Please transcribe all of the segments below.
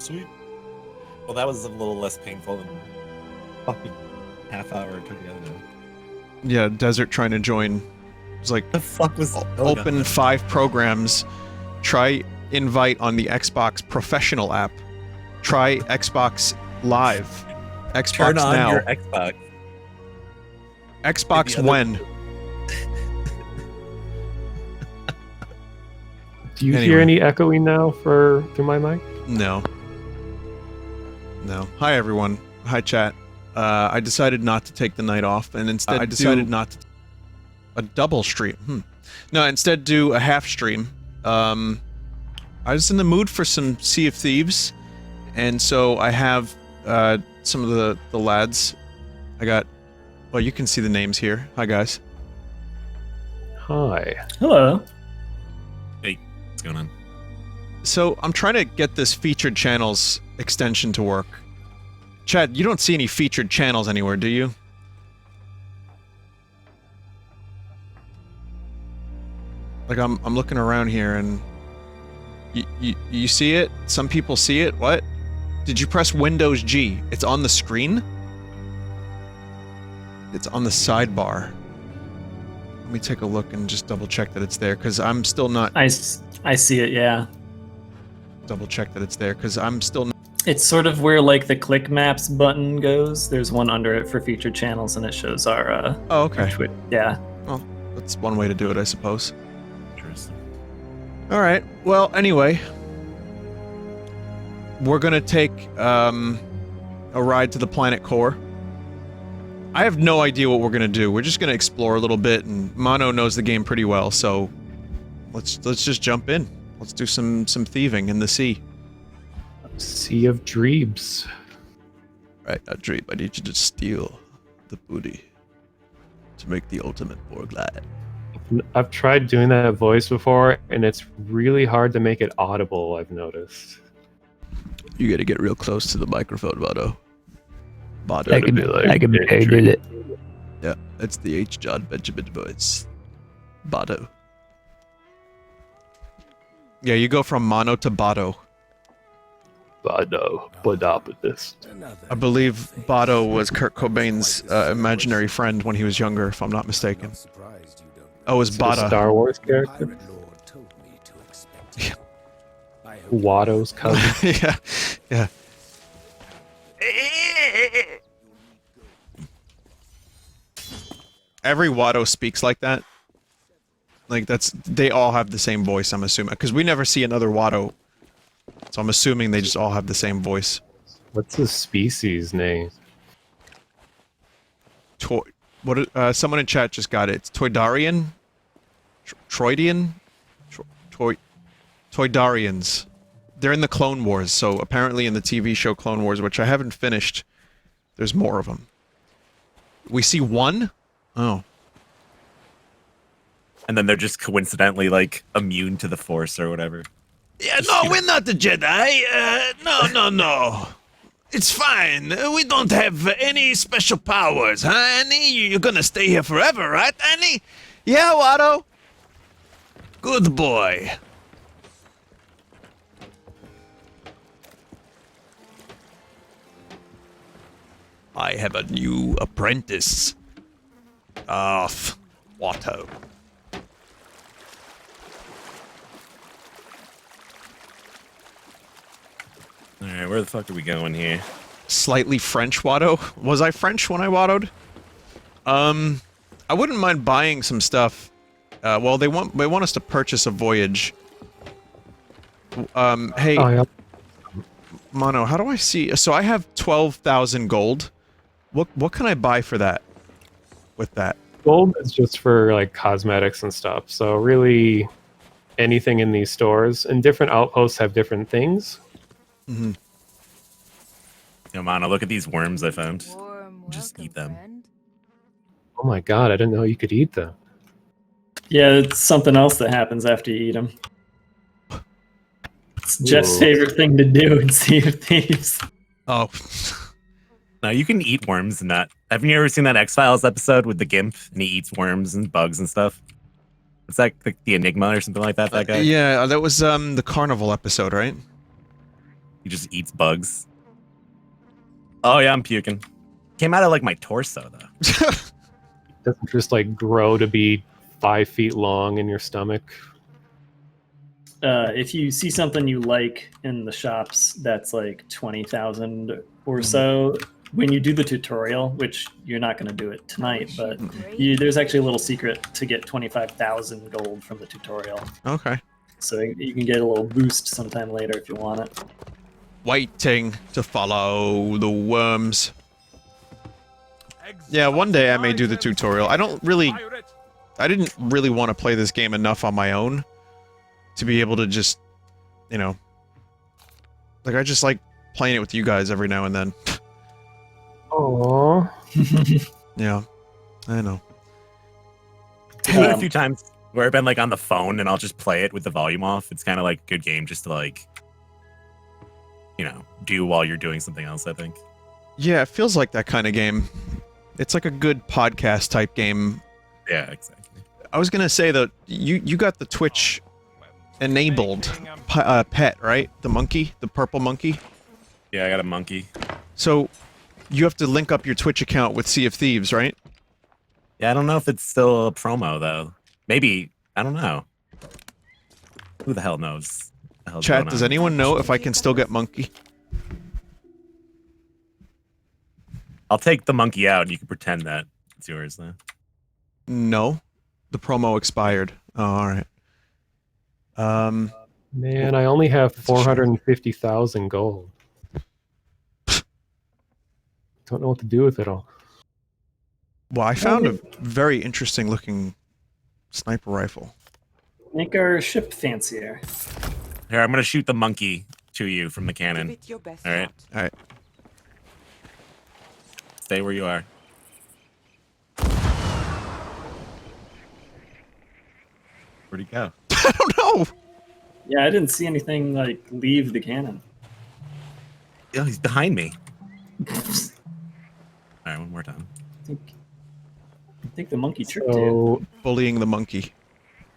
Sweet. Well, that was a little less painful than fucking half hour it took the other day. Yeah, Desert trying to join. It's like The fuck was open 5 programs. Try invite on the Xbox Professional app. Try Xbox Live. Xbox Turn on Now. your Xbox. Xbox when? Do you hear any echoing now through my mic? No. No. Hi everyone. Hi chat. I decided not to take the night off, and instead I decided not to a double stream. No, instead do a half stream. I was in the mood for some Sea of Thieves, and so I have some of the lads. I got. Well, you can see the names here. Hi guys. Hi. Hello. Hey, what's going on? So I'm trying to get this featured channels extension to work. Chad, you don't see any featured channels anywhere, do you? Like I'm looking around here and you see it? Some people see it? What? Did you press Windows G? It's on the screen? It's on the sidebar. Let me take a look and just double check that it's there, because I'm still not... I see it, yeah. Double check that it's there, because I'm still not... It's sort of where, like, the click maps button goes. There's one under it for featured channels, and it shows our, Oh, okay. Yeah. Well, that's one way to do it, I suppose. Interesting. Alright, well, anyway. We're gonna take, a ride to the planet core. I have no idea what we're gonna do. We're just gonna explore a little bit, and Mono knows the game pretty well, so... Let's just jump in. Let's do some thieving in the sea. Sea of Dreebs. Right, now Dreeb, I need you to steal the booty to make the ultimate more glad. I've tried doing that voice before, and it's really hard to make it audible, I've noticed. You gotta get real close to the microphone, Mono. I can do it. Yeah, that's the H. John Benjamin voice. Bado. Yeah, you go from mono to Bado. Bado. Bodopodist. I believe Bado was Kurt Cobain's imaginary friend when he was younger, if I'm not mistaken. Oh, it was Bada. Star Wars character? Yeah. Watto's cousin. Yeah, yeah. Every Watto speaks like that. Like, they all have the same voice, I'm assuming. Because we never see another Watto. So I'm assuming they just all have the same voice. What's the species name? Someone in chat just got it. It's Toydarian? Troidian? Toydarians. They're in the Clone Wars, so apparently in the TV show Clone Wars, which I haven't finished, there's more of them. We see one? Oh. And then they're just coincidentally, like, immune to the Force or whatever. Yeah, no, we're not the Jedi. No. It's fine. We don't have any special powers, huh, Annie? You're gonna stay here forever, right, Annie? Yeah, Watto? Good boy. I have a new apprentice. Watto. Alright, where the fuck are we going here? Slightly French Watto. Was I French when I Wattoed? I wouldn't mind buying some stuff. Well, they want us to purchase a voyage. Hey, Oh, yeah. Mono, how do I see? So I have 12,000 gold. What can I buy for that? With that? Gold is just for like cosmetics and stuff. So really, anything in these stores and different outposts have different things. Mm-hmm. Yo, Mono, look at these worms I found. Just eat them. Oh my god, I didn't know you could eat them. Yeah, it's something else that happens after you eat them. It's Jeff's favorite thing to do in Sea of Thieves. Oh. No, you can eat worms and that. Haven't you ever seen that X-Files episode with the Gimp and he eats worms and bugs and stuff? It's like the Enigma or something like that, that guy? Yeah, that was the Carnival episode, right? He just eats bugs. Oh yeah, I'm puking. Came out of like my torso though. Doesn't just like grow to be 5 feet long in your stomach. If you see something you like in the shops that's like 20,000 or so, when you do the tutorial, which you're not going to do it tonight, but there's actually a little secret to get 25,000 gold from the tutorial. Okay. So you can get a little boost sometime later if you want it. Waiting to follow the worms. Yeah, one day I may do the tutorial. I didn't really want to play this game enough on my own to be able to just, you know, like I just like playing it with you guys every now and then. Aww. Yeah, I know. There's been a few times where I've been like on the phone and I'll just play it with the volume off. It's kind of like a good game just to like, you know, do while you're doing something else, I think. Yeah, it feels like that kind of game. It's like a good podcast type game. Yeah, exactly. I was gonna say that you got the Twitch enabled pet, right? The monkey, the purple monkey. Yeah, I got a monkey. So you have to link up your Twitch account with Sea of Thieves, right? Yeah, I don't know if it's still a promo though. Maybe, I don't know. Who the hell knows? The hell's Chat, going does on? anyone know if I can still get monkey? I'll take the monkey out and you can pretend that it's yours then. No. The promo expired. Oh, alright. Man, I only have 450,000 gold. Don't know what to do with it all. Well, I found a very interesting looking sniper rifle. Make our ship fancier. Here, I'm gonna shoot the monkey to you from the cannon. Alright? Alright. Stay where you are. Where'd he go? I don't know! Yeah, I didn't see anything like leave the cannon. Oh, he's behind me. Alright, one more time. I think the monkey tricked you. So Bullying the monkey.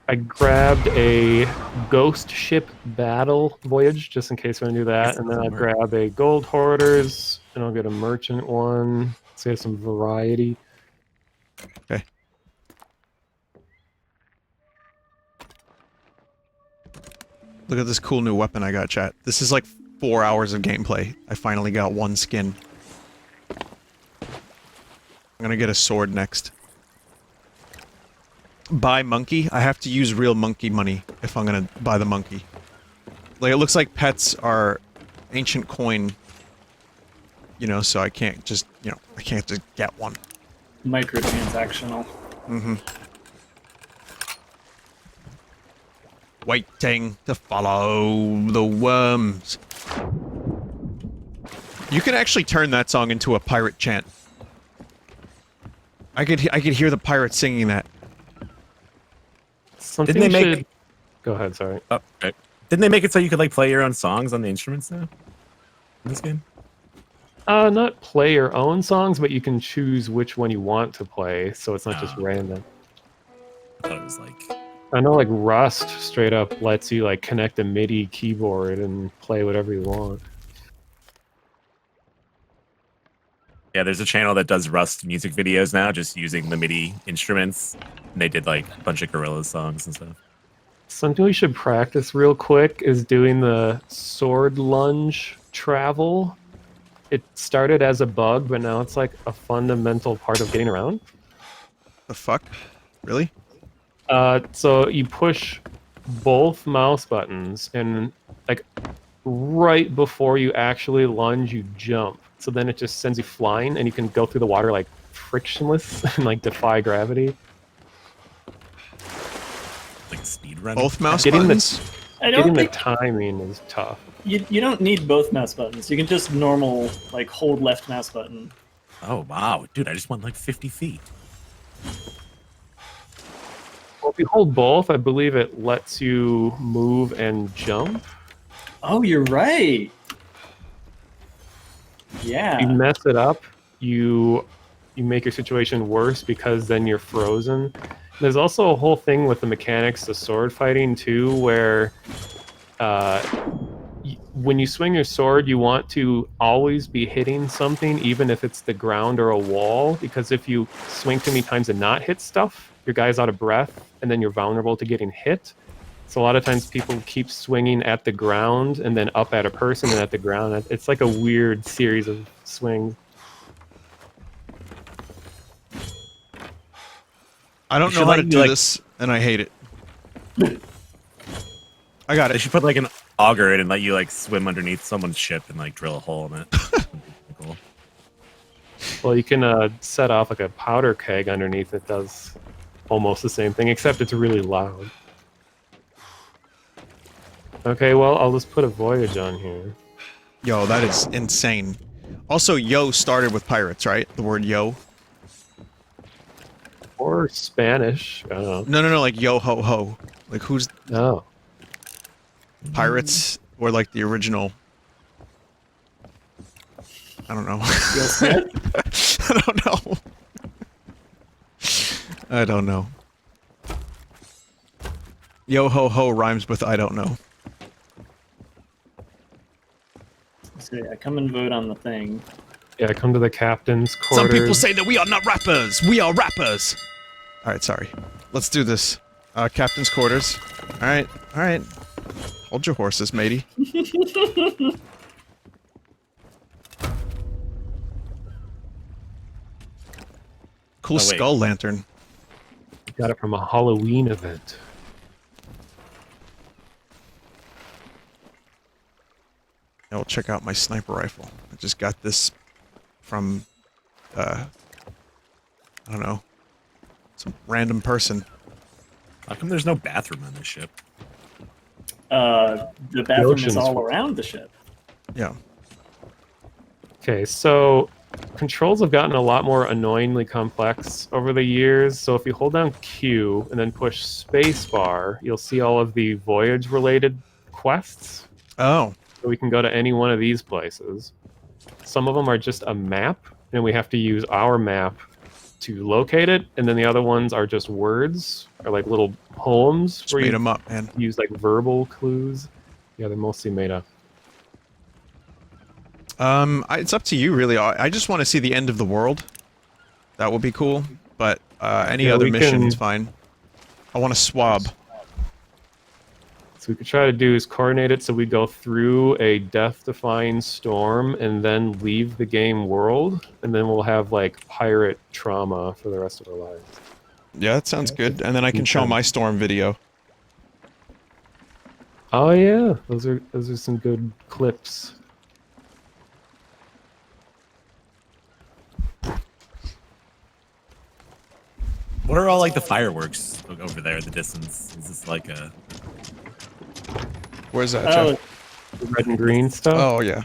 I grabbed a ghost ship battle voyage just in case we're gonna do that, and then I'll grab a gold hoarders, and I'll get a merchant one. So some variety. Okay. Look at this cool new weapon I got, chat. This is like 4 hours of gameplay. I finally got one skin. I'm gonna get a sword next. Buy monkey? I have to use real monkey money if I'm gonna buy the monkey. Like, it looks like pets are ancient coin. You know, so I can't just, you know, I can't just get one. Microtransactional. Mm-hmm. Waiting to follow the worms. You can actually turn that song into a pirate chant. I could hear the pirates singing that. Something Didn't they make should... Go ahead, sorry. Oh, okay. Didn't they make it so you could like play your own songs on the instruments now? In this game? Not play your own songs, but you can choose which one you want to play, so it's not just random. I thought it was like... I know, like, Rust straight up lets you, like, connect a MIDI keyboard and play whatever you want. Yeah, there's a channel that does Rust music videos now, just using the MIDI instruments. And they did like a bunch of Gorillaz songs and stuff. Something we should practice real quick is doing the sword lunge travel. It started as a bug, but now it's like a fundamental part of getting around. The fuck? Really? So you push both mouse buttons, and like right before you actually lunge, you jump. So then it just sends you flying, and you can go through the water like frictionless and like defy gravity. Like speed run. Both mouse Getting buttons? Getting the timing is tough. You don't need both mouse buttons. You can just normal, like, hold left mouse button. Oh, wow. Dude, I just went like 50 feet. Well, if you hold both, I believe it lets you move and jump. Oh, you're right. If you Yeah. mess it up, you make your situation worse because then you're frozen. There's also a whole thing with the mechanics of sword fighting too, where when you swing your sword, you want to always be hitting something, even if it's the ground or a wall, because if you swing too many times and not hit stuff, your guy's out of breath, and then you're vulnerable to getting hit. So a lot of times people keep swinging at the ground and then up at a person and at the ground. It's like a weird series of swings. I don't know how to do this, and I hate it. I got it. They should put like an auger in and let you like swim underneath someone's ship and like drill a hole in it. Cool. Well, you can set off like a powder keg underneath that does almost the same thing, except it's really loud. Okay, well, I'll just put a voyage on here. Yo, that is insane. Also, yo started with pirates, right? The word yo. Or Spanish. I don't know. No, like yo ho ho. Like who's... Oh. Pirates or like the original? I don't know. I don't know. I don't know. Yo ho ho rhymes with I don't know. So yeah, come and vote on the thing. Yeah, come to the captain's quarters. Some people say that we are not rappers. We are rappers. All right, sorry. Let's do this. Captain's quarters. All right. Hold your horses, matey. Cool skull lantern. Got it from a Halloween event. Now we'll check out my sniper rifle. I just got this from, I don't know, some random person. How come there's no bathroom on this ship? The bathroom is all around the ship. Yeah. Okay, so controls have gotten a lot more annoyingly complex over the years. So if you hold down Q and then push spacebar, you'll see all of the voyage-related quests. Oh. So we can go to any one of these places. Some of them are just a map, and we have to use our map to locate it, and then the other ones are just words, or like little poems. Just made them up, man. Use like verbal clues. Yeah, they're mostly made up. It's up to you, really. I just want to see the end of the world. That would be cool, but any other mission's fine. I want to swab. So we could try to do is coordinate it so we go through a death-defying storm and then leave the game world, and then we'll have like pirate trauma for the rest of our lives. Yeah, that sounds good. And then I can show my storm video. Oh yeah, those are some good clips. What are all like the fireworks over there in the distance? Is this like a... Where's that, Jeff? The red and green stuff? Oh, yeah.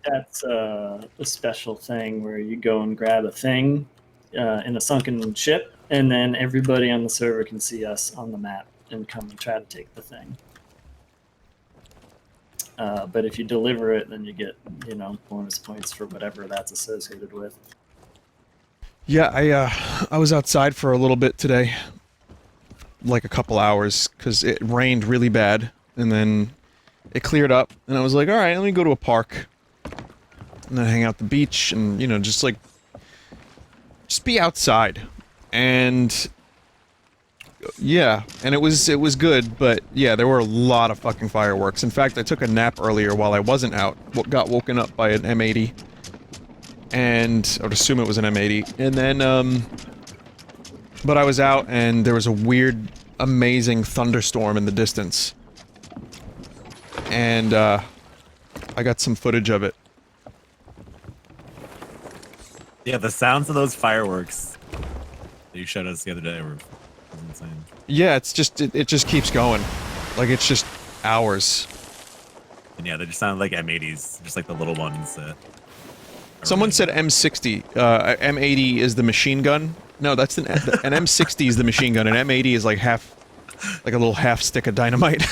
That's a special thing where you go and grab a thing in a sunken ship, and then everybody on the server can see us on the map and come and try to take the thing. But if you deliver it, then you get, bonus points for whatever that's associated with. Yeah, I was outside for a little bit today. Like a couple hours, because it rained really bad. And then it cleared up, and I was like, alright, let me go to a park. And then hang out at the beach, and, just be outside. And... yeah, and it was good, but yeah, there were a lot of fucking fireworks. In fact, I took a nap earlier while I wasn't out. Got woken up by an M80. And I would assume it was an M80. And then, but I was out, and there was a weird, amazing thunderstorm in the distance. And, I got some footage of it. Yeah, the sounds of those fireworks that you showed us the other day were insane. Yeah, it's just, it just keeps going. Like, it's just hours. And yeah, they just sound like M80s, just like the little ones that... Someone said M60. M80 is the machine gun. No, that's an M60 is the machine gun, and M80 is like a little half stick of dynamite.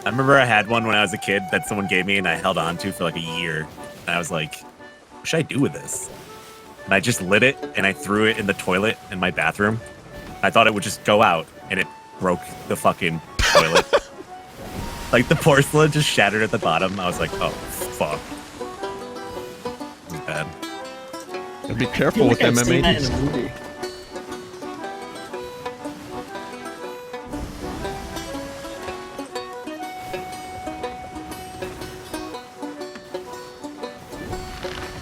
I remember I had one when I was a kid that someone gave me and I held on to for like a year. And I was like, what should I do with this? And I just lit it and I threw it in the toilet in my bathroom. I thought it would just go out, and it broke the fucking toilet. Like the porcelain just shattered at the bottom. I was like, oh fuck. This is bad. Gotta be I careful feel with like I've them seen that in M80s. a movie.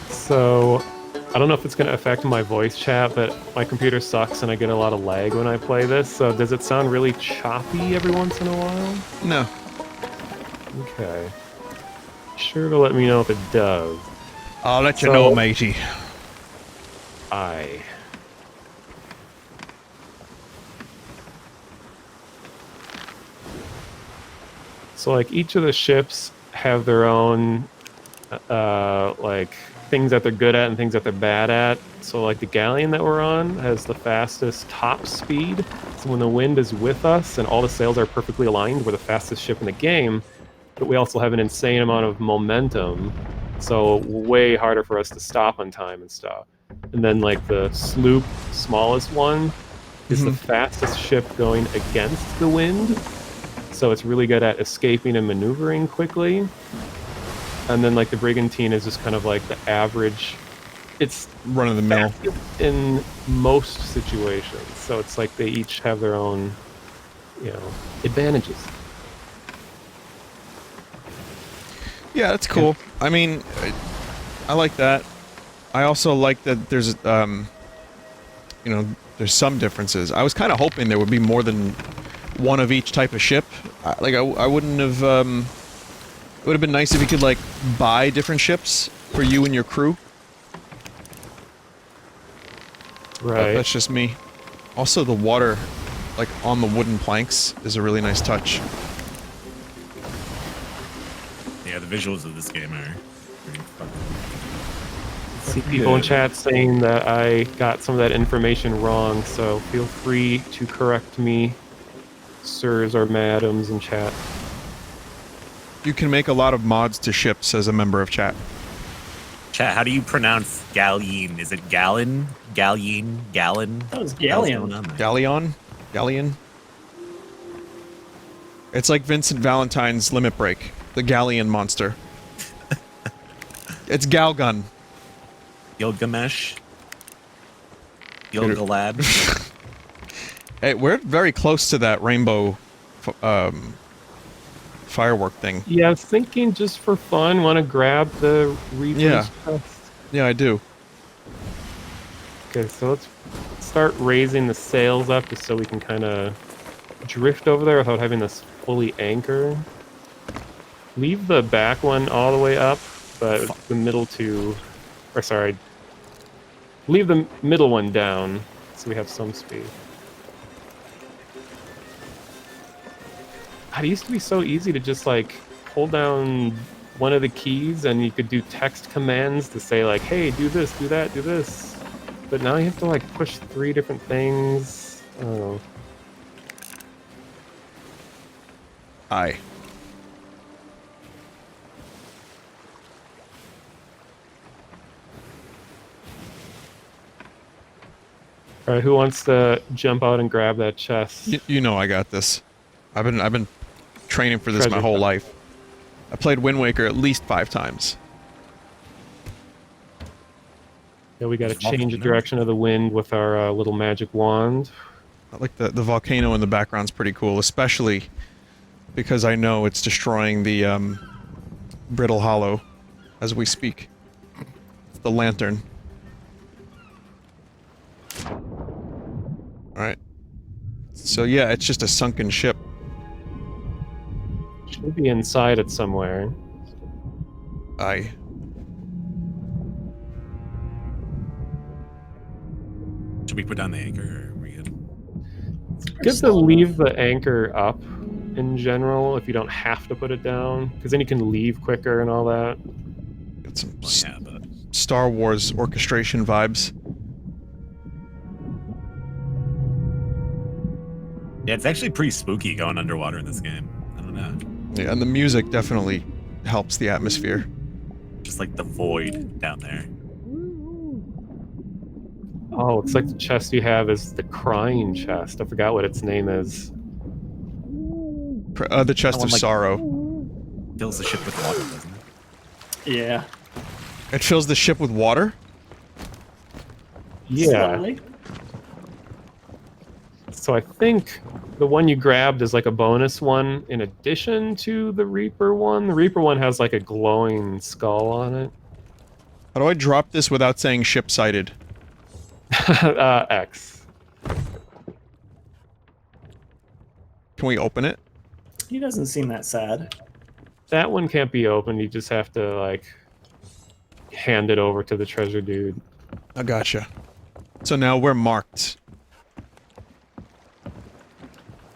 So, I don't know if it's going to affect my voice chat, but my computer sucks and I get a lot of lag when I play this. So, does it sound really choppy every once in a while? No. Okay. Sure to let me know if it does. I'll let you So- know, matey. Aye. So, like, each of the ships have their own, like, things that they're good at and things that they're bad at. So, like, the galleon that we're on has the fastest top speed. So when the wind is with us and all the sails are perfectly aligned, we're the fastest ship in the game. But we also have an insane amount of momentum. So way harder for us to stop on time and stuff. And then, like, the sloop, smallest one, is the fastest ship going against the wind. So it's really good at escaping and maneuvering quickly. And then, like, the brigantine is just kind of like the average. It's Run of the mill. in most situations. So it's like they each have their own, you know, advantages. Yeah, that's cool. I mean, I like that. I also like that there's, you know, there's some differences. I was kind of hoping there would be more than one of each type of ship. I wouldn't have, it would have been nice if you could, like, buy different ships for you and your crew. Right. That's just me. Also, the water, like, on the wooden planks is a really nice touch. Yeah, the visuals of this game are pretty fucking. See people in chat saying that I got some of that information wrong, so feel free to correct me, sirs or madams in chat. You can make a lot of mods to ships as a member of chat. Chat, how do you pronounce galleon? Is it gallon? Galleon? Gallon? That was What the hell's galleon. going on there? Galleon? Galleon? It's like Vincent Valentine's Limit Break. The Galleon monster. It's Galgun. Gilgamesh? Gilgalad? Hey, we're very close to that rainbow firework thing. Yeah, I was thinking just for fun, want to grab the Reaper's chest. Yeah, I do. Okay, so let's start raising the sails up just so we can kind of drift over there without having this fully anchor. Leave the back one all the way up, but the middle two, or sorry, leave the middle one down so we have some speed. God, it used to be so easy to just, like, pull down one of the keys and you could do text commands to say, like, hey, do this, do that, do this. But now you have to, like, push 3 different things. I don't know. Aye. All right, who wants to jump out and grab that chest? You know I got this. I've been training for this my Treasure whole chest. life. I played Wind Waker at least 5 times. Yeah, we got to There's multiple change the nodes. direction of the wind with our little magic wand. I like the volcano in the background's pretty cool, especially because I know it's destroying the Brittle Hollow as we speak. The lantern. Alright. So yeah, it's just a sunken ship. Should be inside it somewhere. Aye. Should we put down the anchor or are we good? Good to leave the anchor up in general if you don't have to put it down, because then you can leave quicker and all that. Got some Well, yeah, but Star Wars orchestration vibes. yeah, it's actually pretty spooky going underwater in this game. I don't know. Yeah, and the music definitely helps the atmosphere. Just like the void down there. Oh, it's like the chest you have is the crying chest. I forgot what its name is. The Chest That one, of like- Sorrow. fills the ship with water, doesn't it? Yeah. It fills the ship with water? Yeah. Slowly. So I think the one you grabbed is like a bonus one in addition to the Reaper one. The Reaper one has like a glowing skull on it. How do I drop this without saying ship sighted? X. Can we open it? He doesn't seem that sad. That one can't be opened. You just have to like hand it over to the treasure dude. I gotcha. So now we're marked.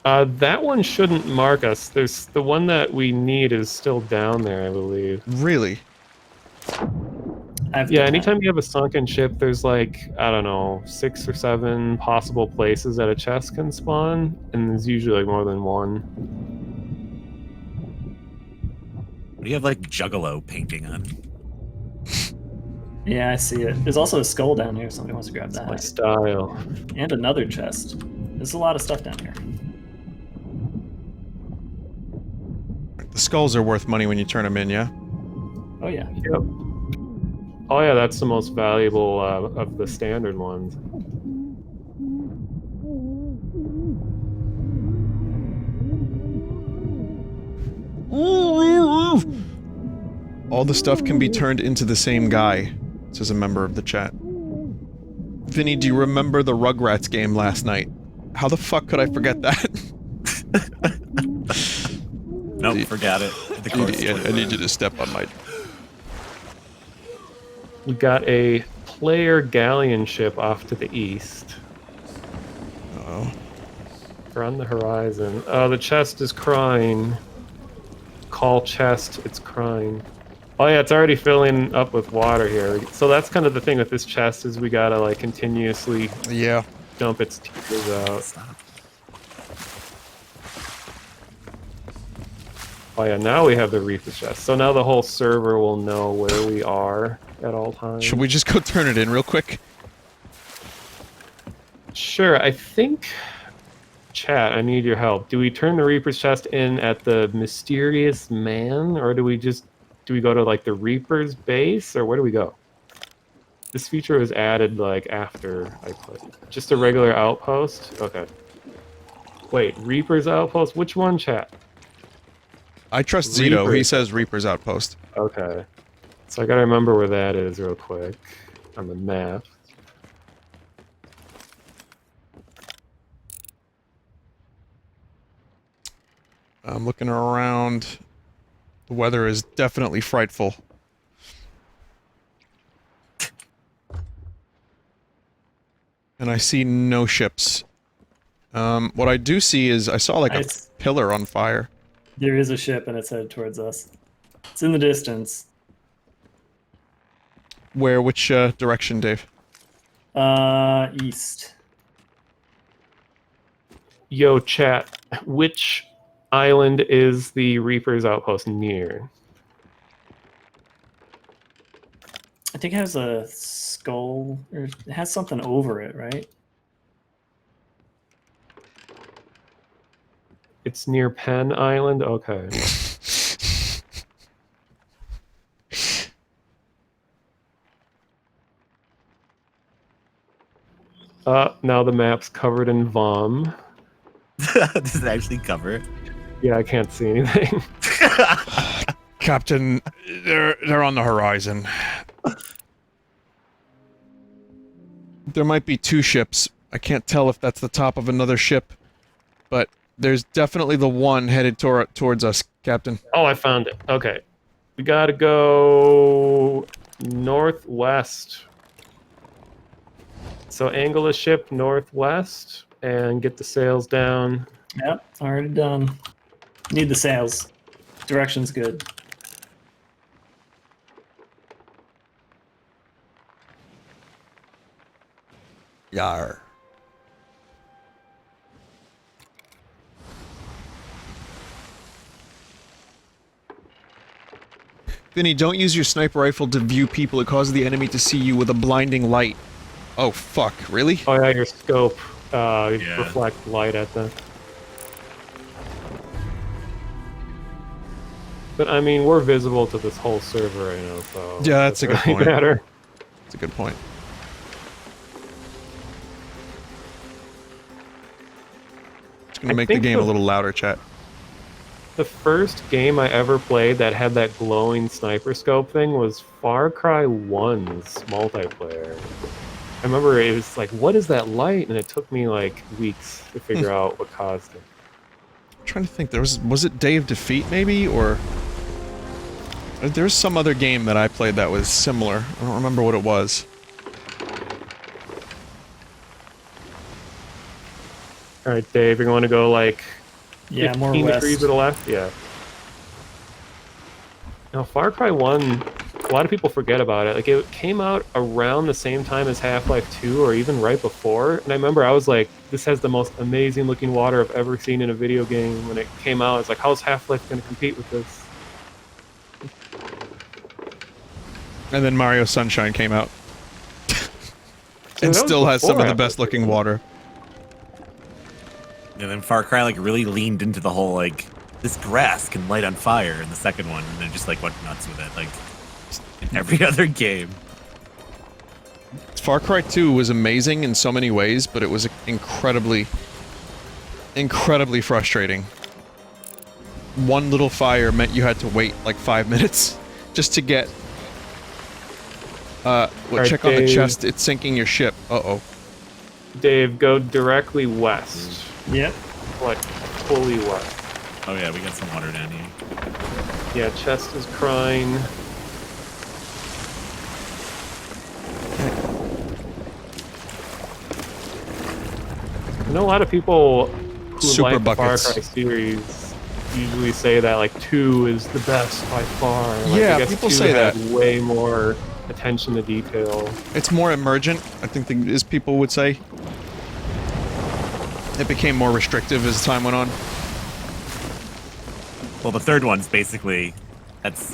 That one shouldn't mark us. There's the one that we need is still down there, I believe. Really? Yeah, anytime you have a sunken ship, there's like, I don't know, 6 or 7 possible places that a chest can spawn, and there's usually like more than one. What do you have like Juggalo painting on? Yeah, I see it. There's also a skull down here. Somebody wants to grab that. My style. And another chest. There's a lot of stuff down here. The skulls are worth money when you turn them in, yeah? Oh yeah. Yep. Oh yeah, that's the most valuable of the standard ones. All the stuff can be turned into the same guy, says a member of the chat. Vinny, do you remember the Rugrats game last night? How the fuck could I forget that? Nope, forgot it. I need you to step on my... We got a player galleon ship off to the east. Uh-oh. We're on the horizon. Oh, the chest is crying. Call chest, it's crying. Oh yeah, it's already filling up with water here. So that's kind of the thing with this chest is we gotta like continuously dump its tears out. Stop. Oh yeah, now we have the Reaper chest. So now the whole server will know where we are at all times. Should we just go turn it in real quick? Sure, I think... Chat, I need your help. Do we turn the Reaper's chest in at the Mysterious Man? Or do we go to like the Reaper's base? Or where do we go? This feature was added like after I played. Just a regular outpost? Okay. Wait, Reaper's outpost? Which one, chat? I trust Zito. Reaper. He says Reaper's Outpost. Okay. So I gotta remember where that is real quick on the map. I'm looking around. The weather is definitely frightful. And I see no ships. What I do see is I saw like a pillar on fire. There is a ship and it's headed towards us. It's in the distance. Where? Which direction, Dave? East. Yo, chat. Which island is the Reaper's outpost near? I think it has a skull, or it has something over it, right? It's near Penn Island? Okay. Now the map's covered in vom. Does it actually cover it? Yeah, I can't see anything. Captain, they're on the horizon. There might be 2 ships. I can't tell if that's the top of another ship, but there's definitely the one headed towards us, Captain. Oh, I found it. Okay. We gotta go northwest. So angle the ship northwest and get the sails down. Yep, already done. Need the sails. Direction's good. Yar. Vinny, don't use your sniper rifle to view people. It causes the enemy to see you with a blinding light. Oh, fuck. Really? Oh yeah, your scope reflect light at them. But I mean, we're visible to this whole server right now, so Yeah, that's a good really point. matter. That's a good point. It's gonna make the game a little louder, chat. The first game I ever played that had that glowing sniper scope thing was Far Cry 1's multiplayer. I remember it was like, what is that light? And it took me like weeks to figure out what caused it. I'm trying to think, was it Day of Defeat maybe, or there's some other game that I played that was similar. I don't remember what it was. Alright, Dave, you're going to go like 15 more west. degrees to the left? Yeah. Now, Far Cry 1, a lot of people forget about it. Like, it came out around the same time as Half-Life 2, or even right before. And I remember I was like, this has the most amazing looking water I've ever seen in a video game. When it came out, it's like, how's Half-Life going to compete with this? And then Mario Sunshine came out. And still has some of the best looking water. And then Far Cry like really leaned into the whole like this grass can light on fire in the second one, and then just like went nuts with it, like in every other game. Far Cry 2 was amazing in so many ways, but it was incredibly frustrating. One little fire meant you had to wait like 5 minutes just to get check on the chest, it's sinking your ship. Uh-oh. Dave, go directly west. Yep. Like, fully west. Oh yeah, we got some water down here. Yeah, chest is crying. I know a lot of people who like the Far Cry series usually say that like 2 is the best by far. Like, yeah, I guess people 2 say had that. way more attention to detail. It's more emergent, I think, as people would say. It became more restrictive as time went on. Well, the third one's basically that's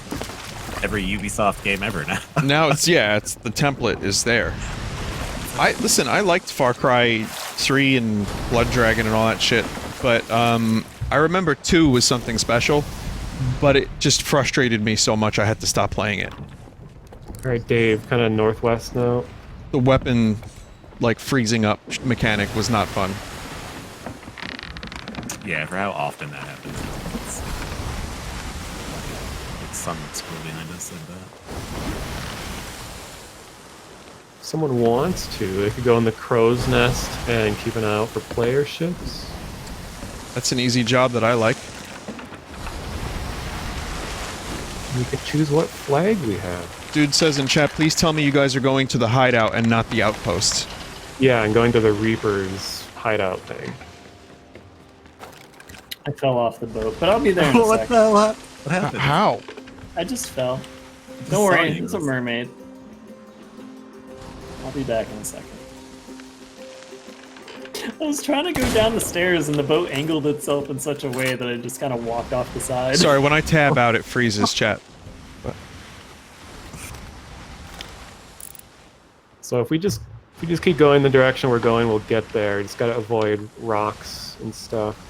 every Ubisoft game ever now. Now it's it's the template is there. I liked Far Cry 3 and Blood Dragon and all that shit, but I remember 2 was something special, but it just frustrated me so much I had to stop playing it. Alright, Dave, kind of northwest now. The weapon, like, freezing up mechanic was not fun. Yeah, for how often that happens. Like sun looks cool behind us like that. If someone wants to, they could go in the crow's nest and keep an eye out for player ships. That's an easy job that I like. We could choose what flag we have. Dude says in chat, please tell me you guys are going to the hideout and not the outpost. Yeah, I'm going to the Reaper's hideout thing. I fell off the boat, but I'll be there in a What sec. the hell? What happened? How? I just fell. Just Don't worry, saw you. it's a mermaid. I'll be back in a second. I was trying to go down the stairs and the boat angled itself in such a way that I just kind of walked off the side. Sorry, when I tab out, it freezes chat. So if we just keep going the direction we're going, we'll get there. Just gotta avoid rocks and stuff.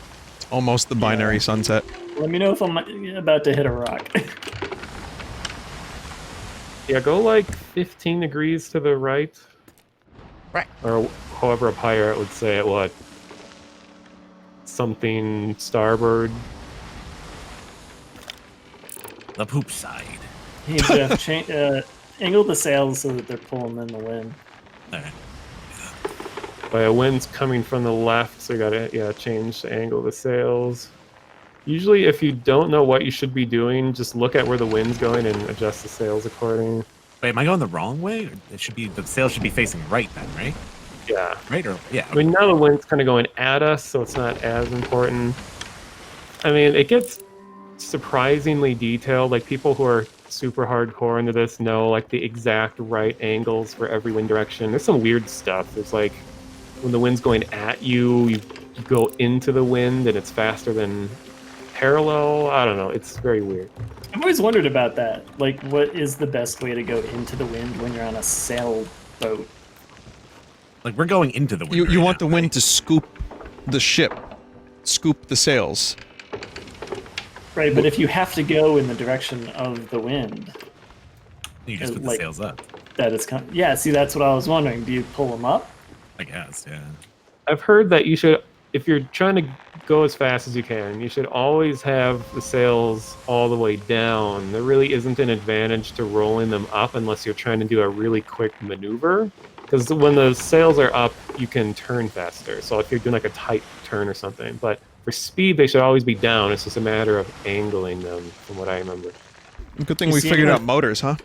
Almost the binary sunset. Let me know if I'm about to hit a rock. Yeah, go like 15 degrees to the right. Right. Or however a pirate would say it, what? Something starboard. The poop side. Hey Jeff, angle the sails so that they're pulling in the wind. Alright. But a wind's coming from the left, so you gotta change the angle of the sails. Usually if you don't know what you should be doing, just look at where the wind's going and adjust the sails accordingly. Wait, am I going the wrong way? Or it should be the sail should be facing right then, right? Yeah. Right or yeah. I mean, now the wind's kind of going at us, so it's not as important. I mean, it gets surprisingly detailed. Like, people who are super hardcore into this know, like, the exact right angles for every wind direction. There's some weird stuff. There's, like, when the wind's going at you, you go into the wind, and it's faster than parallel. I don't know. It's very weird. I've always wondered about that. Like, what is the best way to go into the wind when you're on a sailboat? Like, we're going into the wind. You want the wind to scoop the ship. Scoop the sails. Right, but if you have to go in the direction of the wind, You just put the like- sails up, that is kind. Yeah, see, that's what I was wondering. Do you pull them up? I guess. Yeah. I've heard that you should, if you're trying to go as fast as you can, you should always have the sails all the way down. There really isn't an advantage to rolling them up unless you're trying to do a really quick maneuver. Because when the sails are up, you can turn faster. So if you're doing like a tight turn or something. But for speed, they should always be down. It's just a matter of angling them, from what I remember. Good thing You we see figured anyone- out motors, huh?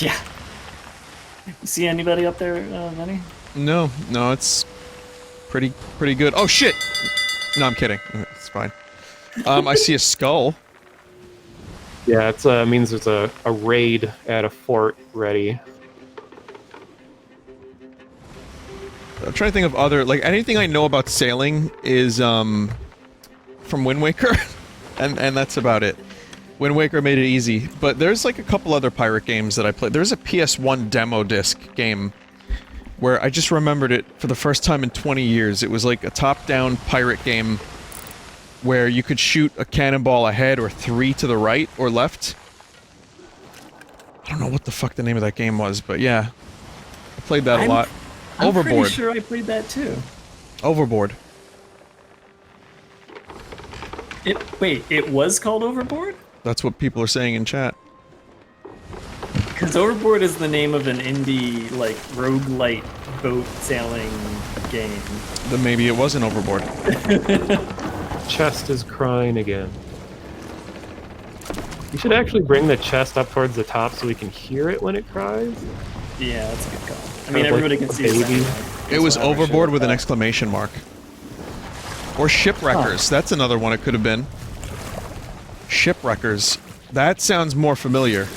Yeah. You see anybody up there, Vinny? No, it's pretty good. Oh shit! No, I'm kidding. It's fine. I see a skull. Yeah, it means there's a raid at a fort ready. I'm trying to think of other, like, anything I know about sailing is, from Wind Waker, and that's about it. Wind Waker made it easy, but there's, like, a couple other pirate games that I played. There's a PS1 demo disc game where I just remembered it for the first time in 20 years. It was, like, a top-down pirate game where you could shoot a cannonball ahead or 3 to the right or left. I don't know what the fuck the name of that game was, but yeah. I played that a lot. I'm Overboard. pretty sure I played that too. Overboard. Wait, it was called Overboard? That's what people are saying in chat. Because Overboard is the name of an indie, like, roguelite boat sailing game. Then maybe it wasn't Overboard. Chest is crying again. You should actually bring the chest up towards the top so we can hear it when it cries. Yeah, that's a good call. I Kind mean, of like everybody can a see it. baby. anyway. It was That's why I Overboard showed with an that. exclamation mark. Or Shipwreckers. That's another one it could have been. Shipwreckers. That sounds more familiar.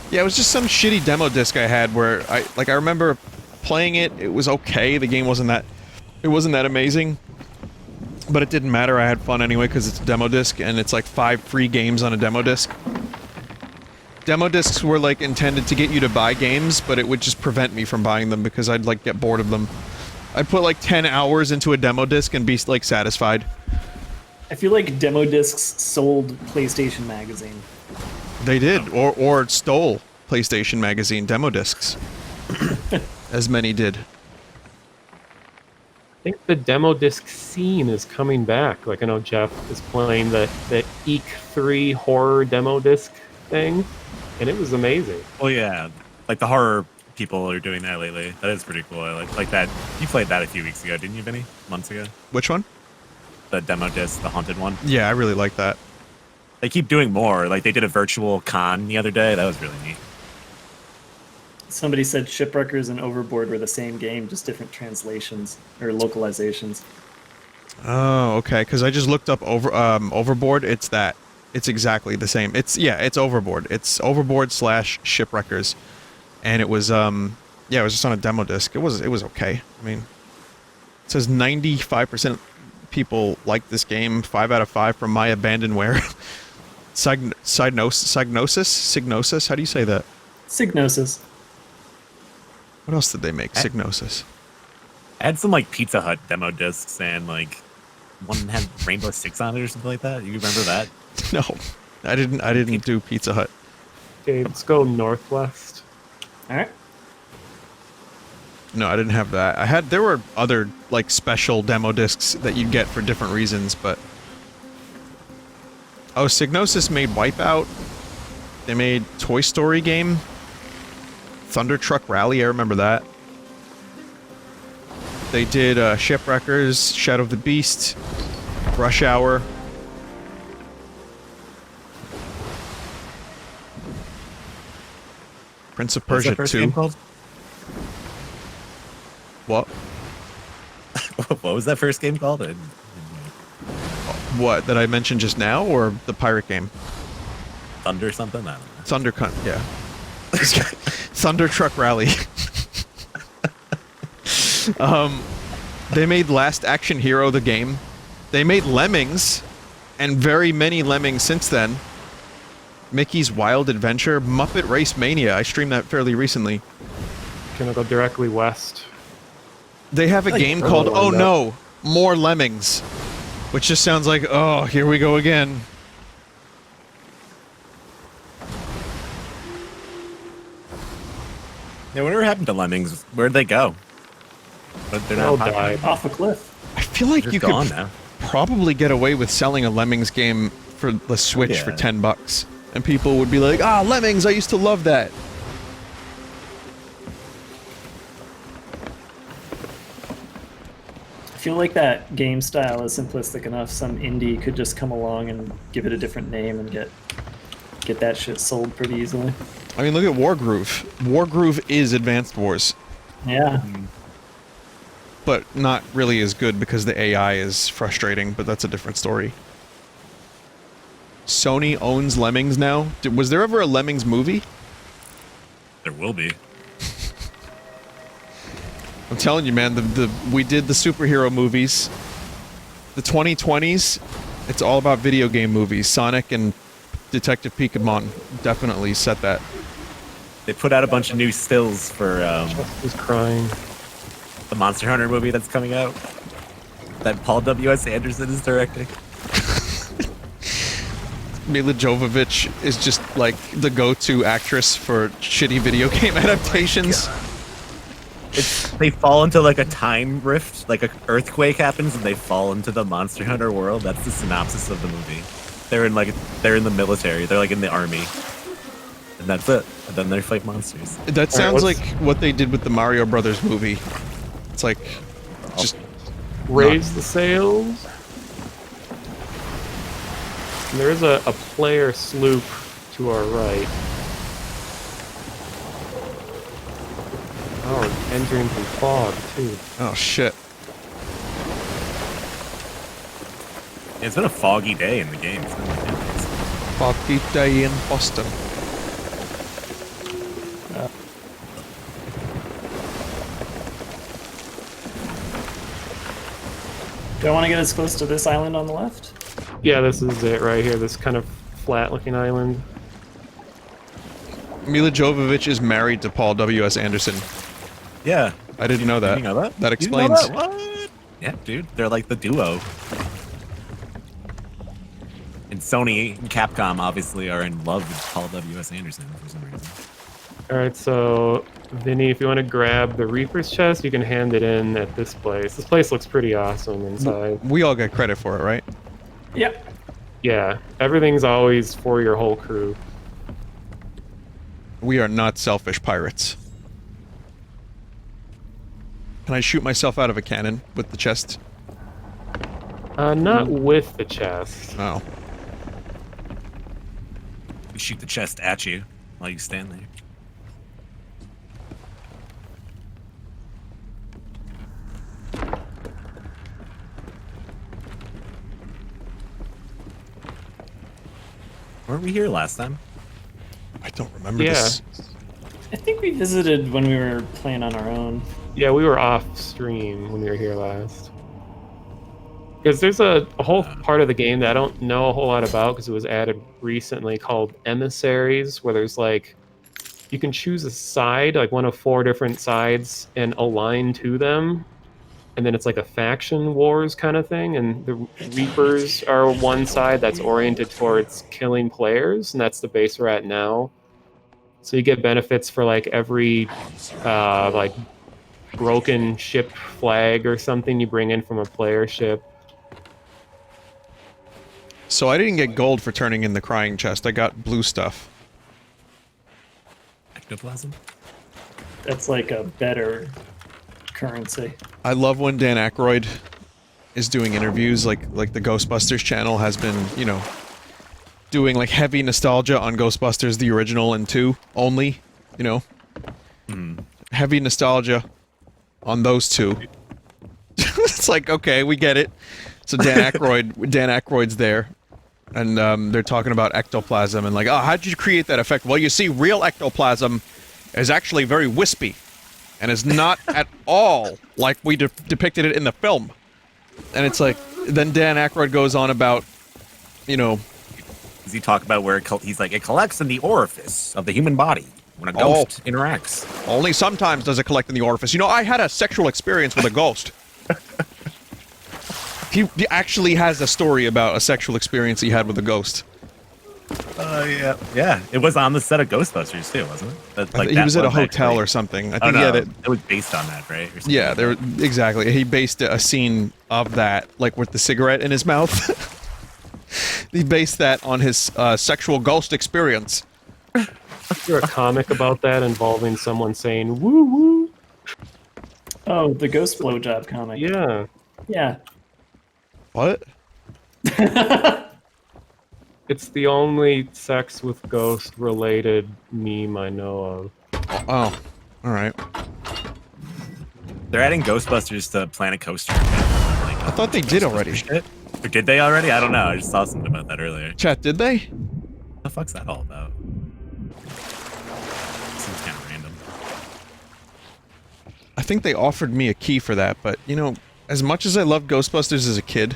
Yeah, it was just some shitty demo disc I had where I remember playing it. It was okay. The game wasn't that amazing. But it didn't matter. I had fun anyway because it's a demo disc and it's like 5 free games on a demo disc. Demo discs were like intended to get you to buy games, but it would just prevent me from buying them because I'd like get bored of them. I'd put like 10 hours into a demo disc and be like satisfied. I feel like demo discs sold PlayStation Magazine. They did, or stole PlayStation Magazine demo discs. As many did. I think the demo disc scene is coming back. Like, I know Jeff is playing the Eek 3 horror demo disc thing, and it was amazing. Well, yeah, like the horror people are doing that lately. That is pretty cool. I like that. You played that a few weeks ago, didn't you, Vinny? Months ago. Which one? The demo disc, the haunted one. Yeah, I really like that. They keep doing more. Like they did a virtual con the other day. That was really neat. Somebody said Shipwreckers and Overboard were the same game, just different translations or localizations. Oh, okay. Because I just looked up Overboard. It's that. It's exactly the same. It's Overboard. It's Overboard / Shipwreckers, and it was it was just on a demo disc. It was okay. I mean, it says 95% people like this game. 5 out of 5 from My Abandonware. Signosis. How do you say that? Signosis. What else did they make? Signosis. I had some like Pizza Hut demo discs and like one had Rainbow Six on it or something like that. You remember that? No, I didn't do Pizza Hut. Okay, let's go northwest. All right. No, I didn't have that. There were other, like, special demo discs that you'd get for different reasons, but... Oh, Signosis made Wipeout. They made Toy Story game. Thunder Truck Rally, I remember that. They did, Shipwreckers, Shadow of the Beast, Rush Hour. Prince of What's that Persia first 2. game called? What? What was that first game called? What, that I mentioned just now, or the pirate game? Thunder something? I don't know. Thunder yeah. Thunder Truck Rally. They made Last Action Hero the game. They made Lemmings, and very many Lemmings since then. Mickey's Wild Adventure, Muppet Race Mania. I streamed that fairly recently. Gonna go directly west. They have a game called Oh No, More Lemmings, which just sounds like, oh, here we go again. Yeah, whatever happened to lemmings? Where'd they go? But they're All not popular. died. Off a cliff. I feel like They're you gone could now. probably get away with selling a Lemmings game for the Switch for Yeah. $10, and people would be like, "Ah, Lemmings! I used to love that." I feel like that game style is simplistic enough. Some indie could just come along and give it a different name and get that shit sold pretty easily. I mean, look at Wargroove. Wargroove is Advanced Wars, Yeah. but not really as good because the AI is frustrating, but that's a different story. Sony owns Lemmings now? Was there ever a Lemmings movie? There will be. I'm telling you, man, we did the superhero movies. The 2020s, it's all about video game movies. Sonic and Detective Pikachu definitely set that. They put out a bunch of new stills for He's crying. the Monster Hunter movie that's coming out. That Paul W.S. Anderson is directing. Mila Jovovich is just like the go-to actress for shitty video game adaptations. They fall into like a time rift, like an earthquake happens, and they fall into the Monster Hunter world. That's the synopsis of the movie. They're in the military. They're like in the army, and that's it. And then they fight monsters. That sounds what's- like what they did with the Mario Brothers movie. It's like just Raise the sails. And there is a player sloop to our right. Oh, entering from fog, too. oh shit. It's been a foggy day in the game. It's been like 10 days. Foggy day in Boston. Do I want to get as close to this island on the left? Yeah, this is it right here, this kind of flat-looking island. Mila Jovovich is married to Paul W.S. Anderson. Yeah. I didn't know that. You know that? That You didn't know explains. that? What? Yeah, dude. They're like the duo. And Sony and Capcom obviously are in love with Paul W.S. Anderson for some reason. Alright, so, Vinny, if you want to grab the Reaper's chest, you can hand it in at this place. This place looks pretty awesome inside. We all get credit for it, right? Yep. Yeah, everything's always for your whole crew. We are not selfish pirates. Can I shoot myself out of a cannon with the chest? Not with the chest. Oh. We shoot the chest at you while you stand there. Weren't we here last time? I don't remember Yeah. this. I think we visited when we were playing on our own. Yeah, we were off stream when we were here last. Because there's a whole part of the game that I don't know a whole lot about because it was added recently called Emissaries, where there's like, you can choose a side, like one of 4 different sides, and align to them. And then it's like a faction wars kind of thing, and the Reapers are one side that's oriented towards killing players, and that's the base we're at now. So you get benefits for like every like broken ship flag or something you bring in from a player ship. So I didn't get gold for turning in the crying chest. I got blue stuff. Ectoplasm? That's like a better currency. I love when Dan Aykroyd is doing interviews, like the Ghostbusters channel has been, you know, doing like heavy nostalgia on Ghostbusters the original and 2 only, you know. Heavy nostalgia on those 2. It's like, okay, we get it. So Dan Aykroyd's there, and they're talking about ectoplasm and like, oh, how did you create that effect? Well, you see, real ectoplasm is actually very wispy, and is not at all like we depicted it in the film. And it's like, then Dan Aykroyd goes on about, you know, Does he talk about where he's like, it collects in the orifice of the human body when a ghost interacts? only sometimes does it collect in the orifice. You know, I had a sexual experience with a ghost. He actually has a story about a sexual experience he had with a ghost. Yeah, yeah. It was on the set of Ghostbusters too, wasn't it? He was at a hotel or something. I think it was based on that, right? Or something yeah, like that. exactly. He based a scene of that, like with the cigarette in his mouth. He based that on his sexual ghost experience. There a comic about that involving someone saying "woo woo"? Oh, the ghost blowjob comic. Yeah, Yeah. What? it's the only sex with ghost related meme I know of. Oh, all right. They're adding Ghostbusters to Planet Coaster. I thought they did already. Shit. Or did they already? I don't know. I just saw something about that earlier. Chat, did they? What the fuck's that all about? Seems kind of random. I think they offered me a key for that, but, you know, as much as I loved Ghostbusters as a kid,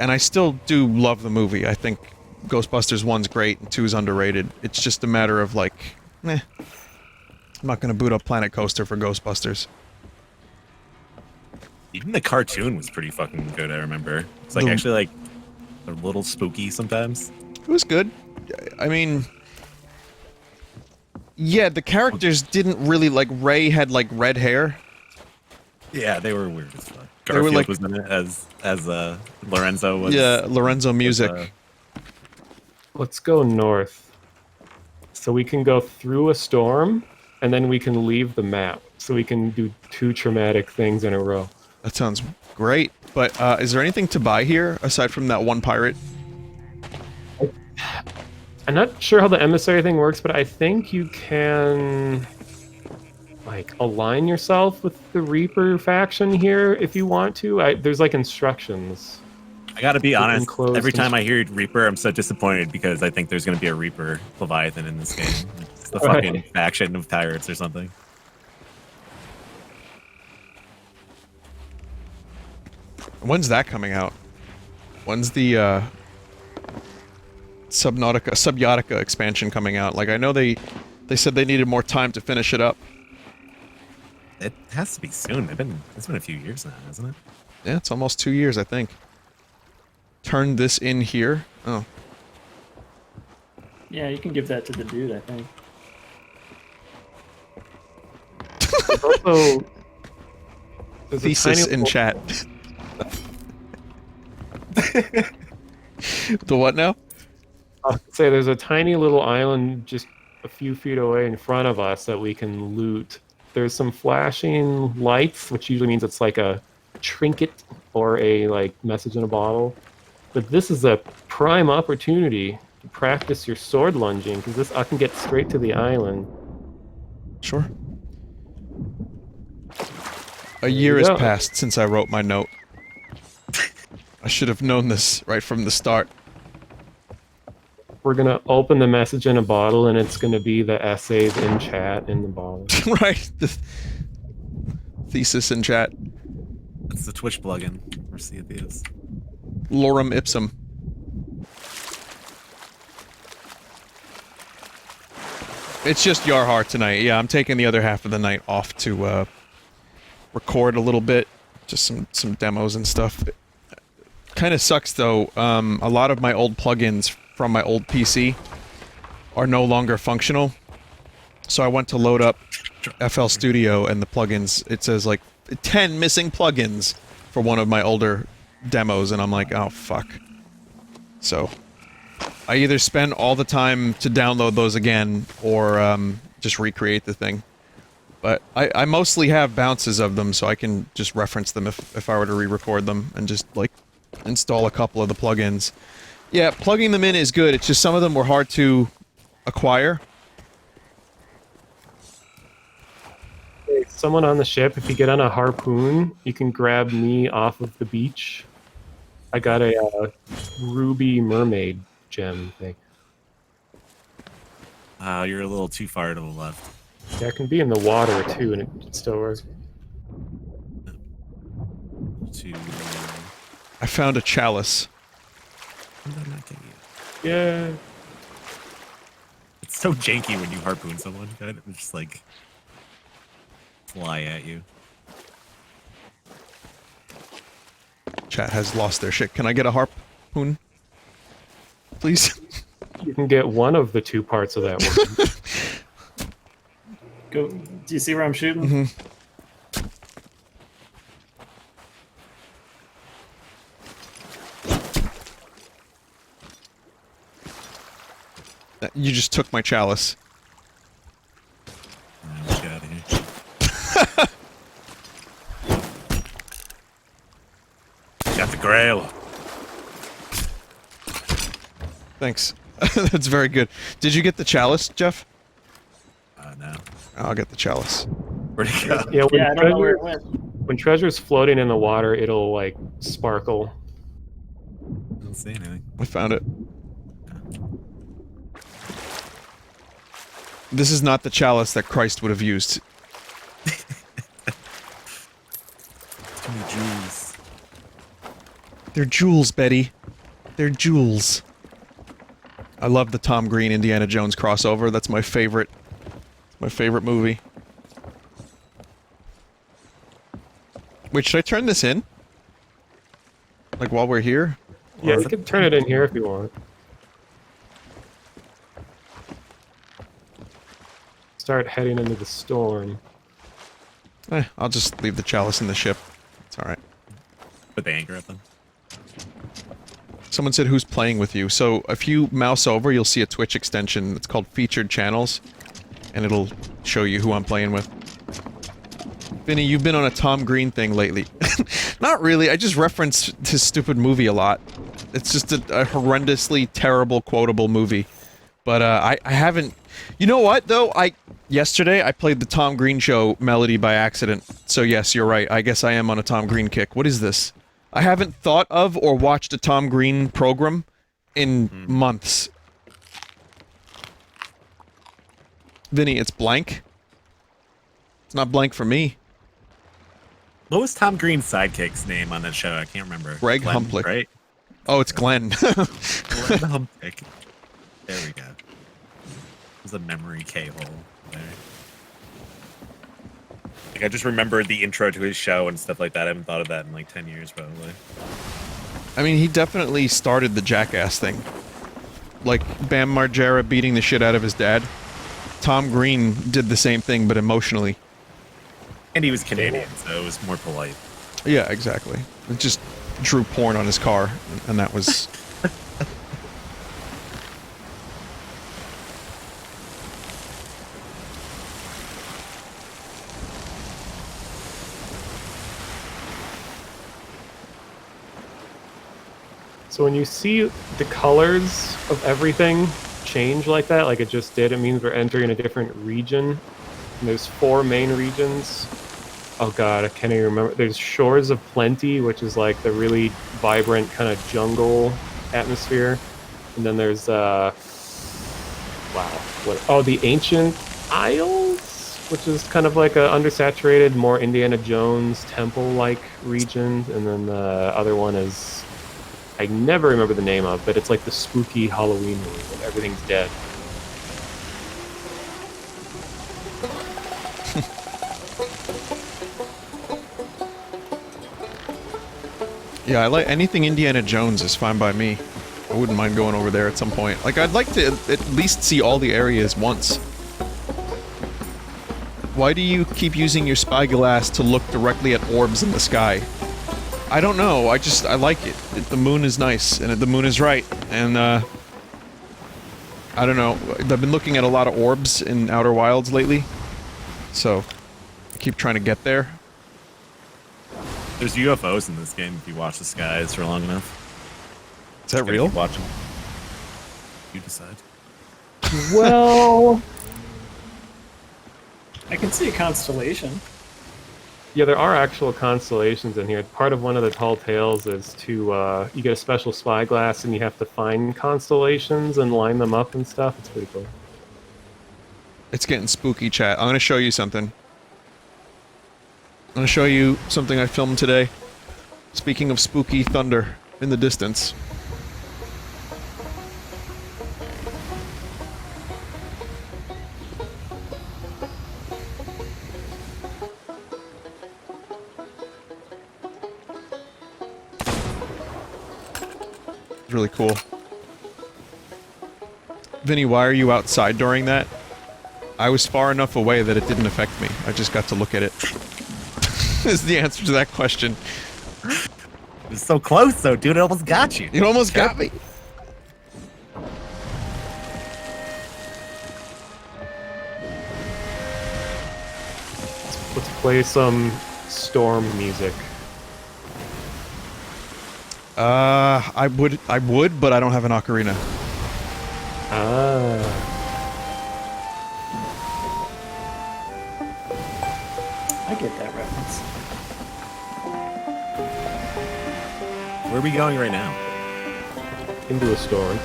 and I still do love the movie, I think Ghostbusters 1's great and 2's underrated. It's just a matter of, like, I'm not gonna boot up Planet Coaster for Ghostbusters. Even the cartoon was pretty fucking good, I remember. It's like actually like a little spooky sometimes. It was good. I mean, yeah, the characters didn't really, like, Ray had, like, red hair. Yeah, they were weird as fuck. They were Garfield like- was in it as Lorenzo was. Yeah, Lorenzo Music. Let's go north, so we can go through a storm, and then we can leave the map, so we can do 2 traumatic things in a row. That sounds great. But, is there anything to buy here, aside from that one pirate? I'm not sure how the emissary thing works, but I think you can, like, align yourself with the Reaper faction here if you want to. There's, like, instructions. I gotta be honest, Enclosed every time I hear Reaper, I'm so disappointed because I think there's gonna be a Reaper Leviathan in this game. It's the Right. fucking faction of pirates or something. When's that coming out? When's the, Subnautica expansion coming out? Like, I know they said they needed more time to finish it up. It has to be soon. It's been a few years now, hasn't it? Yeah, it's almost 2 years, I think. Turn this in here? Oh. Yeah, you can give that to the dude, I think. There's also there's a Thesis tiny in little- chat. The what now? I'll say there's a tiny little island just a few feet away in front of us that we can loot. There's some flashing lights, which usually means it's like a trinket or a like message in a bottle. But this is a prime opportunity to practice your sword lunging because I can get straight to the island. Sure. A year you has go. passed since I wrote my note. I should have known this right from the start. We're gonna open the message in a bottle, and it's gonna be the essays in chat in the bottle. Right. The thesis in chat. That's the Twitch plugin for Sea of Thieves. Lorem ipsum. It's just Yarhar tonight. Yeah, I'm taking the other half of the night off to record a little bit, just some demos and stuff. Kind of sucks though. A lot of my old plugins from my old PC are no longer functional. So I went to load up FL Studio and the plugins. It says like 10 missing plugins for one of my older demos, and I'm like, oh fuck. So I either spend all the time to download those again or just recreate the thing. But I mostly have bounces of them, so I can just reference them if I were to re-record them and just like install a couple of the plugins. Yeah, plugging them in is good. It's just some of them were hard to acquire. Hey, someone on the ship, if you get on a harpoon, you can grab me off of the beach. I got a ruby mermaid gem thing. You're a little too far to the left. Yeah, it can be in the water too, and it still works. I found a chalice. What did I not get you? Yeah. It's so janky when you harpoon someone. It just like fly at you. Chat has lost their shit. Can I get a harpoon? Please? You can get one of the two parts of that word. Go. Do you see where I'm shooting? Mm-hmm. You just took my chalice. Let's get out of here. Got the grail. Thanks. That's very good. Did you get the chalice, Jeff? No. I'll get the chalice. Where'd it go? Yeah, Yeah, I don't know where it went. when treasure's floating in the water, it'll like sparkle. I don't see anything. I found it. This is not the chalice that Christ would have used. Too many jewels. They're jewels, Betty. They're jewels. I love the Tom Green Indiana Jones crossover. That's my favorite. My favorite movie. Wait, should I turn this in? Like while we're here? Yeah, you can turn it in here if you want. Start heading into the storm. I'll just leave the chalice in the ship. It's alright. Put the anchor up then. Someone said, who's playing with you? So, if you mouse over, you'll see a Twitch extension. It's called Featured Channels. And it'll show you who I'm playing with. Vinny, you've been on a Tom Green thing lately. Not really, I just reference his stupid movie a lot. It's just a horrendously terrible, quotable movie. But, I haven't... You know what, though? Yesterday, I played the Tom Green Show melody by accident. So yes, you're right. I guess I am on a Tom Green kick. What is this? I haven't thought of or watched a Tom Green program in months. Vinny, it's blank. It's not blank for me. What was Tom Green's sidekick's name on that show? I can't remember. Greg Glenn, Humplick. Right? Oh, it's Glenn. Glenn Humplick. There we go. There's a memory K-hole there. Like, I just remembered the intro to his show and stuff like that. I haven't thought of that in like 10 years, probably. I mean, he definitely started the Jackass thing. Like, Bam Margera beating the shit out of his dad. Tom Green did the same thing, but emotionally. And he was Canadian, so it was more polite. Yeah, exactly. It just drew porn on his car, and that was... So when you see the colors of everything change like that, like it just did, it means we're entering a different region. And there's 4 main regions. Oh god, I can't even remember. There's Shores of Plenty, which is like the really vibrant kind of jungle atmosphere. And then there's, wow. The Ancient Isles, which is kind of like a undersaturated, more Indiana Jones temple-like region. And then the other one is... I never remember the name of, but it's like the spooky Halloween one when everything's dead. Yeah, I like anything Indiana Jones is fine by me. I wouldn't mind going over there at some point. Like, I'd like to at least see all the areas once. Why do you keep using your spyglass to look directly at orbs in the sky? I don't know, I like it. The moon is nice, and the moon is right, and, I don't know, I've been looking at a lot of orbs in Outer Wilds lately, so I keep trying to get there. There's UFOs in this game if you watch the skies for long enough. Is that real? Watching. You decide. Well... I can see a constellation. Yeah, there are actual constellations in here. Part of one of the tall tales is to, you get a special spyglass and you have to find constellations and line them up and stuff. It's pretty cool. It's getting spooky, chat. I'm gonna show you something. I'm gonna show you something I filmed today. Speaking of spooky thunder in the distance. Really cool. Vinny, why are you outside during that? I was far enough away that it didn't affect me. I just got to look at it. Is the answer to that question. It was so close, though, dude. It almost got you. It almost got me. Let's play some storm music. I would, but I don't have an ocarina. Ah. I get that reference. Where are we going right now? Into a storm.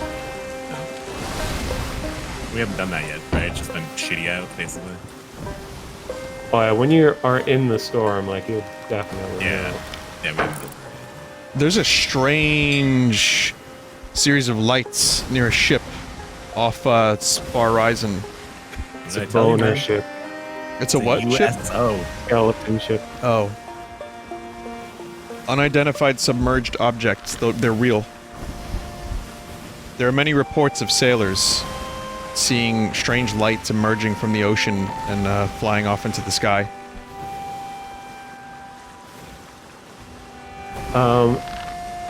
We haven't done that yet, right? It's just been shitty out, basically. Oh yeah, when you are in the storm, like, you'll definitely Yeah. know. Yeah, we haven't done There's a strange series of lights near a ship off Far Horizon. that. It's a boner ship. It's a what ship? USO. Skeleton ship. Oh. Unidentified submerged objects, though they're real. There are many reports of sailors seeing strange lights emerging from the ocean and flying off into the sky.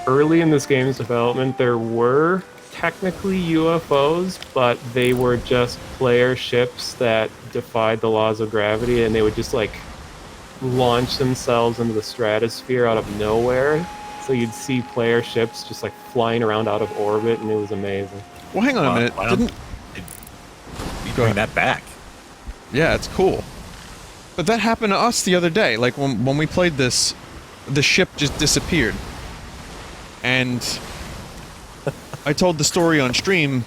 Early in this game's development, there were technically UFOs, but they were just player ships that defied the laws of gravity, and they would just, like, launch themselves into the stratosphere out of nowhere. So you'd see player ships just, like, flying around out of orbit, and it was amazing. Well, hang on a minute. Why don't Didn't... we Go bring ahead. that back? Yeah, it's cool. But that happened to us the other day. Like, when we played this, the ship just disappeared. And I told the story on stream,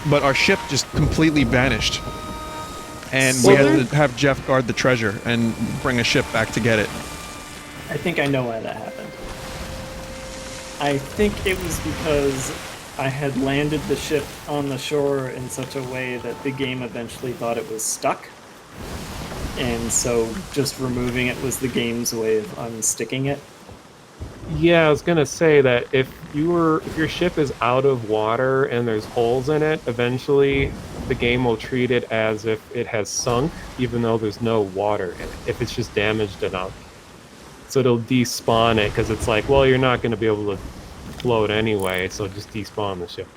but our ship just completely vanished. And we had to have Jeff guard the treasure and bring a ship back to get it. I think I know why that happened. I think it was because I had landed the ship on the shore in such a way that the game eventually thought it was stuck. And so just removing it was the game's way of unsticking it. Yeah, I was gonna say that if your ship is out of water and there's holes in it, eventually the game will treat it as if it has sunk, even though there's no water in it, if it's just damaged enough. So it'll despawn it, because it's like, well, you're not going to be able to float anyway, so just despawn the ship.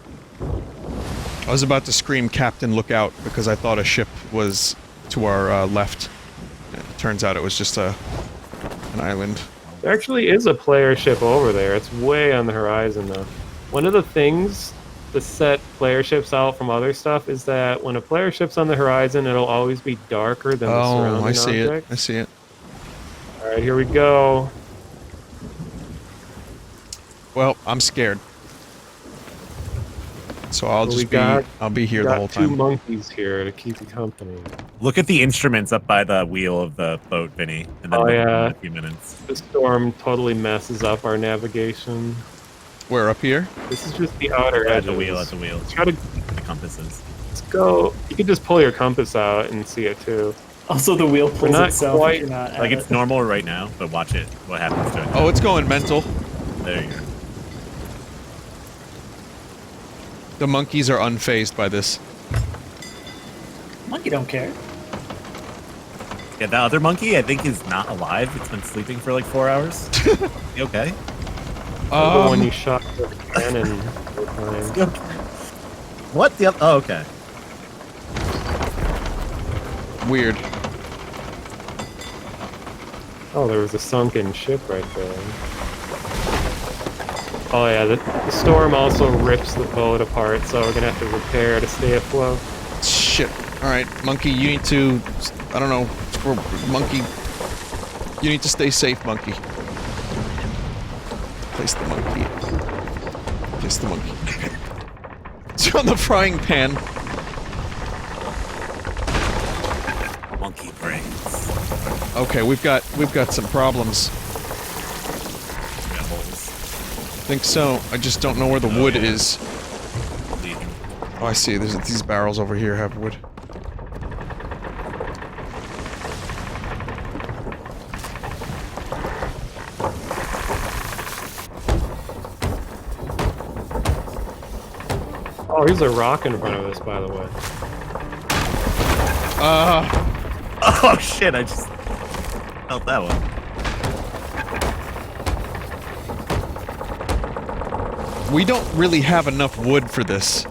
I was about to scream, "Captain, look out," because I thought a ship was to our left. It turns out it was just an island. There actually is a player ship over there. It's way on the horizon, though. One of the things to set player ships out from other stuff is that when a player ship's on the horizon, it'll always be darker than the surrounding I see objects. it. I see it. All right, here we go. Well, I'm scared. So I'll be here the whole Got two time. monkeys here to keep you company. Look at the instruments up by the wheel of the boat, Vinny. And then Oh, look yeah. in a few minutes. The storm totally messes up our navigation. We're up here? This is just the outer At edges. the wheel, at the wheel. Try to The compasses. let's go. You can just pull your compass out and see it too. Also, the wheel pulls not itself if quite- you're not at Like, it's it. normal right now, but watch it. What happens to it? Oh, it's going mental. There you go. The monkeys are unfazed by this. Monkey don't care. Yeah, the other monkey, I think, is not alive. It's been sleeping for like 4 hours. You okay? The one you shot with the cannon. You okay? What? The other? Oh, okay. Weird. Oh, there was a sunken ship right there. Oh yeah, the storm also rips the boat apart, so we're gonna have to repair to stay afloat. Shit. Alright, monkey, you need to... I don't know. Monkey... You need to stay safe, monkey. Place the monkey. Place the monkey. It's on the frying pan. Monkey brains. Okay, we've got some problems. We got holes. I think so. I just don't know where the wood is. Leaving. Oh, I see. There's these barrels over here have wood. Oh, here's a rock in front of us, by the way. Oh shit! I just felt that one. We don't really have enough wood for this.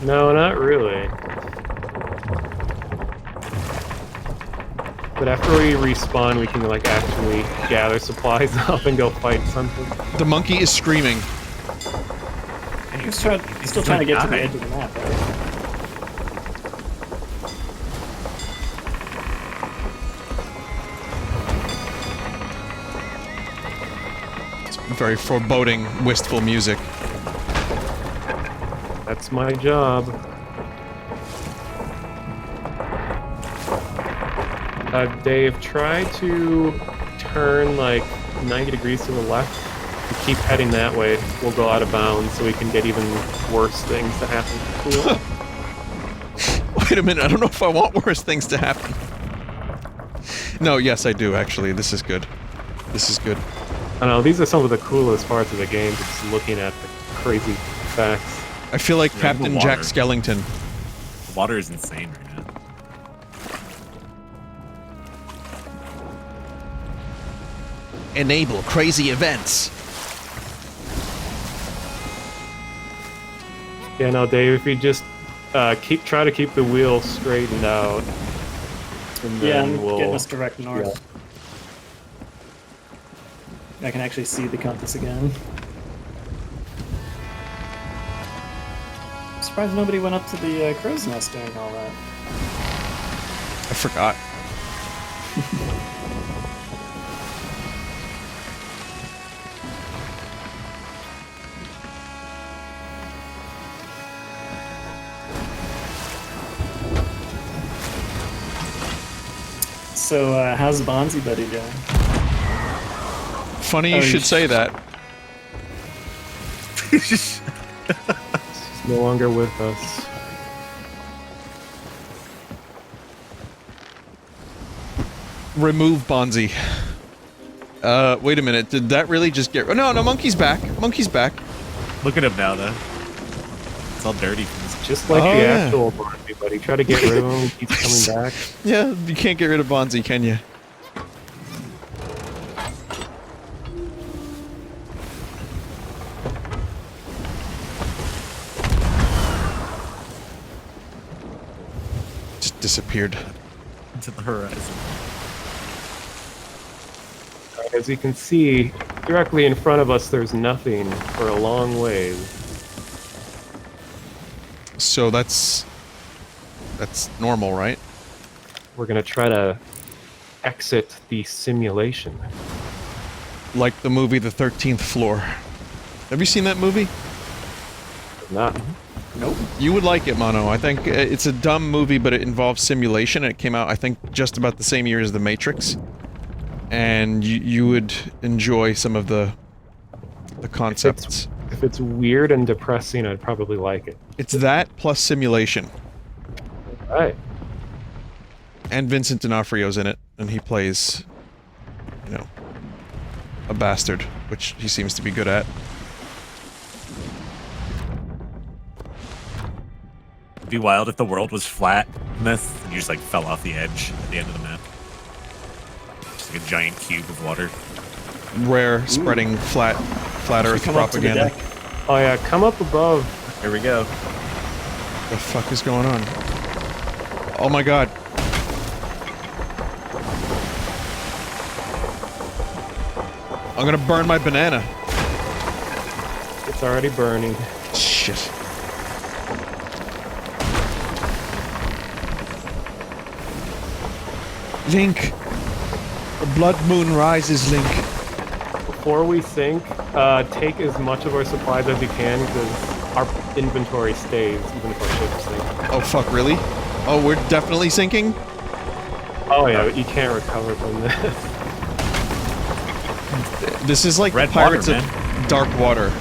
No, not really. But after we respawn, we can like actually gather supplies up and go fight something. The monkey is screaming. He's still trying to get to the edge of the map, right? It's very foreboding, wistful music. That's my job. Dave, try to turn like 90 degrees to the left. If we keep heading that way, we'll go out of bounds so we can get even worse things to happen. Cool. Wait a minute, I don't know if I want worse things to happen. No, yes I do actually. This is good. This is good. I know, these are some of the coolest parts of the game, just looking at the crazy facts. I feel like Yeah, Captain the Jack water. Skellington. The water is insane right now. Enable crazy events. Yeah, no, Dave, if you just try to keep the wheel straightened out, and Yeah, then I'm we'll... getting us direct north. I can actually see the compass again. I'm surprised nobody went up to the crow's nest during all that. I forgot. So, how's Bonzi Buddy doing? Funny you Oh, should say that. He's no longer with us. Remove Bonzi. Wait a minute, did that really just get... Oh, no, Monkey's back. Monkey's back. Look at him now, though. It's all dirty from this. Just like Oh, the yeah. actual Barnaby Buddy. Try to get rid of him, he keeps coming back. Yeah, you can't get rid of Bonzi, can you? Just disappeared. Into the horizon. As you can see, directly in front of us there's nothing for a long ways. So that's normal, right? We're gonna try to exit the simulation. Like the movie The 13th Floor. Have you seen that movie? Not. Nope. You would like it, Mono. I think it's a dumb movie, but it involves simulation. It came out, I think, just about the same year as The Matrix. And you would enjoy some of the concepts. If it's weird and depressing, I'd probably like it. It's that plus simulation. Right. And Vincent D'Onofrio's in it, and he plays, you know, a bastard, which he seems to be good at. It'd be wild if the world was flat in this, and you just like fell off the edge at the end of the map. Just like a giant cube of water. Rare, spreading flat Earth Come up to the propaganda. deck. Oh yeah, come up above. Here we go. The fuck is going on? Oh my god. I'm gonna burn my banana. It's already burning. Shit. Link. The blood moon rises, Link. Before we sink, take as much of our supplies as you can, because our inventory stays, even if our ships sink. Oh fuck, really? Oh, we're definitely sinking? Oh yeah, but you can't recover from this. This is like Red Pirates water, of Dark Water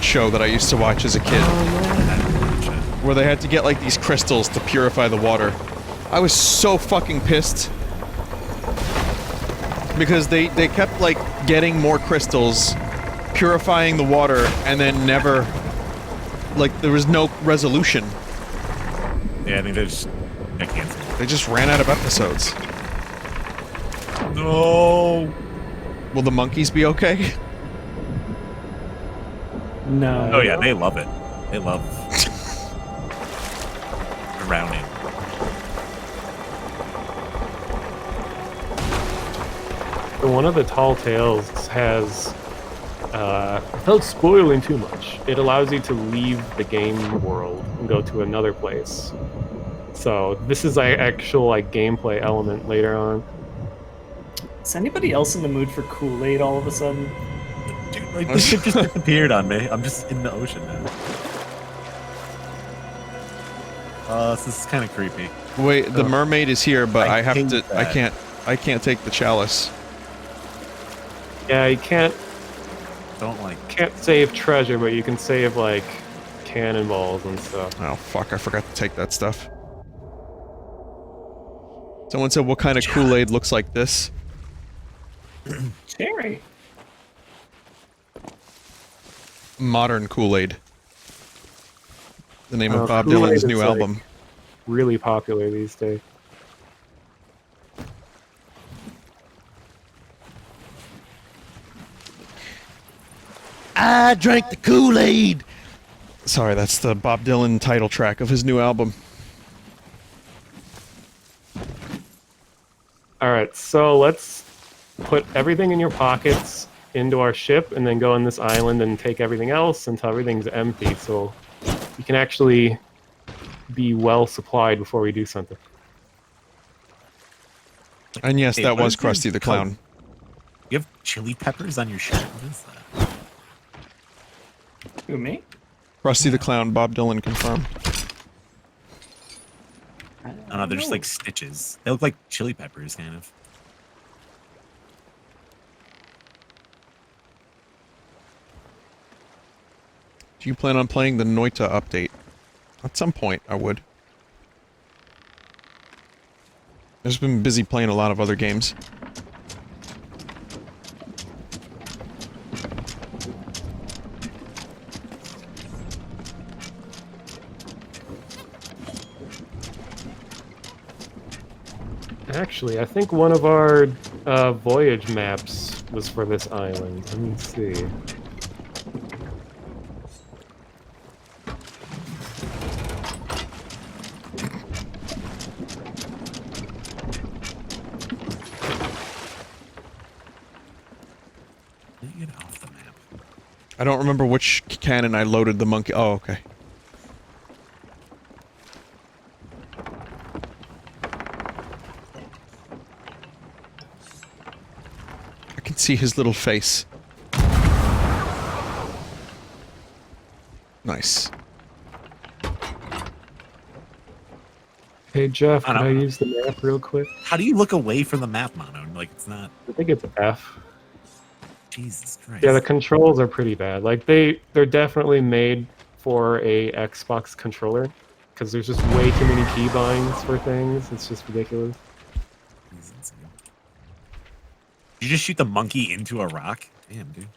show that I used to watch as a kid. Where they had to get like these crystals to purify the water. I was so fucking pissed. Because they kept like getting more crystals, purifying the water, and then never like there was no resolution. Yeah, I think they just got canceled. They just ran out of episodes. No. Will the monkeys be okay? No. Oh yeah, they love it. They love drowning. One of the tall tales has, without spoiling too much, it allows you to leave the game world and go to another place. So this is an actual like gameplay element later on. Is anybody else in the mood for Kool-Aid all of a sudden? Dude, like this ship just disappeared on me. I'm just in the ocean now. This is kind of creepy. Wait, the mermaid is here, but I have hate to. that. I can't take the chalice. Yeah, you can't save treasure, but you can save like cannonballs and stuff. Oh fuck! I forgot to take that stuff. Someone said, "What kind of Kool-Aid looks like this?" Cherry. Modern Kool-Aid. The name of Bob Kool-Aid Dylan's is, new like, album. Really popular these days. I drank the Kool-Aid! Sorry, that's the Bob Dylan title track of his new album. Alright, so let's put everything in your pockets into our ship and then go on this island and take everything else until everything's empty, so you can actually be well supplied before we do something. And yes, Hey, that what was is your Krusty the Clown. You have chili peppers on your ship? What is that? Who, me? Krusty the Clown, Bob Dylan confirmed. I don't know, they're just like stitches. They look like chili peppers, kind of. Do you plan on playing the Noita update? At some point, I would. I've just been busy playing a lot of other games. Actually, I think one of our voyage maps was for this island. Let me see. Get off the map. I don't remember which cannon I loaded the monkey. Oh, okay. I can see his little face. Nice. Hey Jeff, I can I don't know. use the map real quick? How do you look away from the map, Mono? Like, it's not... I think it's F. Jesus Christ. Yeah, the controls are pretty bad. Like they're definitely made for a Xbox controller because there's just way too many keybinds for things. It's just ridiculous. He's insane. Did you just shoot the monkey into a rock? Damn, dude.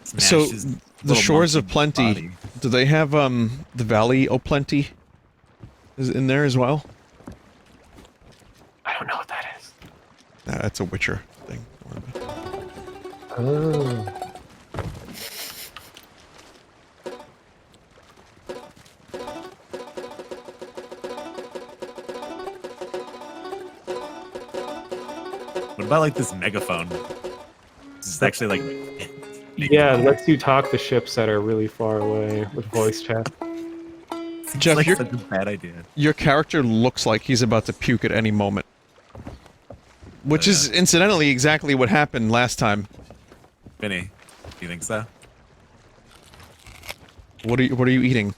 Smashed So, his the little Shores of monkey Plenty, body. do they have, the Valley o' Plenty? Is it in there as well? I don't know what that is. Nah, that's a Witcher thing. Oh. What about, like, this megaphone? This is actually, like... Yeah, it lets you talk to ships that are really far away with voice chat. Seems Jeff, like you're- such a bad idea. Your character looks like he's about to puke at any moment. Which is, incidentally, exactly what happened last time. Vinny, do you think so? What are you eating?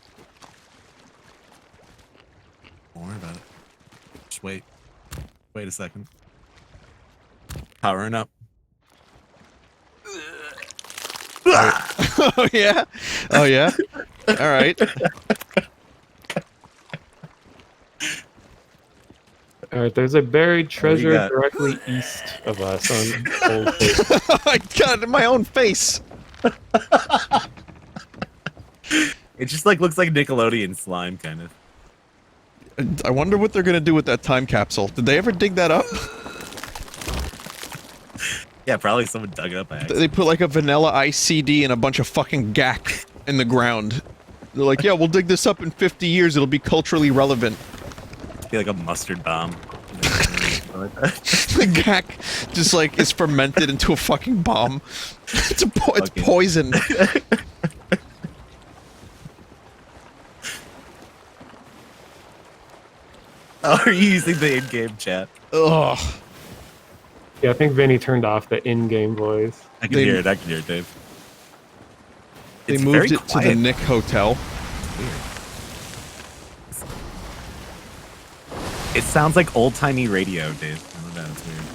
Don't worry about it. Just wait. Wait a second. Powering up. Oh, yeah? Oh, yeah? Alright. Alright, there's a buried treasure got? directly east of us on Old Face. I got it in my own face! It just like looks like Nickelodeon slime, kind of. I wonder what they're gonna do with that time capsule. Did they ever dig that up? Yeah, probably someone dug it up by accident. They put like a vanilla ice CD and a bunch of fucking gack in the ground. They're like, yeah, we'll dig this up in 50 years, it'll be culturally relevant. Be like a mustard bomb. The gack just like is fermented into a fucking bomb. It's poison. Oh, are you using the in-game chat? Ugh. Yeah, I think Vinny turned off the in-game voice. I can hear it. I can hear it, Dave. They It's moved very it to the quiet. Nick Hotel. It sounds like old-timey radio, Dave. I don't know, it's weird.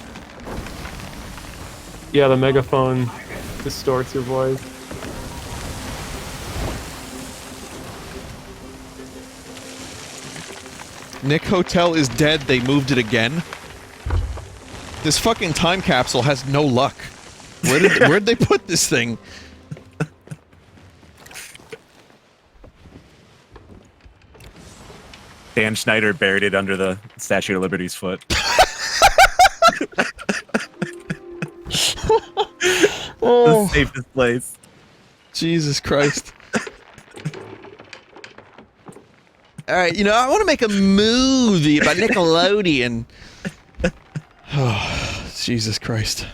Yeah, the megaphone distorts your voice. Nick Hotel is dead, they moved it again. This fucking time capsule has no luck. Where'd they put this thing? Dan Schneider buried it under the Statue of Liberty's foot. Oh, The safest place. Jesus Christ. Alright, you know, I want to make a movie about Nickelodeon. Oh, Jesus Christ.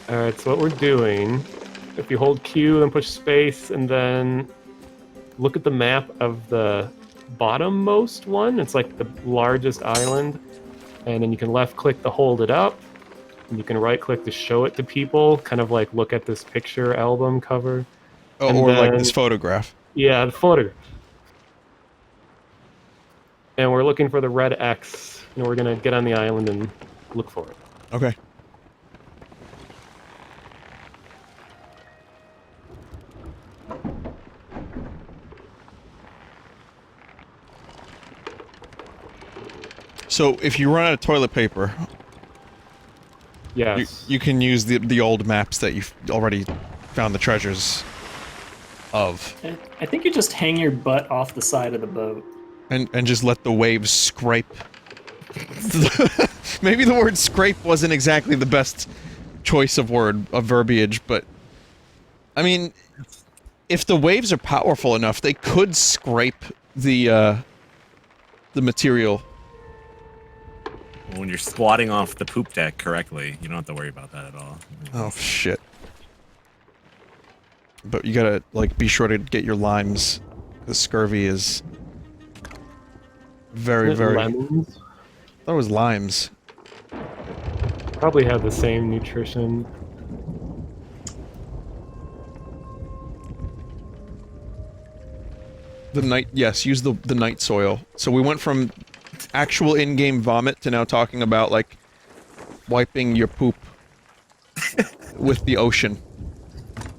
Alright, so what we're doing, if you hold Q and push space and then look at the map of the bottommost one, it's like the largest island, and then you can left click to hold it up, and you can right click to show it to people, kind of like look at this picture album cover. Oh, And or like then- this photograph. Yeah, the photograph. And we're looking for the red X, and we're gonna get on the island and look for it. Okay. So, if you run out of toilet paper, Yes. you can use the old maps that you've already found the treasures of. I think you just hang your butt off the side of the boat. And just let the waves scrape. Maybe the word scrape wasn't exactly the best choice of verbiage, but I mean, if the waves are powerful enough, they could scrape the material. When you're squatting off the poop deck correctly, you don't have to worry about that at all. Oh shit. But you gotta, like, be sure to get your limes. The scurvy is very, Isn't it very... lemons? That was limes. Probably have the same nutrition. The night... Yes, use the night soil. So we went from actual in-game vomit to now talking about, like, wiping your poop with the ocean.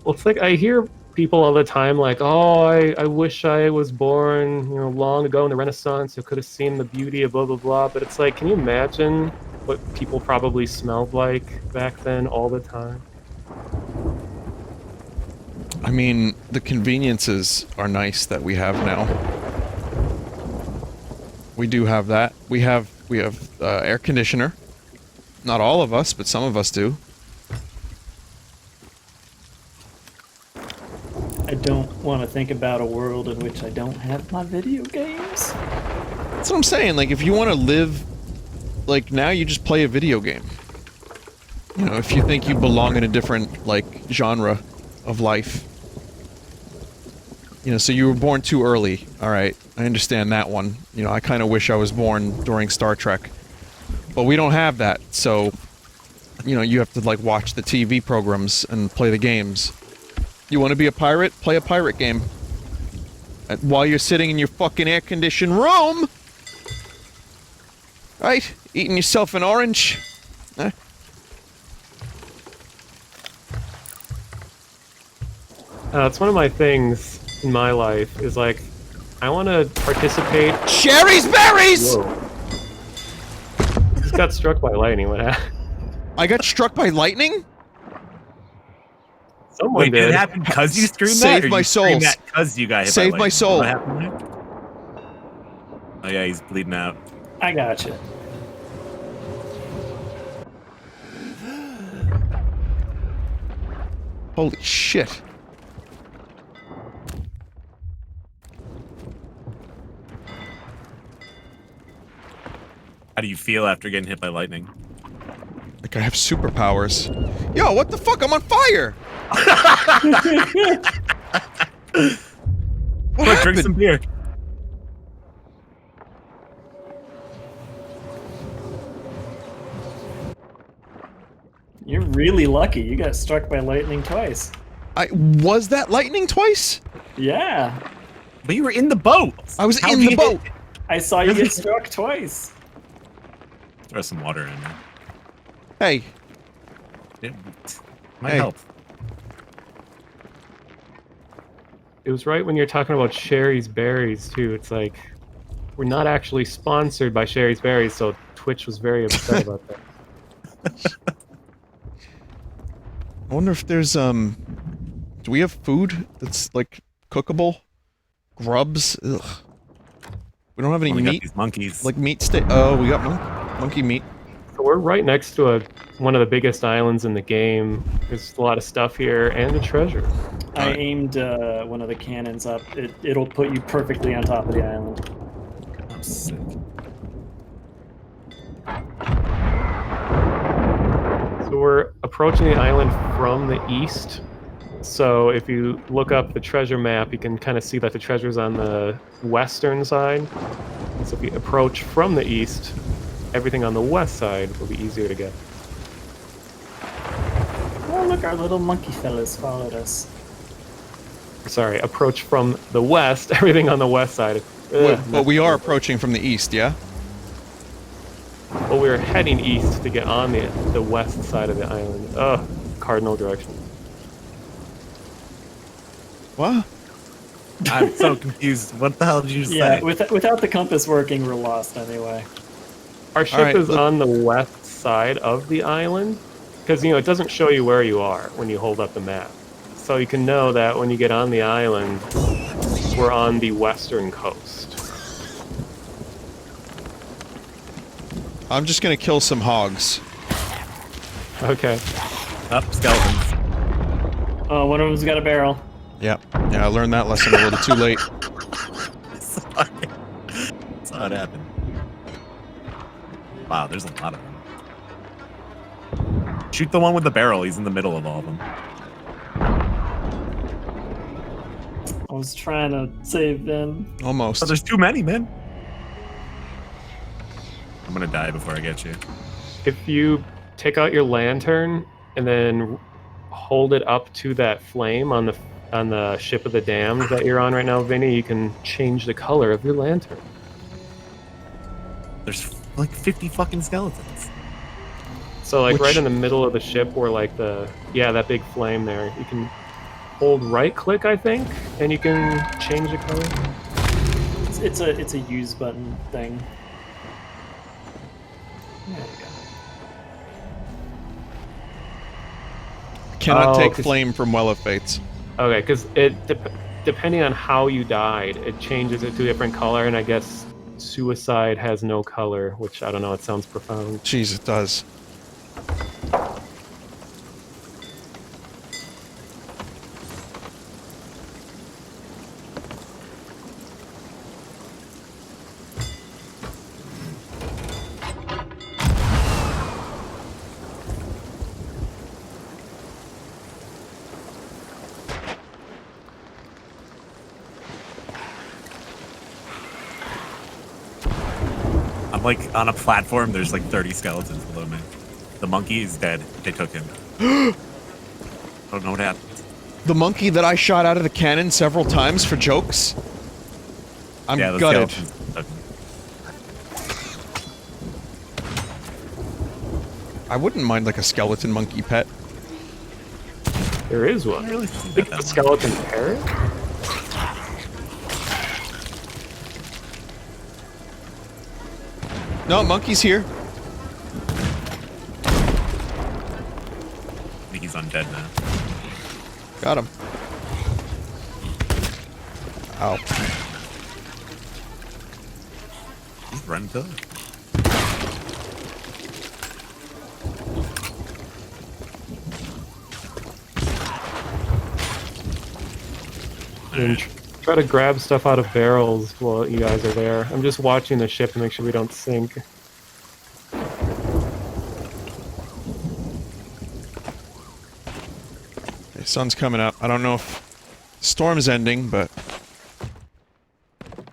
Well, it's like I hear people all the time like, oh, I wish I was born, you know, long ago in the Renaissance. I could have seen the beauty of blah, blah, blah. But it's like, can you imagine what people probably smelled like back then all the time? I mean, the conveniences are nice that we have now. We do have that. We have air conditioner. Not all of us, but some of us do. I don't want to think about a world in which I don't have my video games. That's what I'm saying. Like, if you want to live, like, now you just play a video game. You know, if you think you belong in a different, like, genre of life. You know, so you were born too early. Alright, I understand that one. You know, I kind of wish I was born during Star Trek. But we don't have that, so... You know, you have to, like, watch the TV programs and play the games. You want to be a pirate? Play a pirate game. And while you're sitting in your fucking air-conditioned room! Right? Eating yourself an orange. It's one of my things in my life is like, I want to participate. Sherry's berries! Whoa. Just got struck by lightning. What happened? I got struck by lightning? Someone Wait, did did. it happen because you screamed that? Save Or my you screamed souls. that because you got hit Save by my lightning? soul. What happened there? Oh yeah, he's bleeding out. I got you. Holy shit. How do you feel after getting hit by lightning? Like I have superpowers. Yo, what the fuck? I'm on fire! What Look, drink happened? some beer. You're really lucky. You got struck by lightning twice. Was that lightning twice? Yeah. But you were in the boat. I was How in did the you boat. get- I saw you get struck twice. Throw some water in there. Hey, It might Hey. help. It was right when you're talking about Sherry's Berries, too. It's like, we're not actually sponsored by Sherry's Berries, so Twitch was very upset about that. I wonder if there's, do we have food that's, like, cookable? Grubs? Ugh. We don't have any We got meat? these monkeys. Like meat steak? Oh, we got monkey meat. So we're right next to one of the biggest islands in the game. There's a lot of stuff here, and a treasure. I Alright. aimed one of the cannons up. It'll put you perfectly on top of the island. I'm sick. So we're approaching the island from the east. So if you look up the treasure map, you can kind of see that the treasure's on the western side. So if you approach from the east, everything on the west side will be easier to get. Oh, look, our little monkey fellas followed us. Sorry, approach from the west, everything on the west side. But we are approaching from the east, yeah? Well, we're heading east to get on the west side of the island. Ugh, cardinal direction. What? I'm so confused. What the hell did you just Yeah, say? without the compass working, we're lost anyway. Our ship Alright, is look- on the west side of the island, because, you know, it doesn't show you where you are when you hold up the map. So you can know that when you get on the island, we're on the western coast. I'm just gonna kill some hogs. Okay. Up, skeletons. Oh, one of them's got a barrel. Yeah. Yeah, I learned that lesson a little too late. Sorry. That's how it happened. Wow, there's a lot of them. Shoot the one with the barrel. He's in the middle of all of them. I was trying to save Ben. Almost. Oh, there's too many, man. I'm gonna die before I get you. If you take out your lantern and then hold it up to that flame on the ship of the damned that you're on right now, Vinny, you can change the color of your lantern. There's like 50 fucking skeletons. So like Which- right in the middle of the ship where like that big flame there, you can hold right click, I think, and you can change the color. It's a use button thing. There we go. Cannot Oh, take 'cause- flame from Well of Fates. Okay, because depending on how you died, it changes it to a different color, and I guess suicide has no color, which I don't know, it sounds profound. Jeez, it does. I'm like on a platform. There's like 30 skeletons below me. The monkey is dead. They took him. I don't know what happened. The monkey that I shot out of the cannon several times for jokes? I'm Yeah, the gutted. skeletons took him. I wouldn't mind like a skeleton monkey pet. There is I one. don't really see I think that the much. skeleton parrot? No, monkey's here. I think he's undead now. Got him. Ow. He's running to it. And try to grab stuff out of barrels while you guys are there. I'm just watching the ship to make sure we don't sink. Okay, sun's coming up. I don't know if storm's ending, but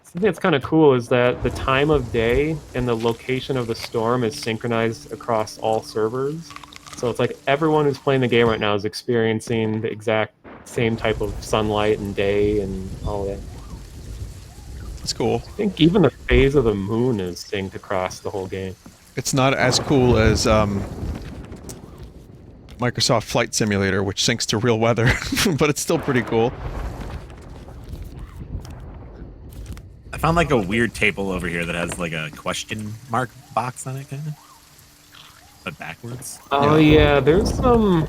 Something that's kind of cool is that the time of day and the location of the storm is synchronized across all servers. So it's like everyone who's playing the game right now is experiencing the exact same type of sunlight and day and all that. it's cool. I think even the phase of the moon is synced across the whole game. It's not as cool as Microsoft Flight Simulator, which syncs to real weather, but it's still pretty cool. I found like a weird table over here that has like a question mark box on it, kind of, but backwards. Oh yeah, there's some.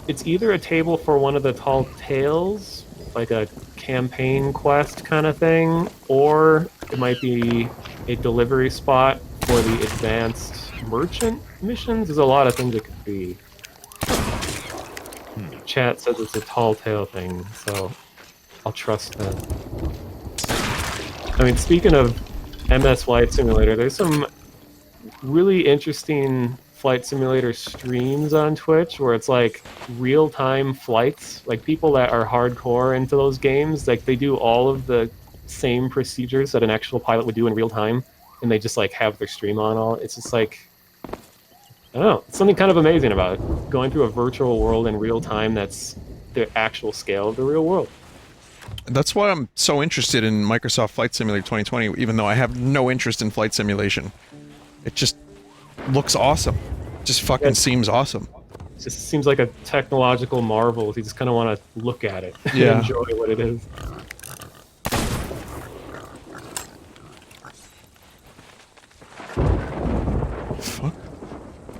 It's either a table for one of the tall tales, like a campaign quest kind of thing, or it might be a delivery spot for the advanced merchant missions. There's a lot of things it could be. Chat says it's a tall tale thing, so I'll trust them. I mean, speaking of MS Flight Simulator, there's some really interesting flight simulator streams on Twitch where it's like real-time flights. Like people that are hardcore into those games, like they do all of the same procedures that an actual pilot would do in real time, and they just like have their stream on all. It's just like, I don't know, it's something kind of amazing about it. Going through a virtual world in real time that's the actual scale of the real world. That's why I'm so interested in Microsoft Flight Simulator 2020, even though I have no interest in flight simulation. It just looks awesome. Just fucking seems awesome. It just seems like a technological marvel. You just kind of want to look at it and Yeah. enjoy what it is. Fuck.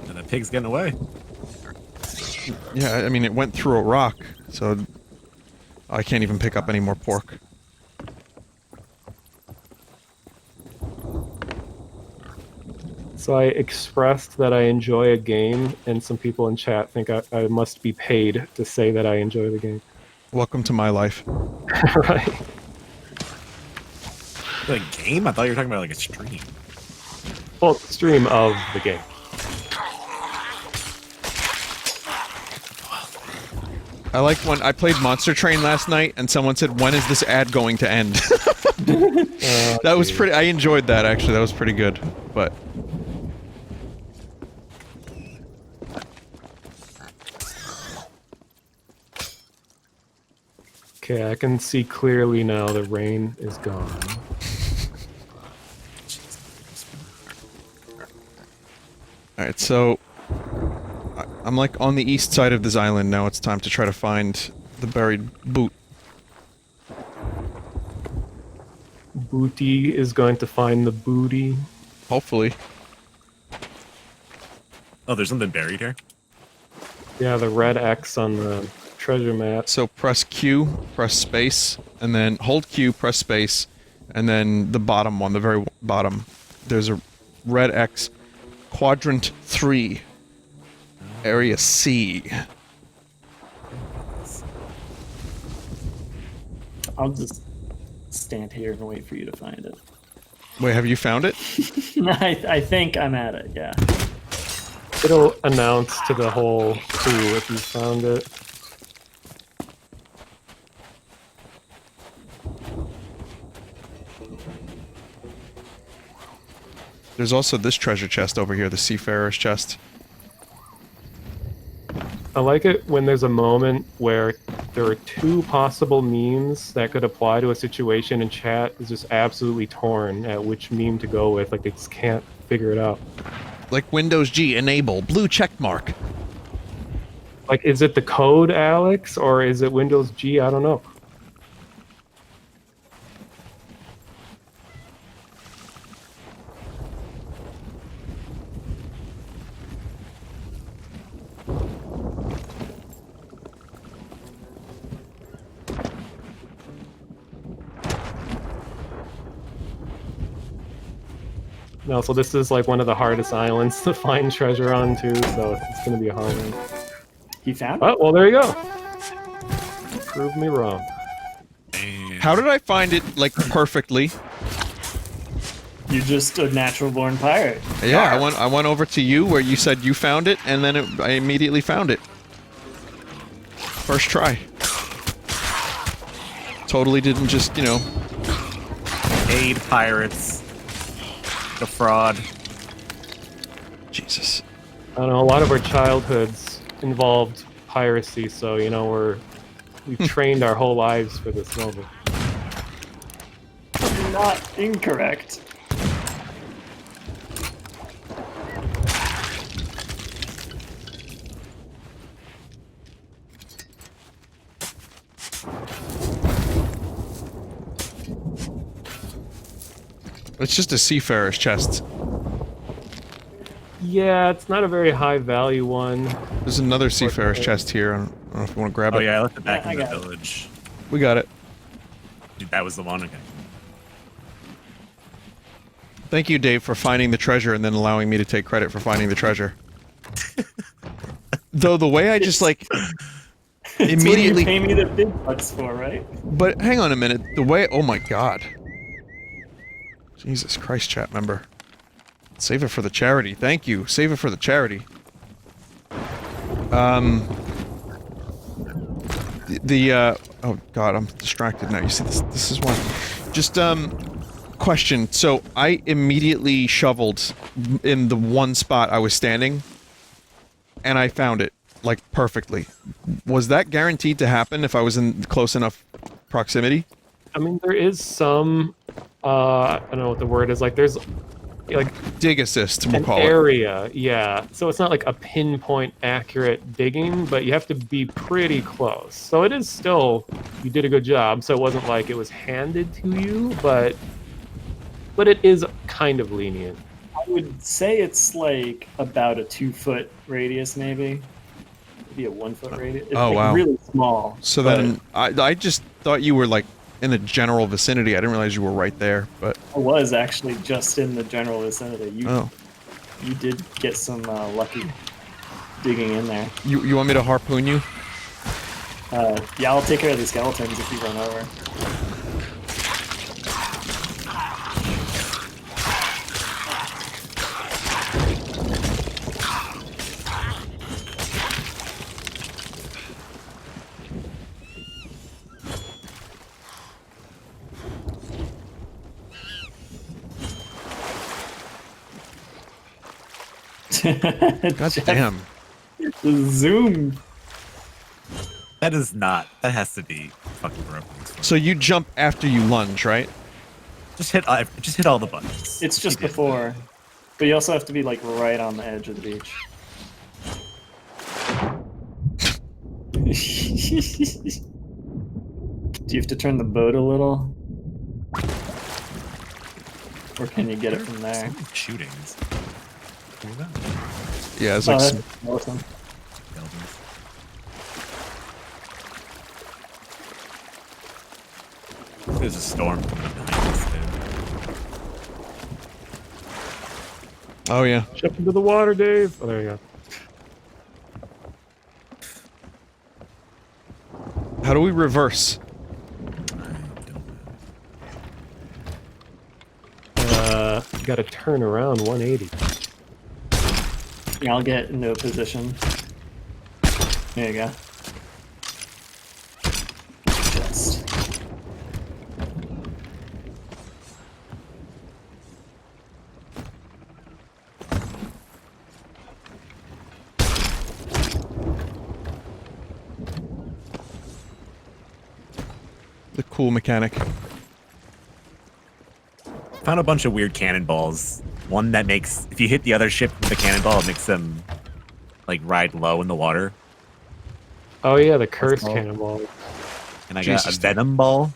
And the pig's getting away. Yeah, I mean, it went through a rock, so I can't even pick up any more pork. So I expressed that I enjoy a game, and some people in chat think I must be paid to say that I enjoy the game. Welcome to my life. Right. The game? I thought you were talking about like a stream. Well, stream of the game. I like when I played Monster Train last night, and someone said, "When is this ad going to end?" That was pretty. I enjoyed that actually. That was pretty good. But Okay, I can see clearly now the rain is gone. all right, so I'm like on the east side of this island now. It's time to try to find the buried boot. Booty is going to find the booty. Hopefully. Oh, there's something buried here. Yeah, the red X on the treasure map. So press Q, press space, and then hold Q, press space, and then the bottom one, the very bottom. There's a red X, quadrant 3, area C. I'll just stand here and wait for you to find it. Wait, have you found it? I think I'm at it, yeah. It'll announce to the whole crew if you found it. There's also this treasure chest over here, the Seafarer's chest. I like it when there's a moment where there are two possible memes that could apply to a situation, and chat is just absolutely torn at which meme to go with. Like, they just can't figure it out. Like Windows G, enable, blue check mark. Like, is it the code, Alex, or is it Windows G? I don't know. No, so this is like one of the hardest islands to find treasure on too, so it's gonna be a hard one. He found it? Oh, well, there you go. Prove me wrong. How did I find it, like, perfectly? You're just a natural-born pirate. Yeah, I went over to you where you said you found it, and then I immediately found it. First try. Totally didn't just, you know... Aid pirates. The fraud. Jesus. I don't know, a lot of our childhoods involved piracy, so, you know, we've trained our whole lives for this moment. Not incorrect. It's just a seafarer's chest. Yeah, it's not a very high value one. There's another seafarer's chest here. I don't know if you want to grab it. Oh yeah, I left it back Yeah, in I the got it. village. We got it. Dude, that was the one again. Thank you, Dave, for finding the treasure and then allowing me to take credit for finding the treasure. Though the way I just, like... It's immediately... what you pay me the big bucks for, right? But hang on a minute. The way... Oh my god. Jesus Christ, chat member. Save it for the charity. Thank you. Save it for the charity. Oh god, I'm distracted now. You see, this is why. Just, question. So, I immediately shoveled in the one spot I was standing, and I found it, like, perfectly. Was that guaranteed to happen if I was in close enough proximity? I mean, there is some, I don't know what the word is, like, there's, like, Dig assist, we'll an call it. area, yeah. So it's not like a pinpoint accurate digging, but you have to be pretty close. So it is still, you did a good job, so it wasn't like it was handed to you, but it is kind of lenient. I would say it's like about a 2-foot radius, maybe. Maybe a 1-foot radius. It's Oh, like wow. really small. So but then, I just thought you were, like, in the general vicinity. I didn't realize you were right there, but... I was actually just in the general vicinity. Oh. You did get some lucky digging in there. You want me to harpoon you? Yeah, I'll take care of the skeletons if you run over. God damn. Zoom. That is not. That has to be fucking broken. So you jump after you lunge, right? Just hit all the buttons. It's just You did. before. But you also have to be like right on the edge of the beach. Do you have to turn the boat a little? Or can you get it from there? Shootings. What is that? Yeah, it's Oh, like... that's awesome. Skeletons. There's a storm coming up behind us, dude. Oh, yeah. Jump into the water, Dave. Oh, there you go. How do we reverse? You gotta turn around 180. Yeah, I'll get into a position. There you go. Just. The cool mechanic. Found a bunch of weird cannonballs. One that makes, if you hit the other ship with a cannonball, it makes them like ride low in the water. Oh yeah, the cursed cool. cannonball. And I Jesus. got a venom ball.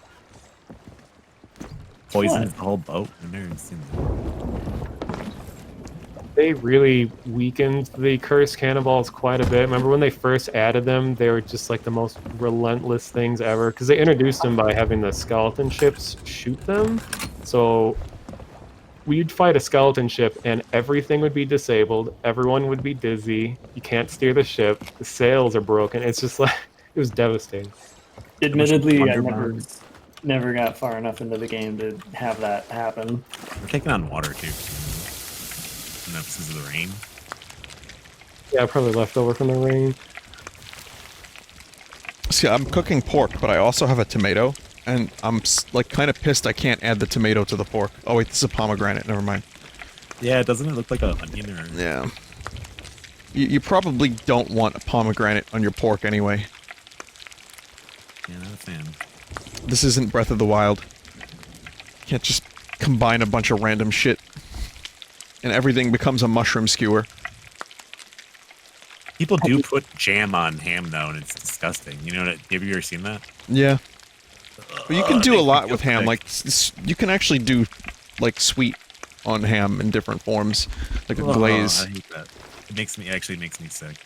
Poisons What? the whole boat. I've never seen that. They really weakened the cursed cannonballs quite a bit. Remember when they first added them, they were just like the most relentless things ever. Because they introduced them by having the skeleton ships shoot them. So we'd fight a skeleton ship and everything would be disabled, everyone would be dizzy, you can't steer the ship, the sails are broken. It's just like, it was devastating. Admittedly, I Wonder never bombs. never got far enough into the game to have that happen. We're taking on water too. And that's because of the rain. Yeah, probably left over from the rain. See, I'm cooking pork, but I also have a tomato, and I'm like kind of pissed I can't add the tomato to the pork. Oh wait, this is a pomegranate. Never mind. Yeah, doesn't it look like an onion or? Yeah. You probably don't want a pomegranate on your pork anyway. Yeah, not a fan. This isn't Breath of the Wild. Can't just combine a bunch of random shit, and everything becomes a mushroom skewer. People do put jam on ham though, and it's disgusting. You know, have you ever seen that? Yeah. But you can do a makes me lot feel with ham. sick. Like, you can actually do, like, sweet on ham in different forms. Like a Oh, glaze. I hate that. It actually makes me sick.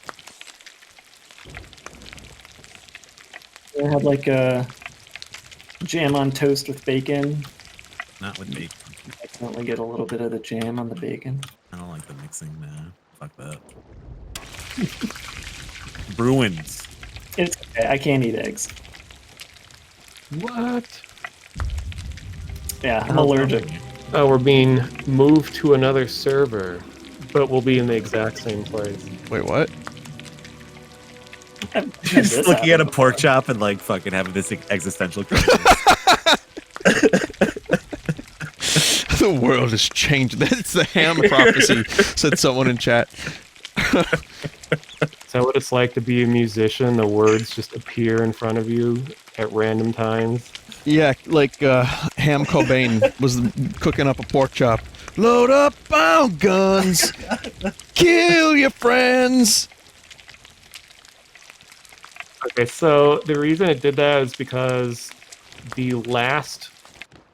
I had like a jam on toast with bacon. Not with bacon. Accidentally get a little bit of the jam on the bacon. I don't like the mixing, nah. Fuck that. Bruins. It's okay. I can't eat eggs. What? Yeah, I'm allergic. Oh, we're being moved to another server, but we'll be in the exact same place. Wait, what? Just looking at a pork chop and like fucking having this existential crisis. The world has changed. That's the ham prophecy, said someone in chat. Is that what it's like to be a musician? The words just appear in front of you at random times? Yeah, like, Ham Cobain was cooking up a pork chop. Load up our guns! Kill your friends! Okay, so the reason it did that is because the last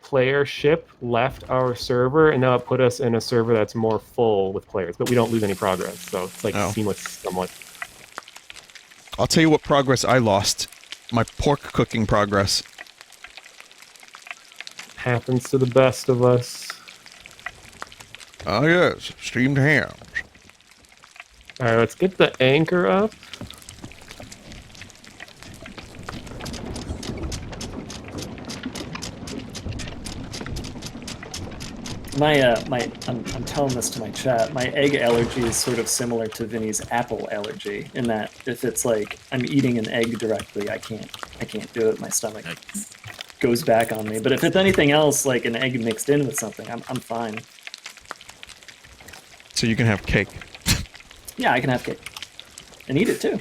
player ship left our server, and now it put us in a server that's more full with players, but we don't lose any progress, so it's like seamless somewhat. I'll tell you what progress I lost. My pork cooking progress. Happens to the best of us. Oh yes, steamed hams. Alright, let's get the anchor up. I'm telling this to my chat. My egg allergy is sort of similar to Vinny's apple allergy in that if it's like I'm eating an egg directly, I can't do it. My stomach goes back on me. But if it's anything else, like an egg mixed in with something, I'm fine. So you can have cake. Yeah, I can have cake and eat it too.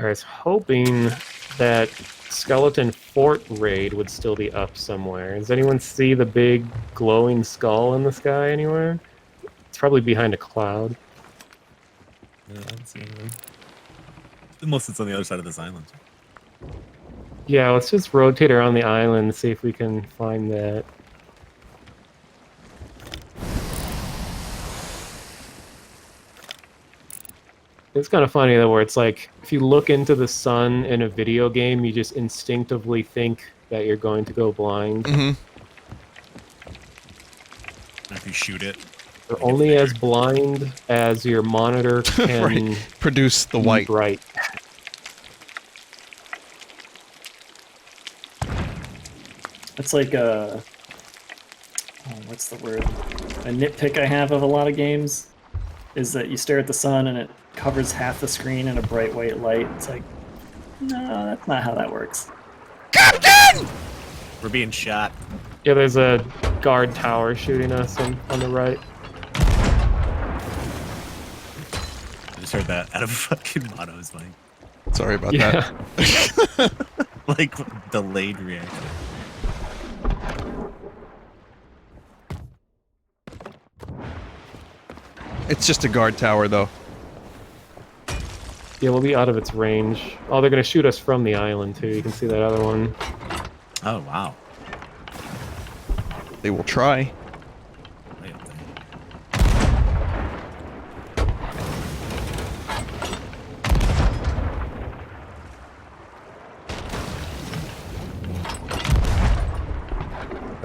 I was hoping that Skeleton Fort raid would still be up somewhere. Does anyone see the big glowing skull in the sky anywhere? It's probably behind a cloud. Yeah, I don't see anything. Unless it's on the other side of this island. Yeah, let's just rotate around the island and see if we can find that. It's kind of funny though, where it's like, if you look into the sun in a video game, you just instinctively think that you're going to go blind. Mm-hmm. And if you shoot it, You're only as blind as your monitor can Right. Produce the white. Bright. It's like what's the word? A nitpick I have of a lot of games is that you stare at the sun and it covers half the screen in a bright white light. It's like, no, that's not how that works. Captain! we're being shot. Yeah, there's a guard tower shooting us on the right. I just heard that out of fucking Mono's mic. Sorry about Yeah. that. Like, delayed reaction. It's just a guard tower, though. Yeah, we'll be out of its range. Oh, they're gonna shoot us from the island too. You can see that other one. Oh, wow. They will try. Way up there.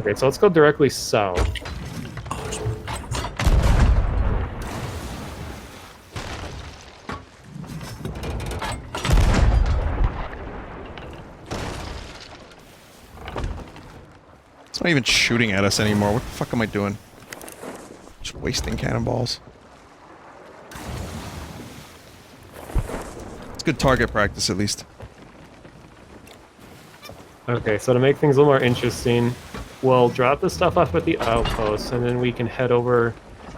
Okay, so let's go directly south. It's not even shooting at us anymore. What the fuck am I doing? Just wasting cannonballs. It's good target practice, at least. Okay, so to make things a little more interesting, we'll drop the stuff off at the outpost, and then we can head over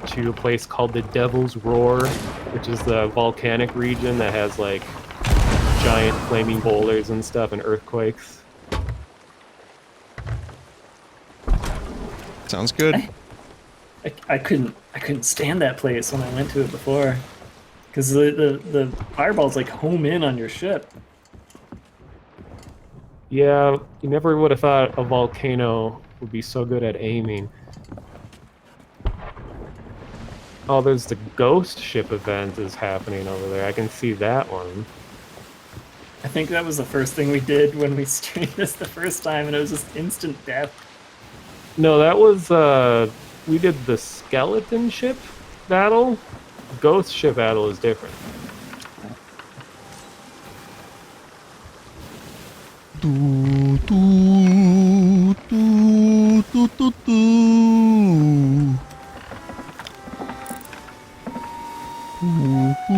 to a place called the Devil's Roar, which is the volcanic region that has, like, giant flaming boulders and stuff and earthquakes. Sounds good. I couldn't stand that place when I went to it before, because the fireballs like home in on your ship. Yeah, you never would have thought a volcano would be so good at aiming. Oh, there's the ghost ship event is happening over there. I can see that one. I think that was the first thing we did when we streamed this the first time, and it was just instant death. No, that was, we did the skeleton ship battle. Ghost ship battle is different. Do, do, do, do, do, do. Do, do,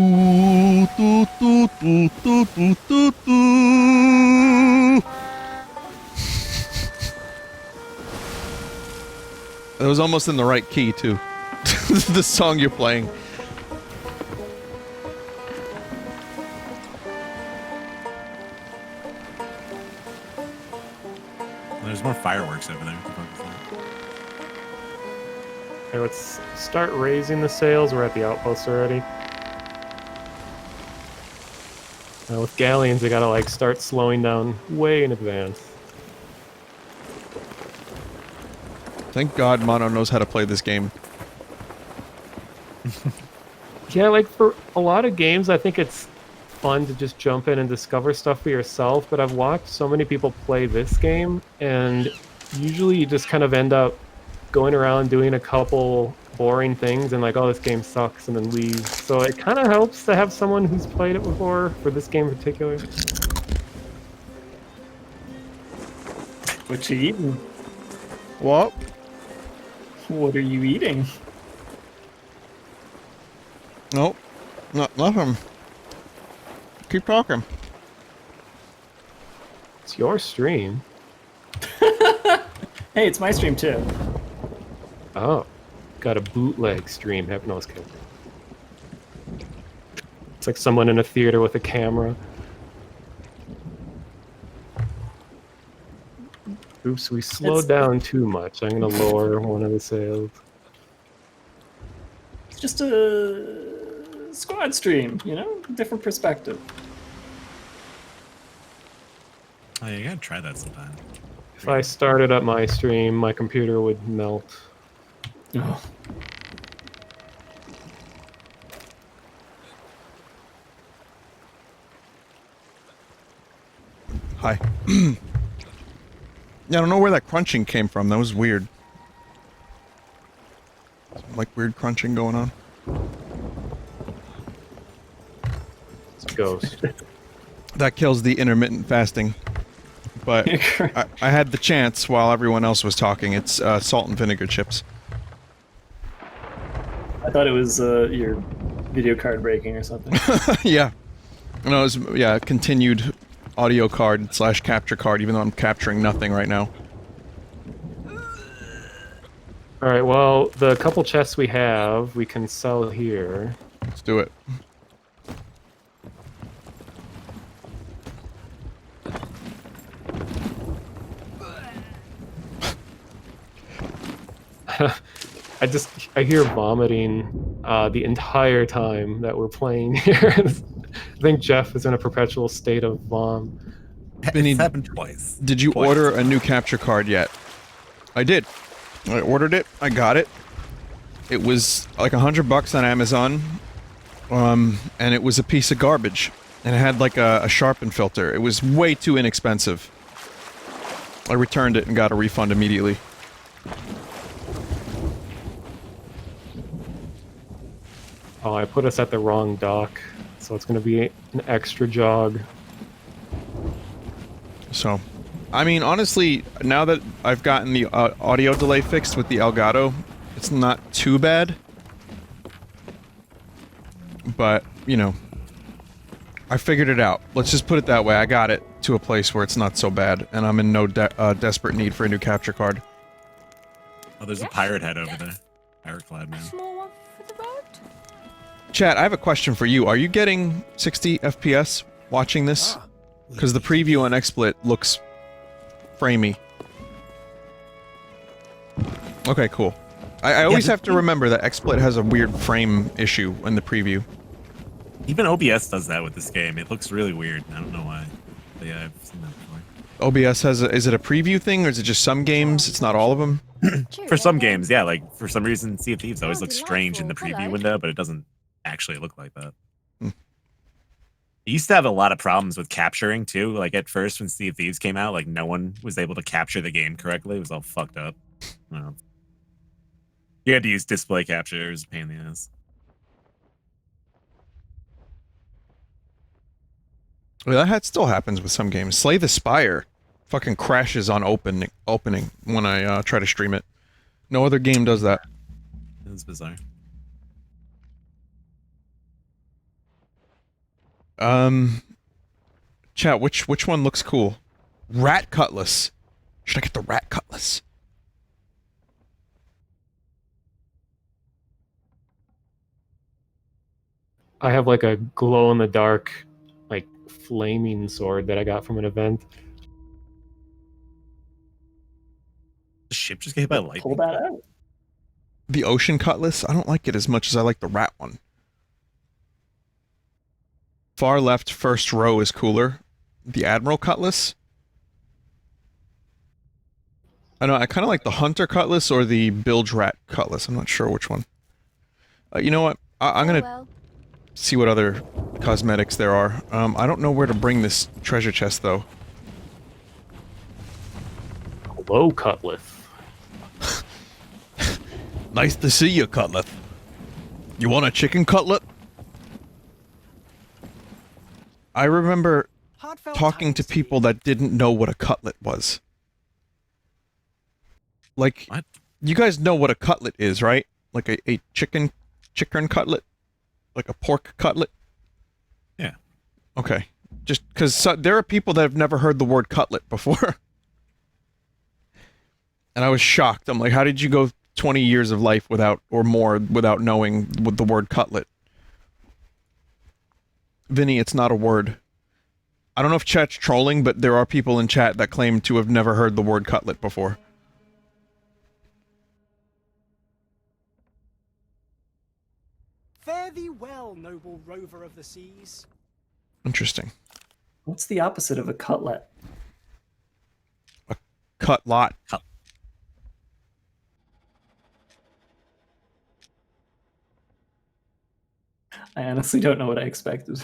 do, do, do, do, do, do. It was almost in the right key, too. The song you're playing. There's more fireworks over there. What the fuck is that? Okay, let's start raising the sails. We're at the outpost already. Now with galleons, we gotta like start slowing down way in advance. Thank God Mono knows how to play this game. Yeah, like for a lot of games, I think it's fun to just jump in and discover stuff for yourself, but I've watched so many people play this game, and usually you just kind of end up going around doing a couple boring things and like, oh, this game sucks, and then leave. So it kind of helps to have someone who's played it before, for this game in particular. What you eating? What? What are you eating? Nope. Nothing. Keep talking. It's your stream. Hey, it's my stream too. Oh, got a bootleg stream. No, I was kidding. It's like someone in a theater with a camera. Oops, we slowed down too much. I'm gonna lower one of the sails. It's just a squad stream, you know? Different perspective. Oh, you gotta try that sometime. If I started up my stream, my computer would melt. Oh. Hi. Yeah, I don't know where that crunching came from. That was weird. Some, like weird crunching going on. It's a ghost. That kills the intermittent fasting. But I had the chance while everyone else was talking. It's salt and vinegar chips. I thought it was your video card breaking or something. Yeah. No, it was, yeah, continued audio card / capture card, even though I'm capturing nothing right now. Alright, well, the couple chests we have, we can sell here. Let's do it. I hear vomiting the entire time that we're playing here. I think Jeff is in a perpetual state of vom. Vinny, It's happened twice. Did you Twice. order a new capture card yet? I did. I ordered it. I got it. It was like $100 on Amazon. And it was a piece of garbage. And it had like a sharpen filter. It was way too inexpensive. I returned it and got a refund immediately. I put us at the wrong dock, so it's going to be an extra jog. So, I mean, honestly, now that I've gotten the audio delay fixed with the Elgato, it's not too bad. But, you know, I figured it out. Let's just put it that way. I got it to a place where it's not so bad, and I'm in no desperate need for a new capture card. Oh, there's a pirate head over there. Pirate clad man. Chat, I have a question for you. Are you getting 60 FPS watching this? Because the preview on XSplit looks framey. Okay, cool. I always have to remember that XSplit has a weird frame issue in the preview. Even OBS does that with this game. It looks really weird. I don't know why. But yeah, I've seen that before. OBS has a, is it a preview thing, or is it just some games? It's not all of them? For some games, yeah. Like, for some reason, Sea of Thieves always looks strange in the preview window, but it doesn't actually look like that. Hmm. It used to have a lot of problems with capturing, too. Like, at first, when Sea of Thieves came out, like, no one was able to capture the game correctly. It was all fucked up. I don't know. You had to use display capture. It was a pain in the ass. Well, that still happens with some games. Slay the Spire fucking crashes on opening when I try to stream it. No other game does that. It's bizarre. Chat, which one looks cool? Rat Cutlass. Should I get the Rat Cutlass? I have like a glow-in-the-dark, like, flaming sword that I got from an event. The ship just got hit by lightning. Pull that out. The Ocean Cutlass? I don't like it as much as I like the Rat one. Far left first row is cooler. The Admiral Cutlass? I know, I kind of like the Hunter Cutlass or the Bilge Rat Cutlass. I'm not sure which one. You know what? I'm gonna see what other cosmetics there are. I don't know where to bring this treasure chest, though. Glow Cutlass. Nice to see you, Cutlet. You want a chicken cutlet? I remember talking to people that didn't know what a cutlet was. Like, What? you guys know what a cutlet is, right? Like a chicken cutlet? Like a pork cutlet? Yeah. Okay. Just because there are people that have never heard the word cutlet before. And I was shocked. I'm like, how did you go 20 years of life without, or more, without knowing what the word cutlet? Vinny, it's not a word. I don't know if chat's trolling, but there are people in chat that claim to have never heard the word cutlet before. Fare thee well, noble rover of the seas. Interesting. What's the opposite of a cutlet? Cut lot. I honestly don't know what I expected.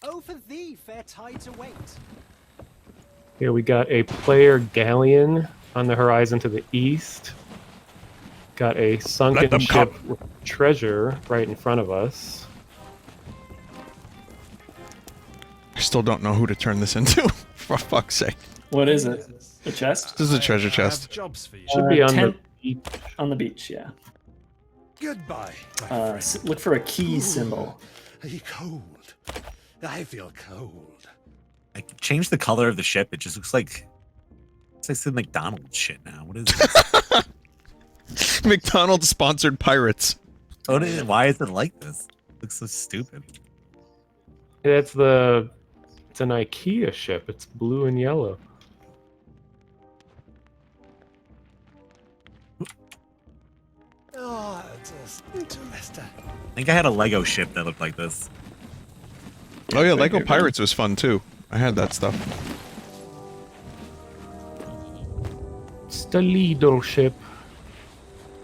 Oh, for thee, fair tides await. Here we got a player galleon on the horizon to the east. Got a sunken ship with treasure right in front of us. I still don't know who to turn this into, for fuck's sake. What is it? A chest? This is a treasure chest. Jobs for you. Should be on the tent beach. on the beach, yeah. Goodbye. Look for a key symbol. Are you cold? I feel cold. I changed the color of the ship. It just looks like it's like some McDonald's shit now. What is this? McDonald's sponsored pirates. Why is it like this? It looks so stupid. It's an IKEA ship. It's blue and yellow. Oh, just interesting. I think I had a Lego ship that looked like this. Oh yeah, Lego Pirates was fun too. I had that stuff. It's the Lidl ship.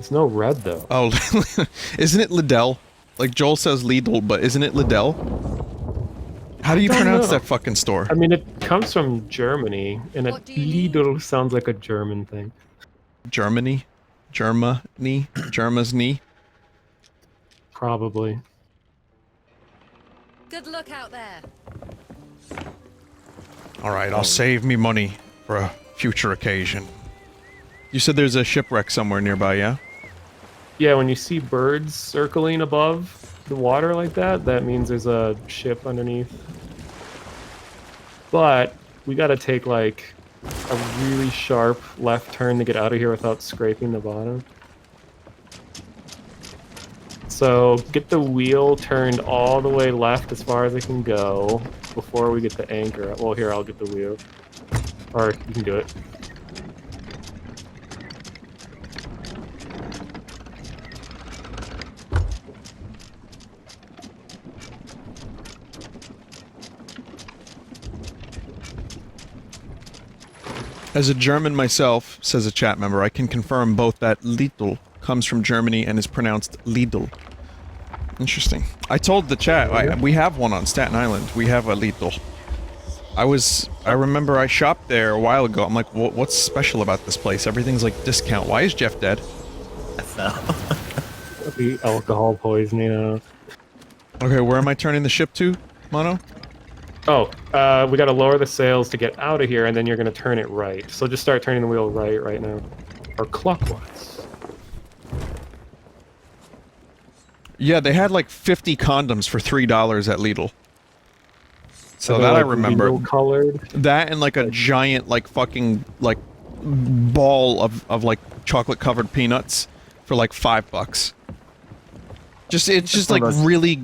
It's no red though. Oh, isn't it Liddell? Like Joel says Lidl, but isn't it Lidl? How do you I don't pronounce know. that fucking store? I mean, it comes from Germany, and a What do you need? Lidl sounds like a German thing. Germany? Germany? Probably. Good luck out there. Alright, I'll save me money for a future occasion. You said there's a shipwreck somewhere nearby, yeah? Yeah, when you see birds circling above the water like that, that means there's a ship underneath. But we gotta take like a really sharp left turn to get out of here without scraping the bottom. So get the wheel turned all the way left as far as it can go before we get the anchor. Well, here, I'll get the wheel. Or you can do it. As a German myself, says a chat member, I can confirm both that Lidl comes from Germany and is pronounced Lidl. Interesting. I told the chat, we have one on Staten Island. We have a Lidl. I remember I shopped there a while ago. I'm like, what's special about this place? Everything's like discount. Why is Jeff dead? So, The alcohol poisoning. Okay, where am I turning the ship to, Mono? Oh, we gotta lower the sails to get out of here, and then you're gonna turn it right. So just start turning the wheel right now. Or clockwise. Yeah, they had like 50 condoms for $3 at Lidl. So Are they, that I like, remember. needle colored. That and like a giant, like fucking, like, ball of like chocolate covered peanuts for like $5. It's just like really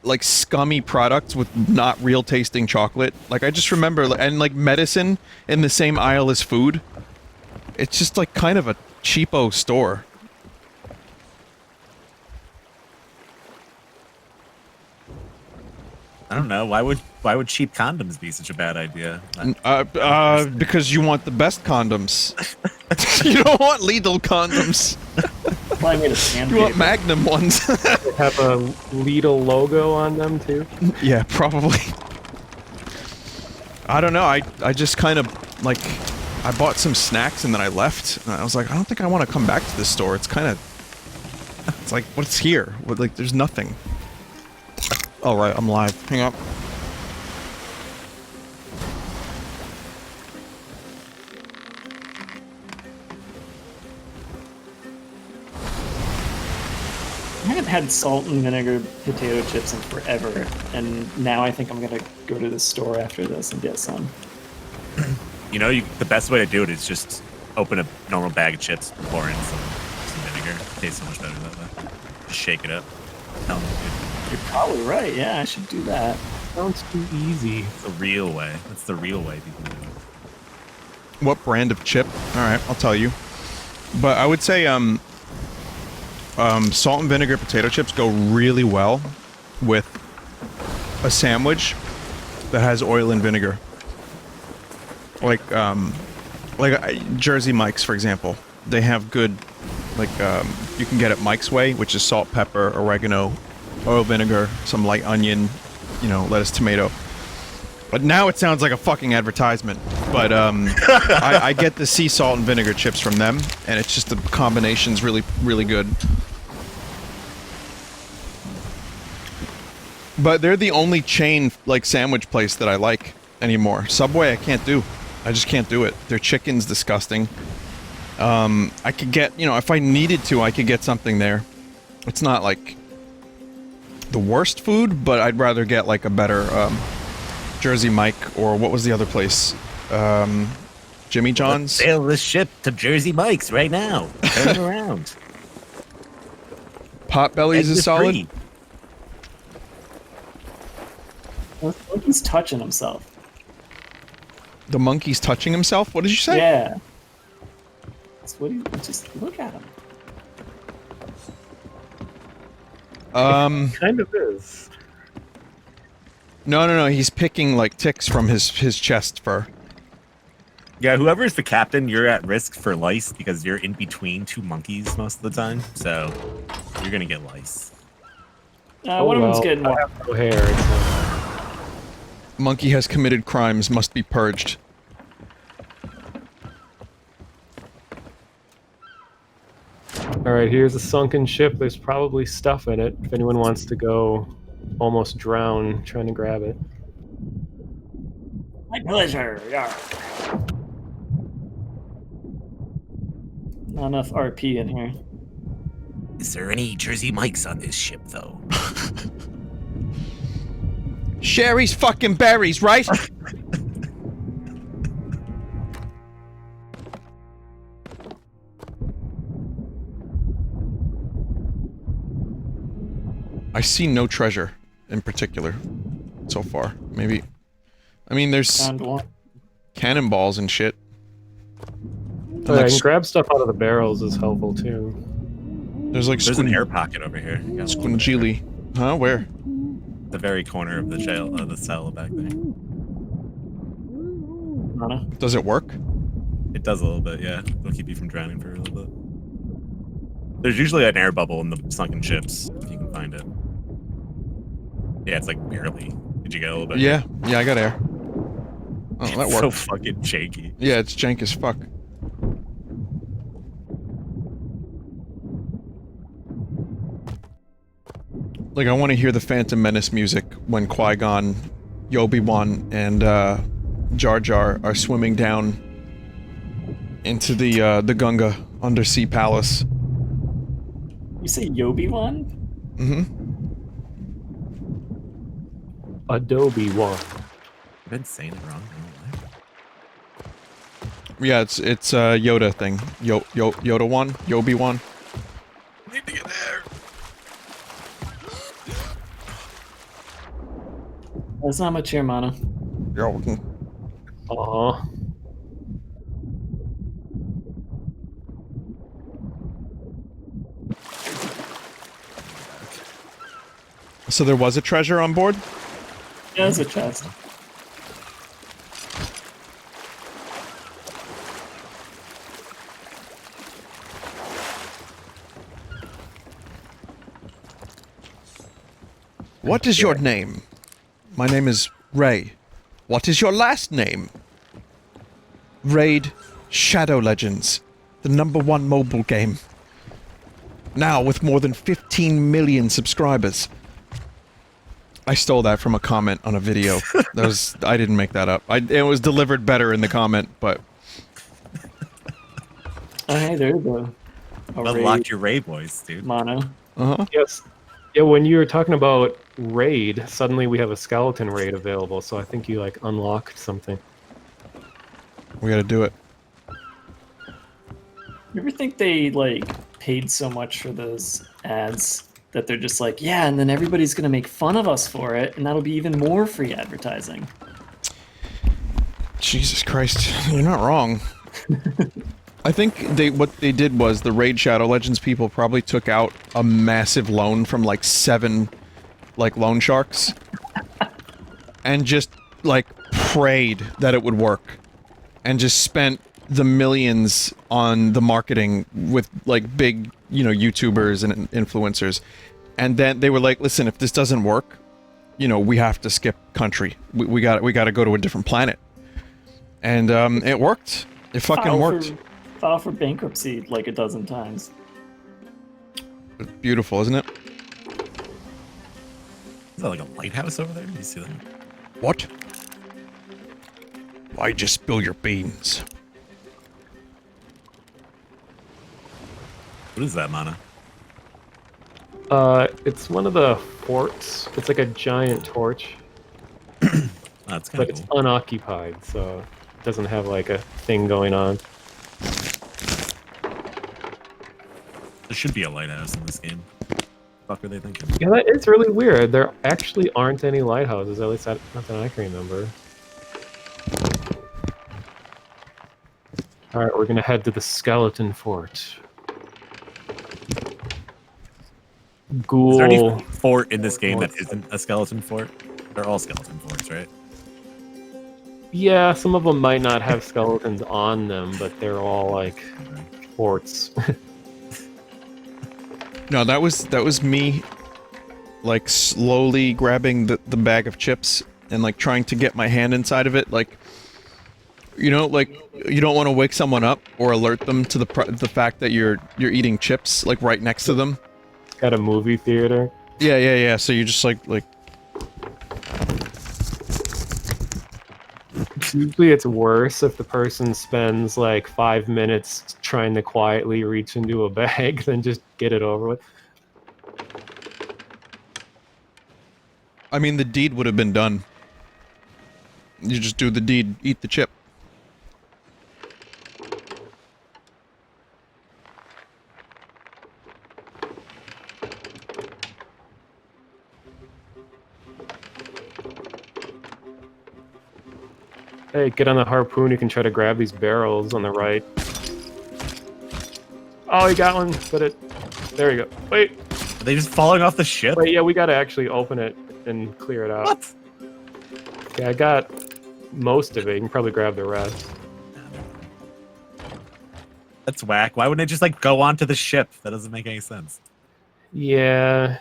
like scummy products with not real tasting chocolate. Like I just remember, and like medicine in the same aisle as food. It's just like kind of a cheapo store. I don't know. Why would cheap condoms be such a bad idea? Because you want the best condoms. You don't want Lidl condoms. Well, I made a sandpaper. You want Magnum ones. They have a Lidl logo on them too. Yeah, probably. I don't know. I just kind of like I bought some snacks and then I left. And I was like, I don't think I want to come back to this store. It's kind of it's like what's here? Like there's nothing. All right, I'm live. Hang up. I haven't had salt and vinegar potato chips in forever, and now I think I'm gonna go to the store after this and get some. You know, the best way to do it is just open a normal bag of chips, pour in some vinegar. It tastes so much better that way. Just shake it up. Hell, dude. You're probably right. Yeah, I should do that. Sounds too easy. It's the real way. That's the real way people do it. What brand of chip? All right, I'll tell you. But I would say salt and vinegar potato chips go really well with a sandwich that has oil and vinegar. Like Jersey Mike's, for example. They have good, like, you can get it Mike's Way, which is salt, pepper, oregano, oil, vinegar, some light onion, you know, lettuce, tomato. But now it sounds like a fucking advertisement. But I get the sea salt and vinegar chips from them, and it's just the combination's really, really good. But they're the only chain, like, sandwich place that I like anymore. Subway, I can't do. I just can't do it. Their chicken's disgusting. I could get, you know, if I needed to, I could get something there. It's not, like, the worst food, but I'd rather get, like, a better, Jersey Mike, or what was the other place? Jimmy John's? Sail this ship to Jersey Mike's right now. Turn around. Potbellies is solid. Free. He's touching himself. The monkey's touching himself? What did you say? Yeah. That's what he. Just look at him. Kind of is. No, he's picking, like, ticks from his chest fur. Yeah, whoever's the captain, you're at risk for lice because you're in between two monkeys most of the time. So you're gonna get lice. One of them's well, getting I more. have no hair. So. Monkey has committed crimes, must be purged. Alright, here's a sunken ship. There's probably stuff in it if anyone wants to go almost drown trying to grab it. My pleasure. Yarr. Not enough RP in here. Is there any Jersey Mikes on this ship, though? Sherry's fucking berries, right? I see no treasure in particular so far. Maybe. I mean, there's Found one. cannonballs and shit. Oh, yeah, and grab stuff out of the barrels is helpful too. There's like There's an air pocket over here. You got one over squingili. Huh? Where? the very corner of the jail, the cell back there. Mana. Does it work? It does a little bit, yeah. It'll keep you from drowning for a little bit. There's usually an air bubble in the sunken ships, if you can find it. Yeah, it's like barely. Did you get a little bit? Yeah. Yeah, I got air. Oh, that It's so worked. fucking janky. Yeah, it's jank as fuck. Like, I want to hear the Phantom Menace music when Qui-Gon, Obi-Wan, and Jar Jar are swimming down into the Gunga undersea palace. You say Yobi-Wan? Mm-hmm. Adobe one. I've been saying it wrong. I don't know why. Yeah, it's Yoda thing. Yoda-Wan? Yobi-Wan? Need to get there. That's not much here, Mana. Yoda. Aw. So there was a treasure on board? Yeah, there's a chest. What is your name? My name is Ray. What is your last name? Raid Shadow Legends, the #1 mobile game. Now with more than 15 million subscribers. I stole that from a comment on a video. I didn't make that up. It was delivered better in the comment, but Oh, hey, there you go. Unlock your Ray boys, dude. Mono. uh-huh. Yes. Yeah, when you were talking about raid, suddenly we have a skeleton raid available, so I think you like unlocked something. We gotta do it. You ever think they like paid so much for those ads that they're just like, yeah, and then everybody's gonna make fun of us for it, and that'll be even more free advertising. Jesus Christ, you're not wrong. I think what they did was the Raid Shadow Legends people probably took out a massive loan from like 7 like loan sharks and just like prayed that it would work and just spent the millions on the marketing with like big, you know, YouTubers and influencers. And then they were like, listen, if this doesn't work, you know, we have to skip country. We got to go to a different planet. And it worked. It fucking worked. File for bankruptcy like a dozen times. It's beautiful, isn't it? Is that like a lighthouse over there? Do you see that? What? Why'd you spill your beans? What is that, Mana? It's one of the forts. It's like a giant torch, Oh, that's kind but of it's cool. unoccupied, so it doesn't have like a thing going on. There should be a lighthouse in this game. What the fuck are they thinking? Yeah, that is really weird. There actually aren't any lighthouses, at least not that I can remember. Alright, we're gonna head to the skeleton fort. Ghoul. Is there any fort in this game that isn't a skeleton fort? They're all skeleton forts, right? Yeah, some of them might not have skeletons on them, but they're all like forts. No, that was me like slowly grabbing the bag of chips and like trying to get my hand inside of it, like, you know, like you don't want to wake someone up or alert them to the fact that you're eating chips like right next to them. Got a movie theater. Yeah. So you just like Usually it's worse if the person spends like 5 minutes trying to quietly reach into a bag than just get it over with. I mean, the deed would have been done. You just do the deed, eat the chip. Hey, get on the harpoon, you can try to grab these barrels on the right. Oh, you got one, but there you go. Wait, Are they just falling off the ship? wait, yeah, we gotta actually open it and clear it out. What? Yeah, I got most of it, you can probably grab the rest. That's whack. Why wouldn't they just like go onto the ship? That doesn't make any sense. Yeah,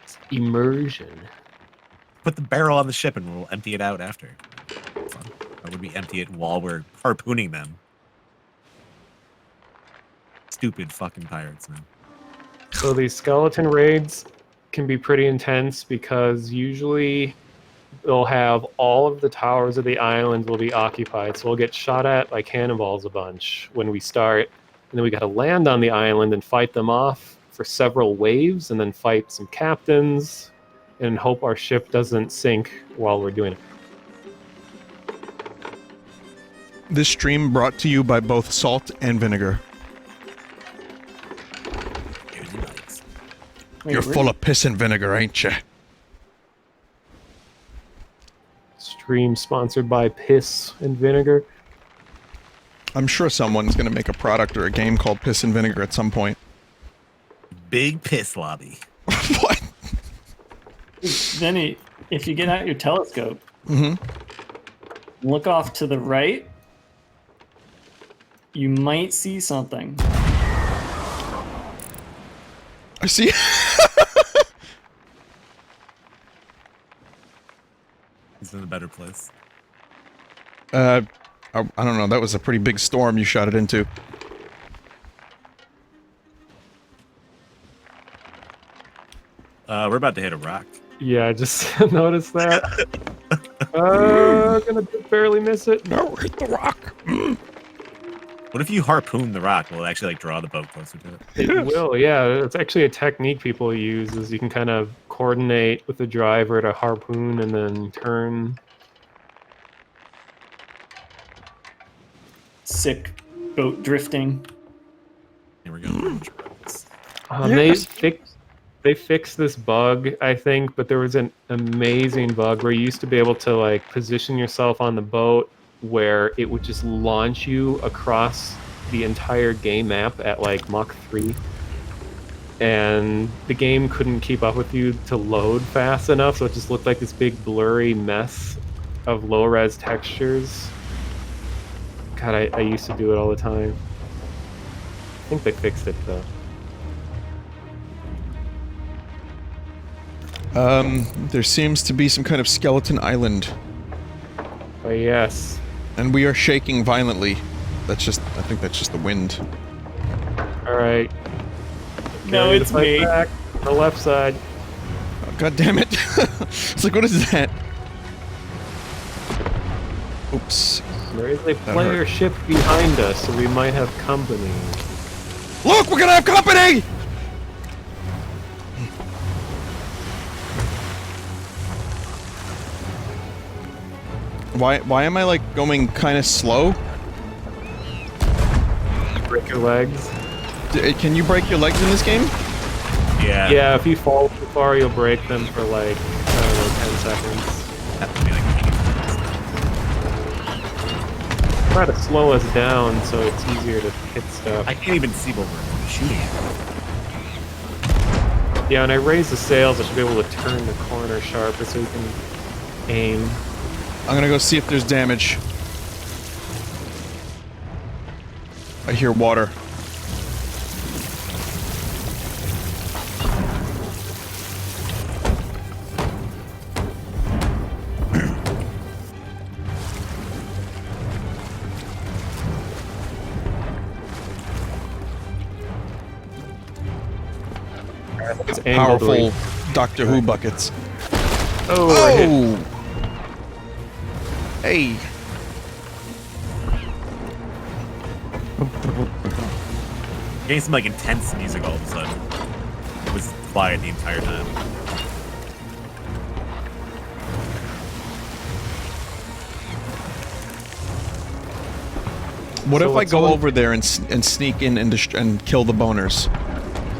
it's immersion. Put the barrel on the ship and we'll empty it out after. Fun. Or would we empty it while we're harpooning them? Stupid fucking pirates, man. So these skeleton raids can be pretty intense because usually they'll have all of the towers of the island will be occupied. So we'll get shot at by cannonballs a bunch when we start. And then we got to land on the island and fight them off for several waves and then fight some captains and hope our ship doesn't sink while we're doing it. This stream brought to you by both salt and vinegar. Here's the nuts. Wait, You're where full did- of piss and vinegar, ain't you? Stream sponsored by Piss and Vinegar. I'm sure someone's gonna make a product or a game called Piss and Vinegar at some point. Big piss lobby. What? Vinny, if you get out your telescope, Mm-hmm. look off to the right, you might see something. I see. He's in a better place. I don't know. That was a pretty big storm you shot it into. We're about to hit a rock. Yeah, I just noticed that. Gonna barely miss it. No, hit the rock. What if you harpoon the rock? Will it actually like draw the boat closer to it? It will, yeah. It's actually a technique people use is you can kind of coordinate with the driver to harpoon and then turn. Sick boat drifting. Here we go. They fixed this bug, I think, but there was an amazing bug where you used to be able to like position yourself on the boat where it would just launch you across the entire game map at like Mach 3. And the game couldn't keep up with you to load fast enough, so it just looked like this big blurry mess of low-res textures. God, I used to do it all the time. I think they fixed it though. There seems to be some kind of skeleton island, Oh yes. and we are shaking violently. That's just, I think that's just the wind. Alright. No, it's me. Back. The left side. Oh, God damn it. It's like, what is that? Oops. There is a player ship behind us, so we might have company. Look, we're gonna have company! Why am I like going kind of slow? Break your legs. Can you break your legs in this game? Yeah. Yeah, if you fall too far, you'll break them for like, I don't know, 10 seconds. That would be like Try to slow us down so it's easier to hit stuff. I can't even see what we're shooting at. Yeah, and I raise the sails, I should be able to turn the corner sharper so we can aim. I'm gonna go see if there's damage. I hear water. It's angled powerful right- Doctor Who buckets. Oh, I hit. Oh! Hey! Getting some like intense music all of a sudden. It was quiet the entire time. What So if I what's go someone- over there and sneak in and and kill the boners?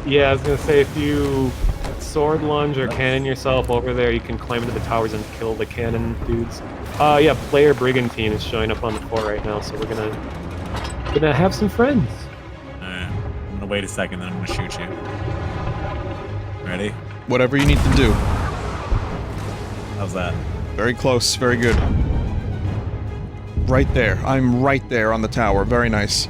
Yeah, I was gonna say if you sword lunge or cannon yourself over there, you can climb into the towers and kill the cannon dudes. Yeah, player brigantine is showing up on the fort right now, so we're gonna have some friends. Alright. I'm gonna wait a second, then I'm gonna shoot you. Ready? Whatever you need to do. How's that? Very close, very good. Right there. I'm right there on the tower. Very nice.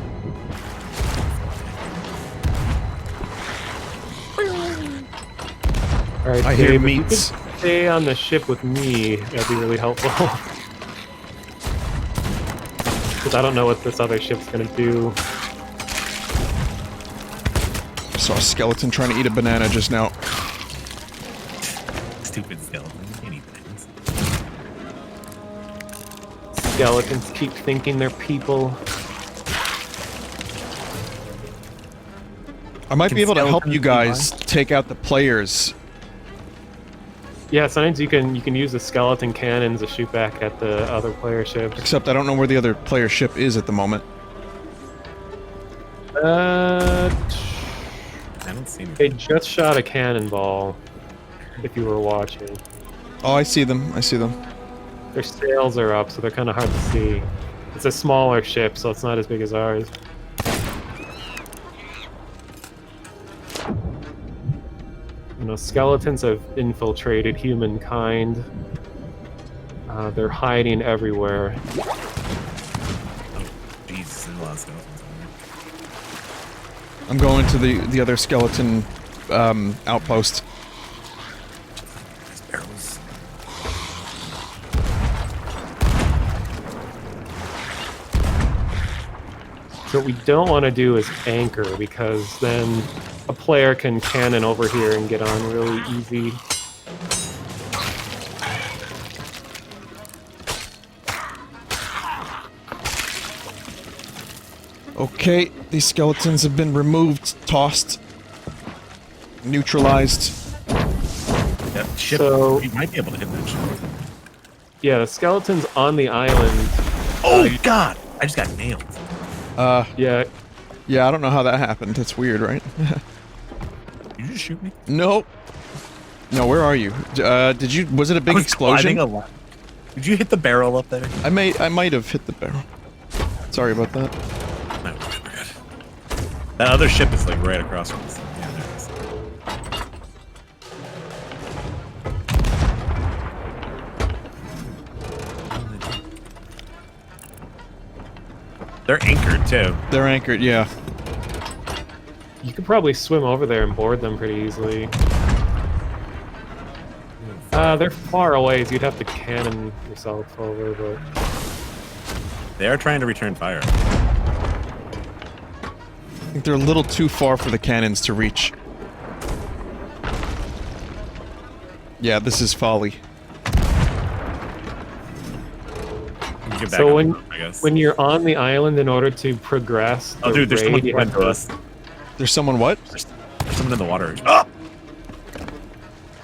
All right, I hear Dave, if you meats. could stay on the ship with me, that'd be really helpful. Because I don't know what this other ship's gonna do. Saw a skeleton trying to eat a banana just now. Stupid skeleton. Anything. Skeletons keep thinking they're people. I might Can be able to help skeletons you be guys take out the players. Yeah, sometimes you can use the skeleton cannons to shoot back at the other player ships. Except I don't know where the other player ship is at the moment. Uh, I don't see they anything. just shot a cannonball. If you were watching, Oh, I see them. I see them. their sails are up, so they're kind of hard to see. It's a smaller ship, so it's not as big as ours. You know, skeletons have infiltrated humankind. They're hiding everywhere. Oh, Jesus, there's a lot of skeletons on I'm going to the other skeleton outpost. there. There's barrels. So what we don't want to do is anchor, because then a player can cannon over here and get on really easy. Okay, these skeletons have been removed, tossed, neutralized. Yeah, ship. So- You might be able to hit that ship. Yeah, the skeletons on the island. Oh, God! I just got nailed. Yeah, Yeah, I don't know how that happened. That's weird, right? Did you just shoot me? No. No, where are you? Did you? Was it a big I was explosion? climbing a lot. Did you hit the barrel up there? I might have hit the barrel. Sorry about that. No, we're good. That other ship is like right across from us. Yeah, there it is. They're anchored too. They're anchored. Yeah. you could probably swim over there and board them pretty easily. They're far away, so you'd have to cannon yourself over, but... They are trying to return fire. I think they're a little too far for the cannons to reach. Yeah, this is folly. You get back So on the boat, I guess. when you're on the island, in order to progress the Oh, dude, there's raid, someone you coming have to us. There's someone what? There's someone in the water. Oh!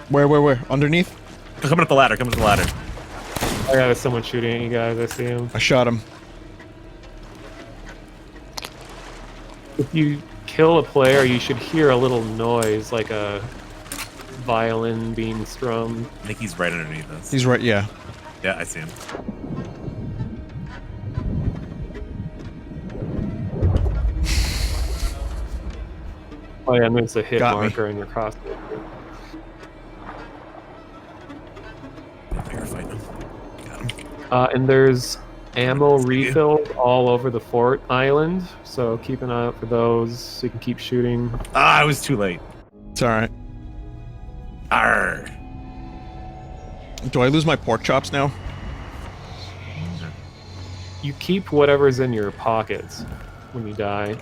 Where? Underneath? Coming up the ladder. Coming up the ladder. Oh yeah, there's someone shooting at you guys, I see him. I shot him. If you kill a player, you should hear a little noise, like a violin being strummed. I think he's right underneath us. He's right. Yeah. Yeah, I see him. Oh yeah, and there's a hit Got me. marker in your crossbow. I think we're fighting him. Got him. And there's ammo Thank you. refills all over the fort island, so keep an eye out for those so you can keep shooting. Ah, I was too late. It's all right. Arr. Do I lose my pork chops now? You keep whatever's in your pockets when you die.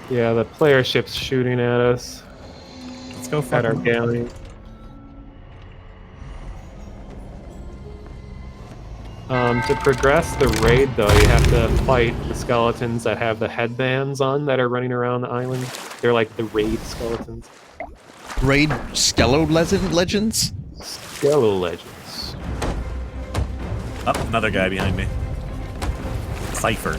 Yeah, the player ship's shooting at us. Let's go At our fucking galley. To progress the raid, though, you have to fight the skeletons that have the headbands on that are running around the island. They're like the raid skeletons. Raid Legends? Skelo legends. Oh, another guy behind me. Cypher.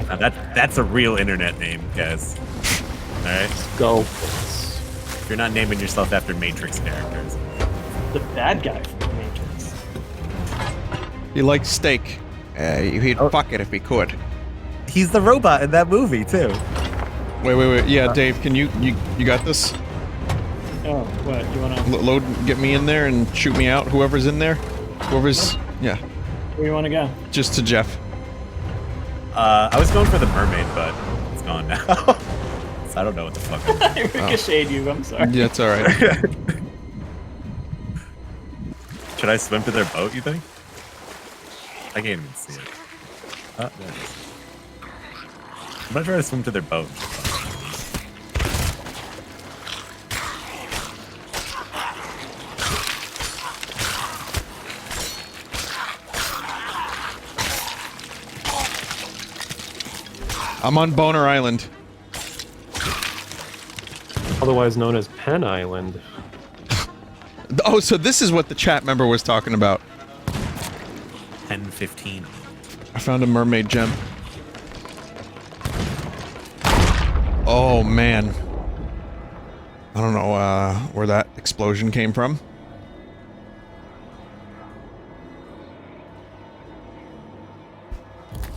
Now that's a real internet name, guys. Alright? Skullface. If you're not naming yourself after Matrix characters. The bad guy from the Matrix. He likes steak. He'd fuck it if he could. He's the robot in that movie, too. Wait. Yeah, Dave, can you got this? Oh, what? You wanna? Load, get me in there and shoot me out. Whoever's in there. Yeah, Where you wanna go? just to Jeff. I was going for the mermaid, but it's gone now. So I don't know what the fuck. I ricocheted you. I'm sorry. Yeah, it's all right. Should I swim to their boat, you think? I can't even see it. Oh, there it is. I'm gonna try to swim to their boat. I'm on Boner Island. Otherwise known as Penn Island. Oh, so this is what the chat member was talking about. 10:15. I found a mermaid gem. Oh, man. I don't know, where that explosion came from.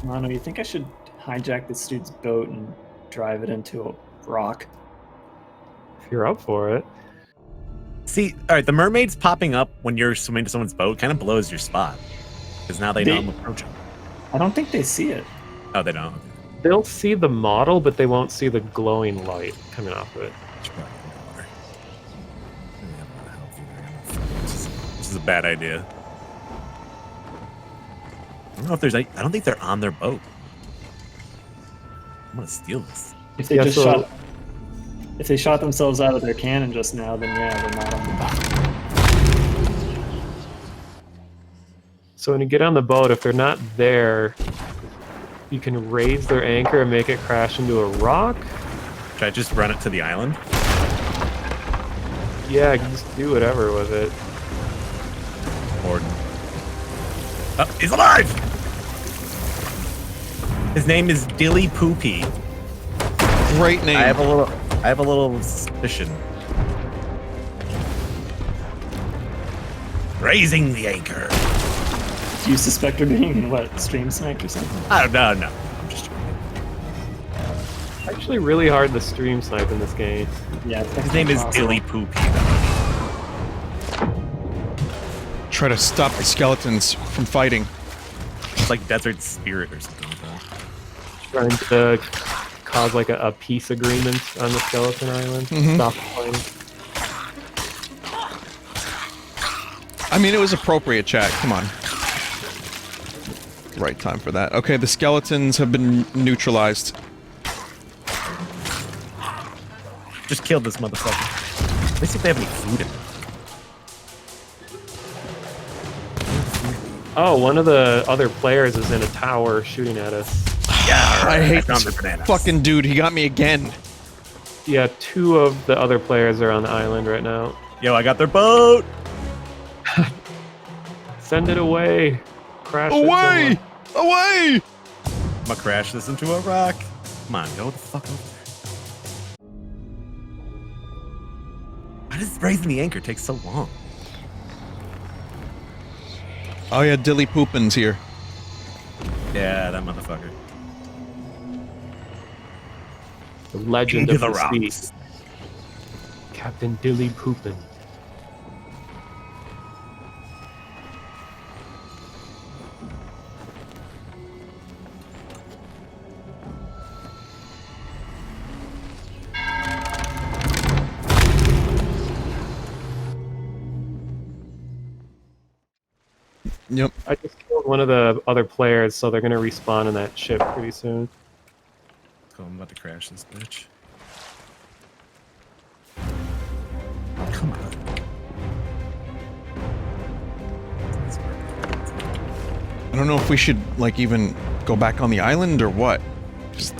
Mono, you think I should hijack this dude's boat and drive it into a rock? If you're up for it. See, alright, the mermaids popping up when you're swimming to someone's boat kind of blows your spot. Because now they know I'm approaching. I don't think they see it. Oh, they don't. They'll see the model, but they won't see the glowing light coming off of it. Should probably get in the water. I don't have a lot of health either. This is a bad idea. I don't know if there's. I don't think they're on their boat. I'm gonna steal this. If they if they shot themselves out of their cannon just now, then yeah, they're not on the boat. So when you get on the boat, if they're not there, you can raise their anchor and make it crash into a rock. Should I just run it to the island? Yeah, you can just do whatever with it. Or oh, he's alive! His name is Dilly Poopy. Great name. I have a little suspicion. Raising the anchor. Do you suspect her being what, stream sniped or something? I don't know. No, I'm just joking. Actually, really hard to stream snipe in this game. Yeah, it's His name is impossible. Dilly Poopy. Try to stop the skeletons from fighting. It's like Desert Spirit or something like that. Trying to cause like a peace agreement on the skeleton island. Stop the fighting. I mean, it was appropriate, chat. Come on. Right time for that. Okay, the skeletons have been neutralized. Just killed this motherfucker. Let's see if they have any food in it. Oh, one of the other players is in a tower shooting at us. Yeah, I hate found this the bananas. fucking dude. He got me again. Yeah, 2 of the other players are on the island right now. Yo, I got their boat. Send it away. Crash it Away! somewhere. Away! I'm gonna crash this into a rock. Come on, go the fuck over there. Why does raising the anchor take so long? Oh yeah, Dilly Poopin's here. Yeah, that motherfucker. The legend Into of the the rocks. sea. Captain Dilly Poopin. Yep. I just killed one of the other players, so they're gonna respawn in that ship pretty soon. vehicle. I'm about to crash this bitch. Come on. I don't know if we should, like, even go back on the island or what. Just,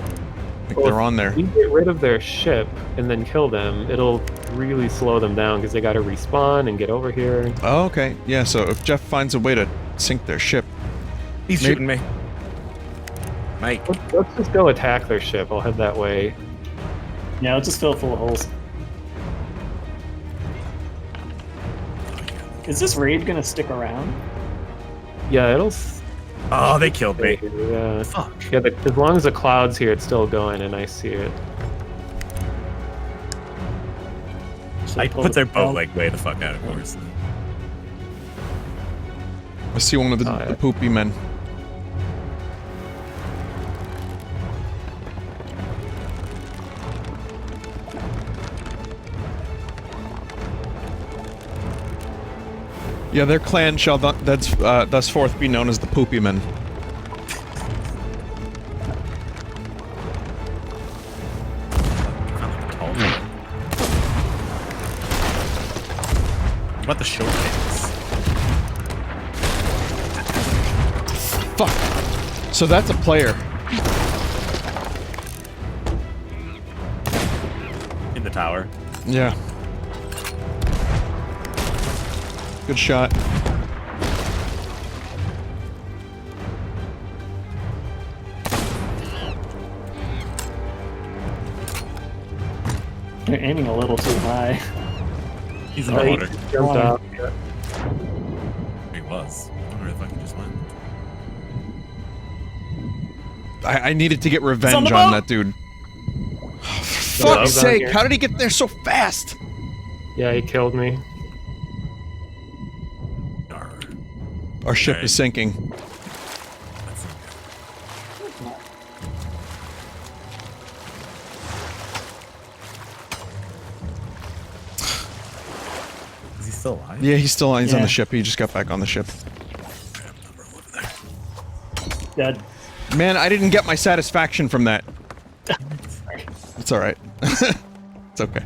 like, they're on there. If we get rid of their ship and then kill them, it'll really slow them down because they got to respawn and get over here. Oh, okay. Yeah, so if Jeff finds a way to sink their ship... He's shooting me. Mike. Let's just go attack their ship. I'll head that way. Yeah, let's just fill it full of holes. Is this raid gonna stick around? Yeah, it'll... Oh, they killed me. Yeah. Fuck. Yeah, as long as the cloud's here, it's still going, and I see it. I put their boat like way the fuck out of course. I see one of the poopy men. Yeah, their clan shall thus forth be known as the Poopy Men. What about the short hands? Fuck. So that's a player. In the tower. Yeah. Good shot. They're aiming a little too high. He's in the water. Jumped out. He was. I wonder where the fuck he just went. I needed to get revenge on the on boat! that dude. For Yeah, fuck's he's on sake, here. how did he get there so fast? Yeah, he killed me. Arr. Our ship Okay. is sinking. That's not good. Is he still alive? Yeah, he's still on Yeah. the ship. He just got back on the ship. Grab another roll over there. Dead. Man, I didn't get my satisfaction from that. Sorry. It's alright. It's okay.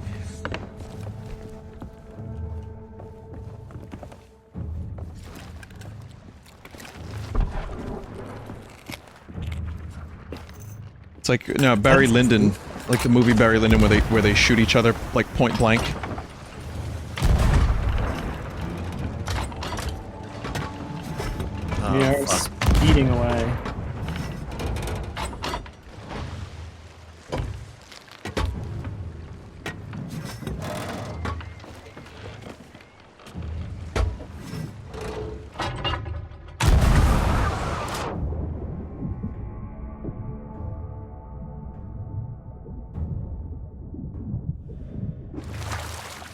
It's like, no, Barry Lyndon, like the movie Barry Lyndon where they shoot each other, like, point blank. We are speeding away.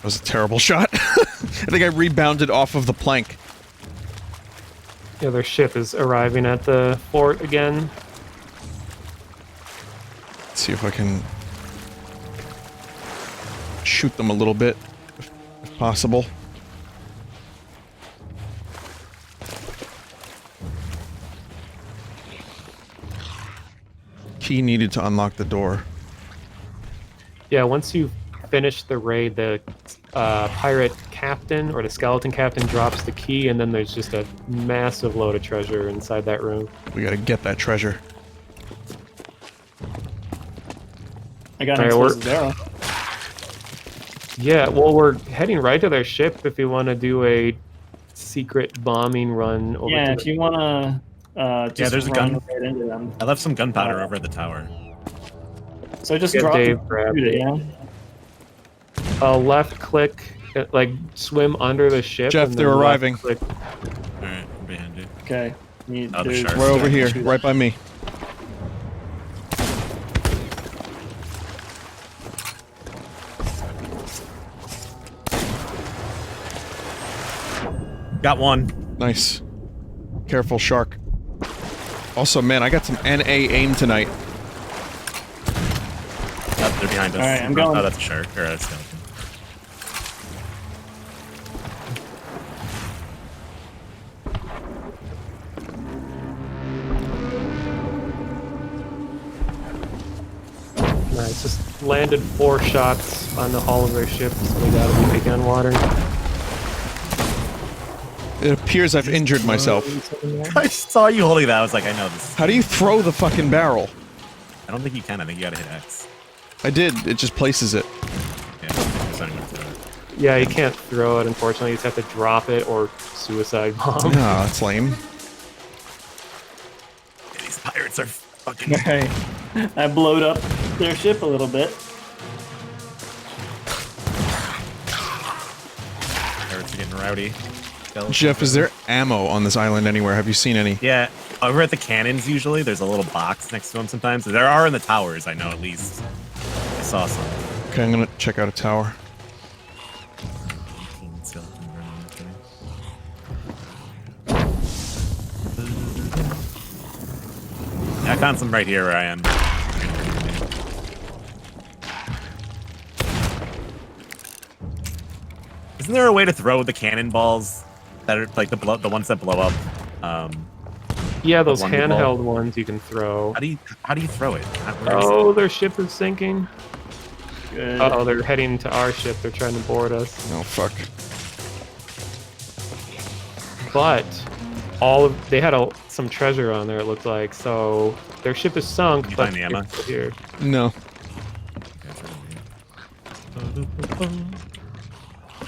That was a terrible shot. I think I rebounded off of the plank. The other ship is arriving at the fort again. Let's see if I can shoot them a little bit, if possible. Key needed to unlock the door. Yeah, once you finish the raid, the pirate captain or the skeleton captain drops the key, and then there's just a massive load of treasure inside that room. We gotta get that treasure. I got an Alright, explosive arrow. Yeah, well, we're heading right to their ship if you want to do a secret bombing run over Yeah, to if you wanna just there's a run gun. right into them. I left some gunpowder over at the tower. So just Yeah, drop Dave it, and grabbed shoot it, it. yeah? left click, like swim under the ship. Jeff, and they're then left arriving. click. Alright, I'm behind you. Okay. Oh, the shark. Right over here, right by me. Got one. Nice. Careful, shark. Also, man, I got some NA aim tonight. Oh, they're behind us. Alright, I'm going. Oh, that's a shark. Or a skeleton. landed 4 shots on the hull of their ship, so they gotta be big on water. It appears I've injured myself. I saw you holding that. I was like, I know this. How do you throw the fucking barrel? I don't think you can. I think you gotta hit X. I did. It just places it. Yeah, I'm starting to throw it. Yeah, you can't throw it, unfortunately. You just have to drop it or suicide bomb. No, that's lame. Yeah, these pirates are fucking. Alright. I blowed up their ship a little bit. Pirates are getting rowdy. Jeff, is there ammo on this island anywhere? Have you seen any? Yeah, over at the cannons usually, there's a little box next to them sometimes. There are in the towers, I know at least. I saw some. Okay, I'm gonna check out a tower. Yeah, I found some right here where I am. Isn't there a way to throw the cannonballs that are like the ones that blow up? Yeah, those Wonder ball. handheld ones you can throw. How do you throw it? Oh, their ship is sinking. Good. Uh-oh, they're heading to our ship. They're trying to board us. Oh, fuck. But they had some treasure on there, it looked like. So their ship is sunk, You but find the ammo? it's here. No.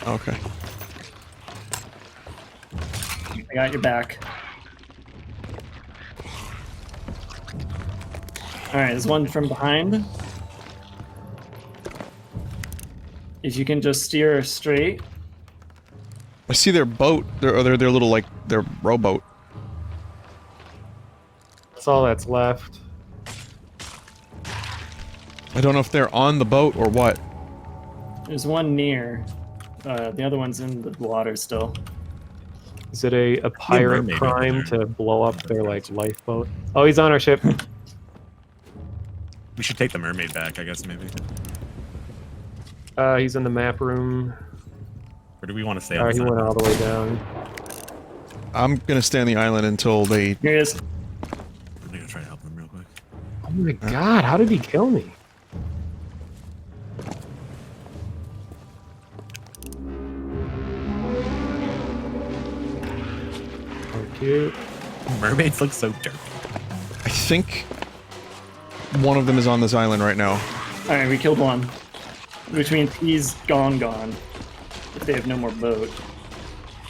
Okay. I got your back. Alright, there's one from behind. If you can just steer straight. I see their boat. Their little, like, their rowboat. That's all that's left. I don't know if they're on the boat or what. There's one near. The other one's in the water still. Is it a pirate mermaid crime over there. to blow up their, like, lifeboat? Oh, he's on our ship. We should take the mermaid back, I guess, maybe. He's in the map room. Or do we want to stay on Alright, the he side? went all the way down. I'm gonna stay on the island until they... Here he is. I'm gonna try to help them real quick. Oh my god, how did he kill me? So cute. Mermaids look so dirty. I think one of them is on this island right now. Alright, we killed one. Which means he's gone. If they have no more boat.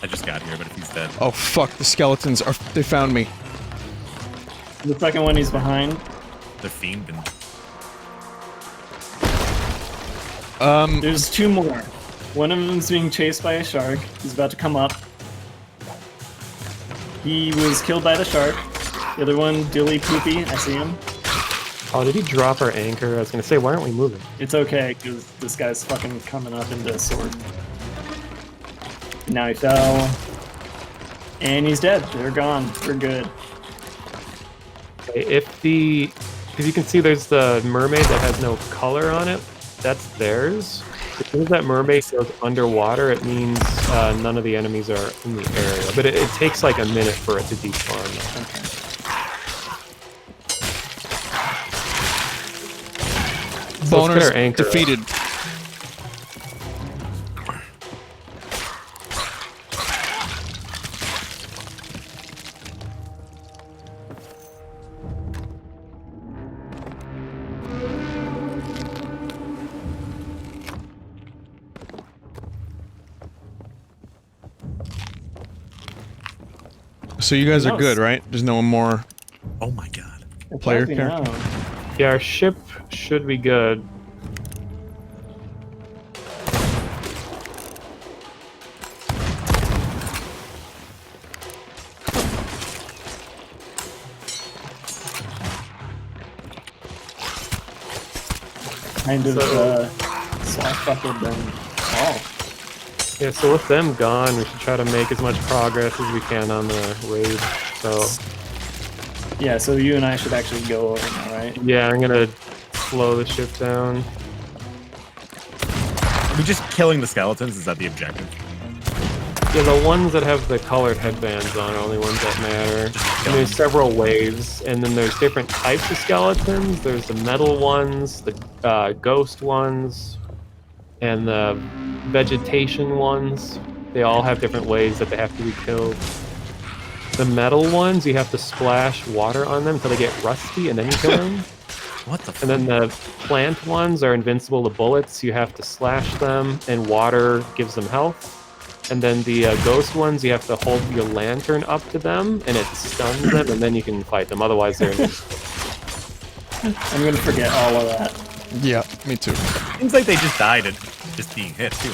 I just got here, but if he's dead. Oh, fuck. The skeletons are... They found me. The second one he's behind. They're fiending. There's 2 more. One of them's being chased by a shark. He's about to come up. He was killed by the shark. The other one, Dilly Poopy, I see him. Oh, did he drop our anchor? I was gonna say, why aren't we moving? It's okay, because this guy's fucking coming up into a sword. Now he fell. And he's dead. They're gone. We're good. Because you can see there's the mermaid that has no color on it. That's theirs. As soon as that mermaid goes underwater, it means none of the enemies are in the area. But it takes like a minute for it to despawn. Okay. So let's get our Boners anchor up. defeated. So you guys are good, right? There's no more Oh my god. player Let me character? know. Yeah, our ship should be good. Kind of So- swashbuckled them all. Yeah, so with them gone, we should try to make as much progress as we can on the raid. So, Yeah, so you and I should actually go over now, right? yeah, I'm gonna slow the ship down. Are we just killing the skeletons? Is that the objective? Yeah, the ones that have the colored headbands on are only ones that matter. And there's several waves, and then there's different types of skeletons. There's the metal ones, the ghost ones, and the vegetation ones. They all have different ways that they have to be killed. The metal ones, you have to splash water on them until they get rusty, and then you kill them. What the? And then the plant ones are invincible to bullets. You have to slash them, and water gives them health. And then the ghost ones, you have to hold your lantern up to them, and it stuns them, and then you can fight them. Otherwise, they're invincible. I'm gonna forget all of that. Yeah, me too. Seems like they just died at just being hit too.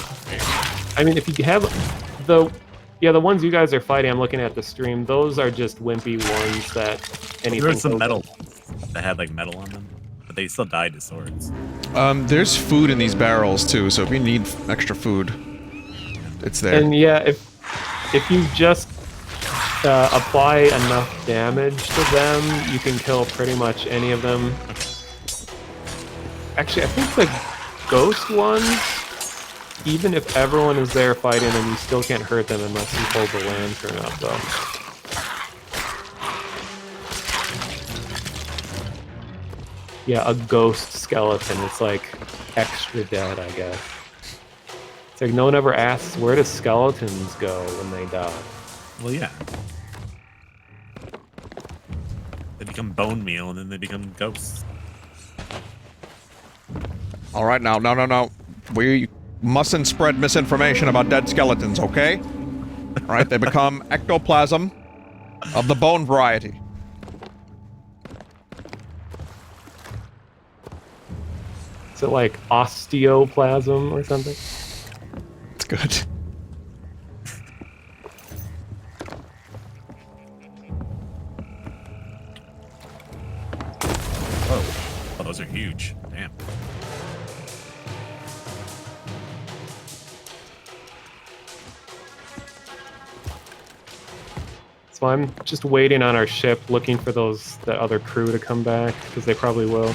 I mean, if you have the ones you guys are fighting, I'm looking at the stream. Those are just wimpy ones that anything. There's some metal ones that had like metal on them, but they still died to swords. There's food in these barrels too, so if you need extra food, it's there. And yeah, if you just apply enough damage to them, you can kill pretty much any of them. Actually, I think the ghost ones, even if everyone is there fighting them, you still can't hurt them unless you hold the lantern up, though. Yeah, a ghost skeleton. It's like extra dead, I guess. It's like no one ever asks, where do skeletons go when they die? Well, yeah. They become bone meal and then they become ghosts. All right, now, no. We mustn't spread misinformation about dead skeletons, okay? All right, they become ectoplasm of the bone variety. Is it like osteoplasm or something? It's good. Oh, those are huge. Damn. So I'm just waiting on our ship, looking for that other crew to come back, because they probably will.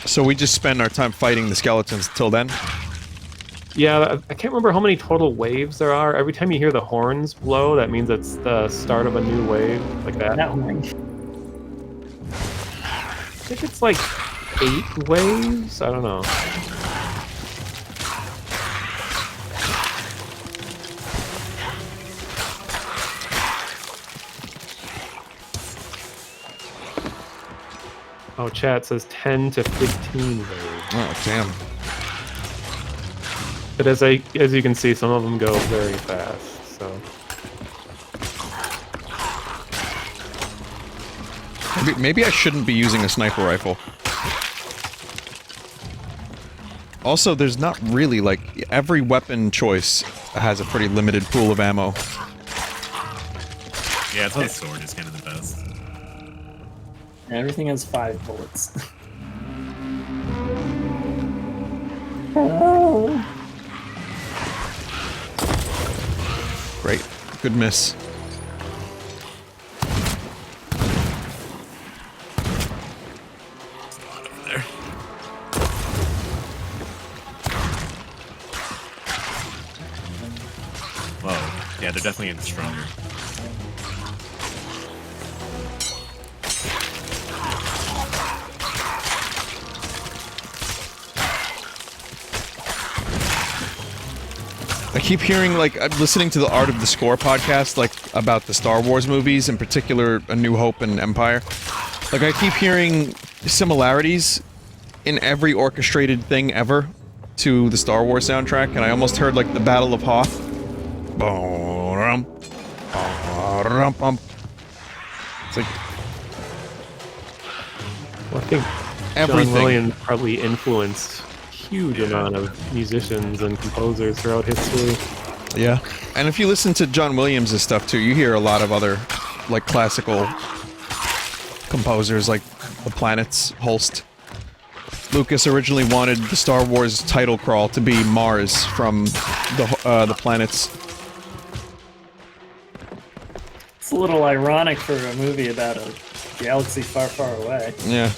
So we just spend our time fighting the skeletons till then? Yeah, I can't remember how many total waves there are. Every time you hear the horns blow, that means it's the start of a new wave, like that. That one. I think it's like 8 waves? I don't know. Oh, chat says 10 to 15 waves. Oh, damn. But as you can see, some of them go very fast, so... Maybe I shouldn't be using a sniper rifle. Also, there's not really, like, every weapon choice has a pretty limited pool of ammo. Yeah, it's like sword is kind of the best. Everything has 5 bullets. Great. Good miss. There's a lot over there. Whoa. Yeah, they're definitely getting stronger. I keep hearing, like, I'm listening to the Art of the Score podcast, like, about the Star Wars movies, in particular, A New Hope and Empire. Like, I keep hearing similarities in every orchestrated thing ever to the Star Wars soundtrack, and I almost heard, like, the Battle of Hoth. It's like... Well, I think everything. John Williams probably influenced huge amount of musicians and composers throughout history. Yeah. And if you listen to John Williams' stuff too, you hear a lot of other, like, classical composers, like The Planets, Holst. Lucas originally wanted the Star Wars title crawl to be Mars from the planets. It's a little ironic for a movie about a galaxy far, far away. Yeah.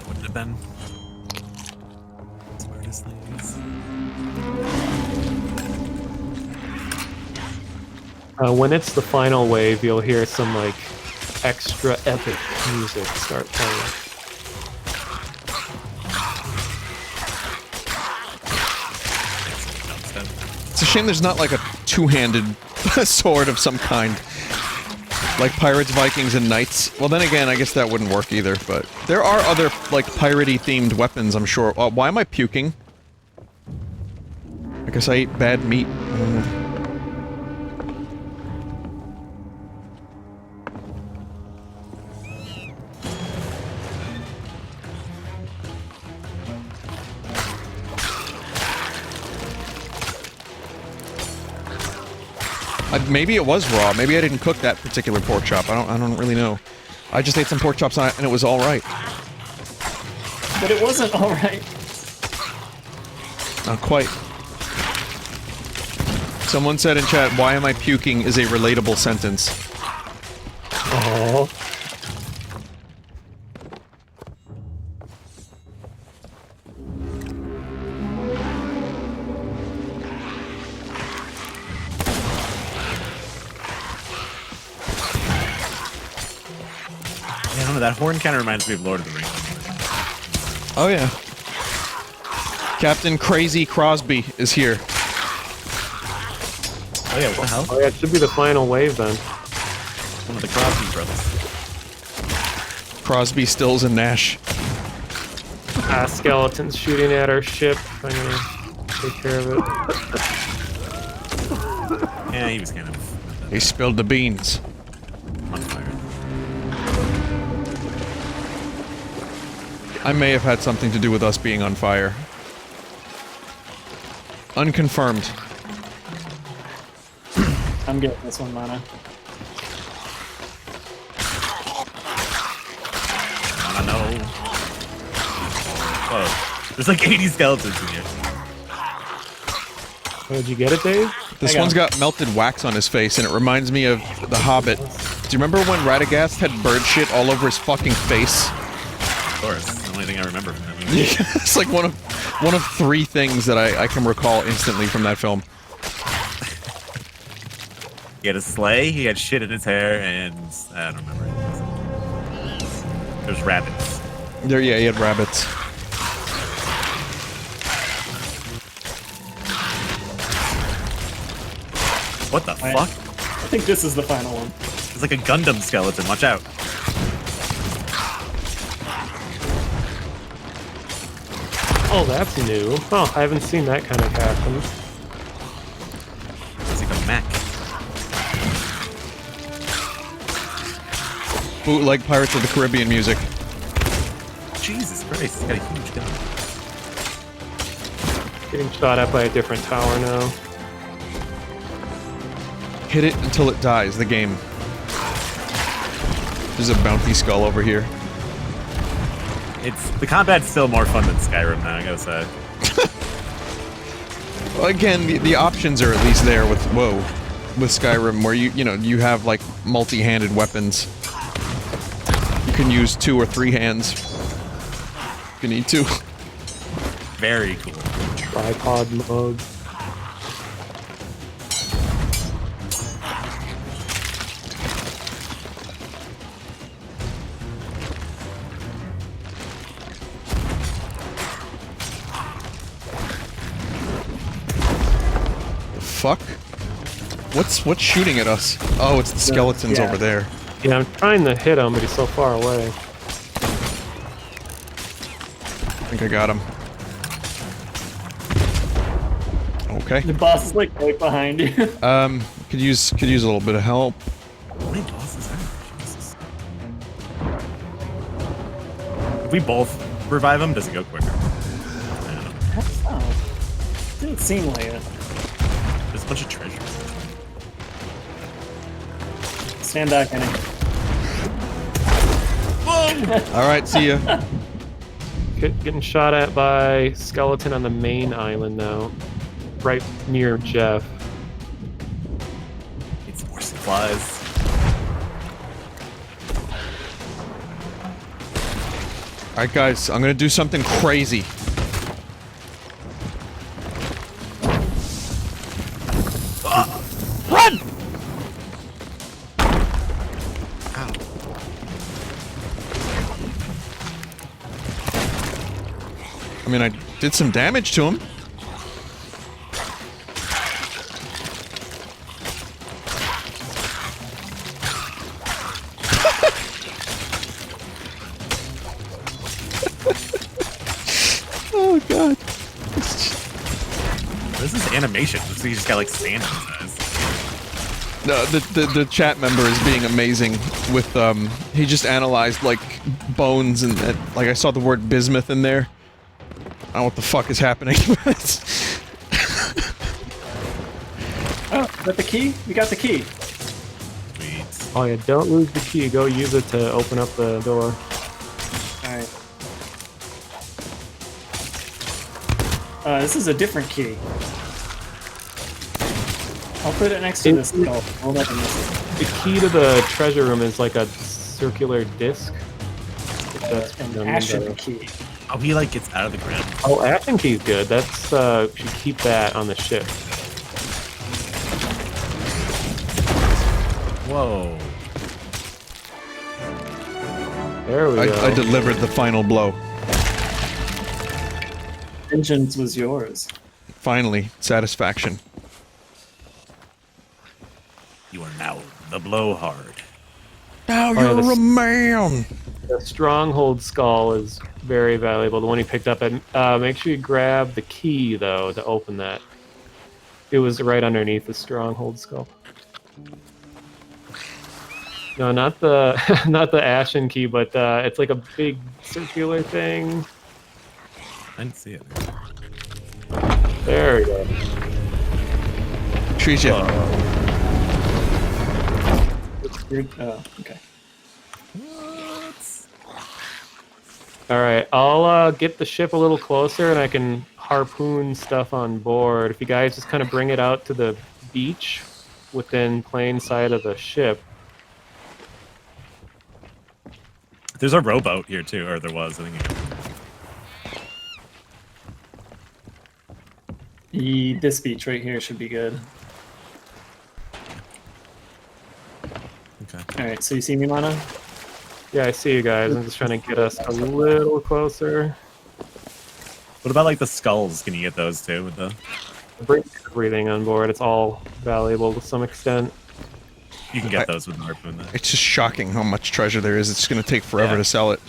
Wouldn't have been smartest things. When it's the final wave, you'll hear some like extra epic music start playing. It's a shame there's not like a two-handed sword of some kind. Like pirates, Vikings, and knights. Well, then again, I guess that wouldn't work either, but... There are other, like, piratey themed weapons, I'm sure. Why am I puking? I guess I ate bad meat. Maybe it was raw. Maybe I didn't cook that particular pork chop. I don't really know. I just ate some pork chops and it was all right. But it wasn't all right. Not quite. Someone said in chat, "Why am I puking?" is a relatable sentence. Oh. That horn kind of reminds me of Lord of the Rings. Oh yeah. Captain Crazy Crosby is here. Oh yeah, what the hell? Oh yeah, it should be the final wave then. One of the Crosby brothers. Crosby, Stills, and Nash. Skeletons shooting at our ship. I'm gonna take care of it. Yeah, he was kind of... He spilled the beans. On fire. I may have had something to do with us being on fire. Unconfirmed. I'm getting this one, Mana. I don't know. Whoa. There's like 80 skeletons in here. Oh, did you get it, Dave? This one's got melted wax on his face, and it reminds me of The Hobbit. Do you remember when Radagast had bird shit all over his fucking face? Of course. It's the only thing I remember from that movie. It's like one of three things that I can recall instantly from that film. He had a sleigh, he had shit in his hair, and I don't remember. There's rabbits. Yeah, he had rabbits. What the fuck? I think this is the final one. It's like a Gundam skeleton, watch out. Oh, that's new. Oh, I haven't seen that kind of happen. It's like a mech. Bootleg Pirates of the Caribbean music. Jesus Christ, he's got a huge gun. Getting shot at by a different tower now. Hit it until it dies, the game. There's a bounty skull over here. The combat's still more fun than Skyrim now, I gotta say. Well, again, the options are at least there with Skyrim, where you have like multi-handed weapons. You can use 2 or 3 hands if you need to. Very cool. Tripod mode. Fuck? What's shooting at us? Oh, it's the skeletons over there. Yeah, I'm trying to hit him, but he's so far away. I think I got him. Okay. The boss is like right behind you. Could use a little bit of help. How many bosses are there? Jesus. If we both revive him, does it go quicker? I don't know. Oh, didn't seem like it. There's a bunch of treasure. Stand back, Vinny. Alright, see ya. Getting shot at by skeleton on the main island now. Right near Jeff. Need some more supplies. Alright guys, I'm gonna do something crazy. Run! I mean, I did some damage to him. Oh god. This is animation. So you just got like sand on his eyes. No, the chat member is being amazing with he just analyzed like bones and like I saw the word bismuth in there. I don't know what the fuck is happening. Oh, is that the key? We got the key. Sweet. Oh yeah, don't lose the key. Go use it to open up the door. Alright. This is a different key. I'll put it next to this skull. I'll let him miss it. The key to the treasure room is like a circular disc. An ashen key. Oh, he like gets out of the ground. Oh, ashen key's good. That's should keep that on the ship. Whoa. There we go. I delivered the final blow. Vengeance was yours. Finally, satisfaction. You are now the blowhard. Now yeah, you're a man. The stronghold skull is very valuable. The one you picked up. And make sure you grab the key though to open that. It was right underneath the stronghold skull. No, not the not the ashen key, but it's like a big circular thing. I didn't see it. There we go. Treat you. Oh, okay. All right, I'll get the ship a little closer, and I can harpoon stuff on board. If you guys just kind of bring it out to the beach within plain sight of the ship. There's a rowboat here too, or there was. I think. This beach right here should be good. Okay. Alright, so you see me, Mana? Yeah, I see you guys. I'm just trying to get us a little closer. What about like the skulls? Can you get those too with the? Bring everything on board. It's all valuable to some extent. You can get those with the harpoon. Though. It's just shocking how much treasure there is. It's going to take forever to sell it.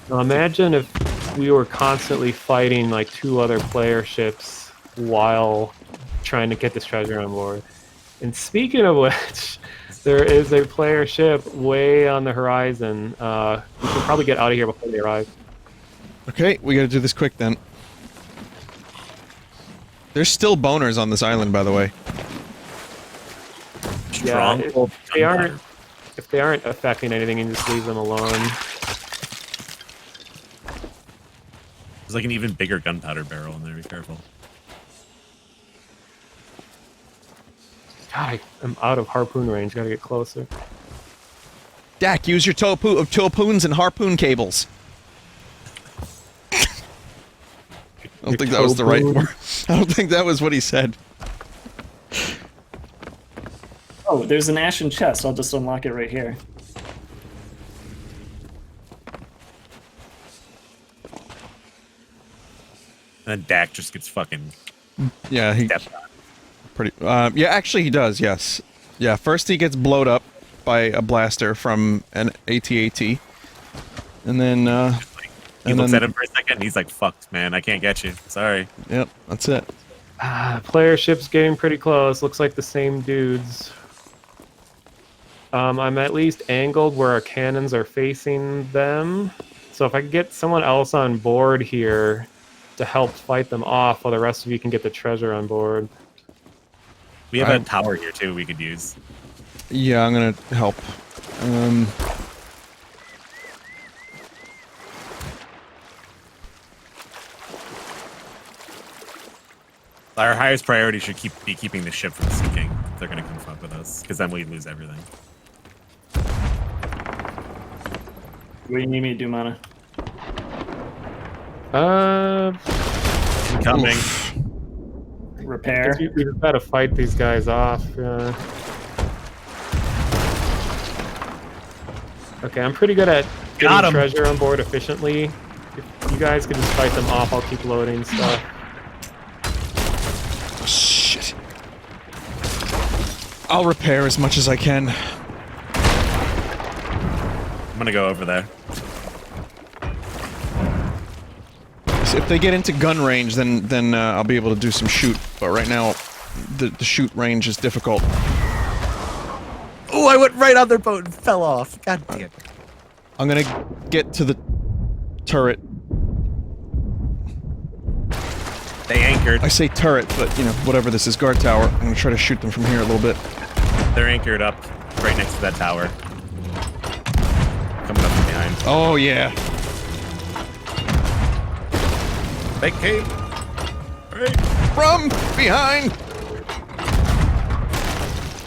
Now imagine if we were constantly fighting like 2 other player ships while trying to get this treasure on board. And speaking of which, there is a player ship way on the horizon. We can probably get out of here before they arrive. Okay, we got to do this quick then. There's still boners on this island, by the way. Yeah, Strong. if they aren't affecting anything, you can just leave them alone. There's like an even bigger gunpowder barrel in there. Be careful. God, I'm out of harpoon range. Gotta get closer. Dak, use your topoons and harpoon cables. I don't think that was the right word. I don't think that was what he said. Oh, there's an ashen chest. I'll just unlock it right here. And then Dak just gets fucking Yeah, he stepped on. pretty. Yeah, actually, he does. Yes. Yeah. First, he gets blowed up by a blaster from an AT-AT, and then. He looks at him for a second and he's like, fucked, man. I can't get you. Sorry. Yep, that's it. Player ship's getting pretty close. Looks like the same dudes. I'm at least angled where our cannons are facing them. So if I could get someone else on board here to help fight them off while the rest of you can get the treasure on board. We have a tower here too we could use. Yeah, I'm gonna help. Our highest priority should be keeping the ship from sinking. If they're going to come fuck with us, because then we lose everything. What do you need me to do, Mana? Coming. Repair. We just gotta fight these guys off. Okay, I'm pretty good at getting treasure on board efficiently. If you guys could just fight them off, I'll keep loading stuff. Oh, shit. I'll repair as much as I can. I'm gonna go over there. So if they get into gun range, then I'll be able to do some shoot. But right now, the shoot range is difficult. Oh, I went right on their boat and fell off. God damn it. I'm gonna get to the turret. They anchored. I say turret, but you know, whatever this is, guard tower. I'm gonna try to shoot them from here a little bit. They're anchored up right next to that tower. Coming up from behind. Oh yeah. They came. Right. From behind!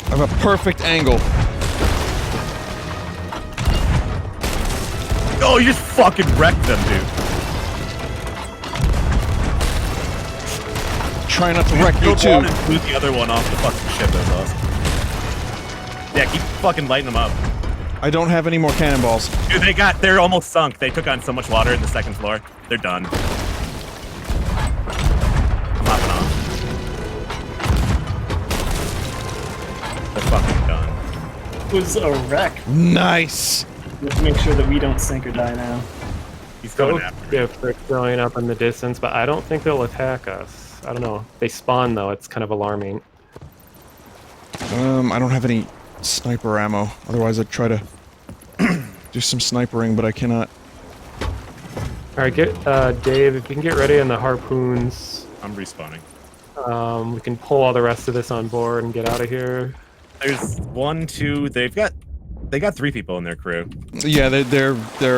I have a perfect angle. Oh, you just fucking wrecked them, dude. Try not to wreck you Killed too. one and blew the other one off the fucking ship. That was awesome. Yeah, keep fucking lighting them up. I don't have any more cannonballs. Dude, they're almost sunk. They took on so much water in the second floor. They're done. I'm hopping off. They're fucking done. It was a wreck. Nice! Let's make sure that we don't sink or die now. He's coming Ghost after me. ships are throwing up in the distance, but I don't think they'll attack us. I don't know. They spawn though. It's kind of alarming. I don't have any sniper ammo. Otherwise I'd try to do some snipering, but I cannot. Alright, get Dave, if you can get ready on the harpoons, I'm respawning. we can pull all the rest of this on board and get out of here. There's 1, 2. They got 3 people in their crew. Yeah, they're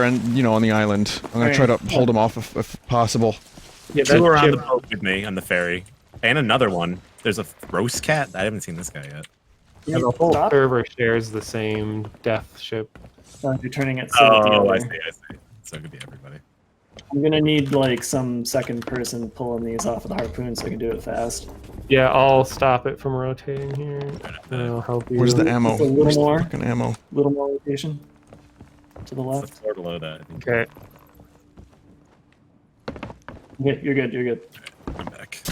you know, on the island. I'm gonna try to hold them off if possible. Yeah, 2 are on the ship- boat with me on the ferry, and another one. There's a roast cat. I haven't seen this guy yet. yeah, the whole Stop. server shares the same death ship. You're turning it so Oh, I together. see. So it could be everybody. I'm gonna need like some second person pulling these off of the harpoon so I can do it fast. Yeah, I'll stop it from rotating here. And I'll help you. Where's the ammo? Just a little Where's more. the fucking ammo? Little more rotation to the It's the left. floor below that. I think. Okay. Okay, you're good. You're good. I'm back.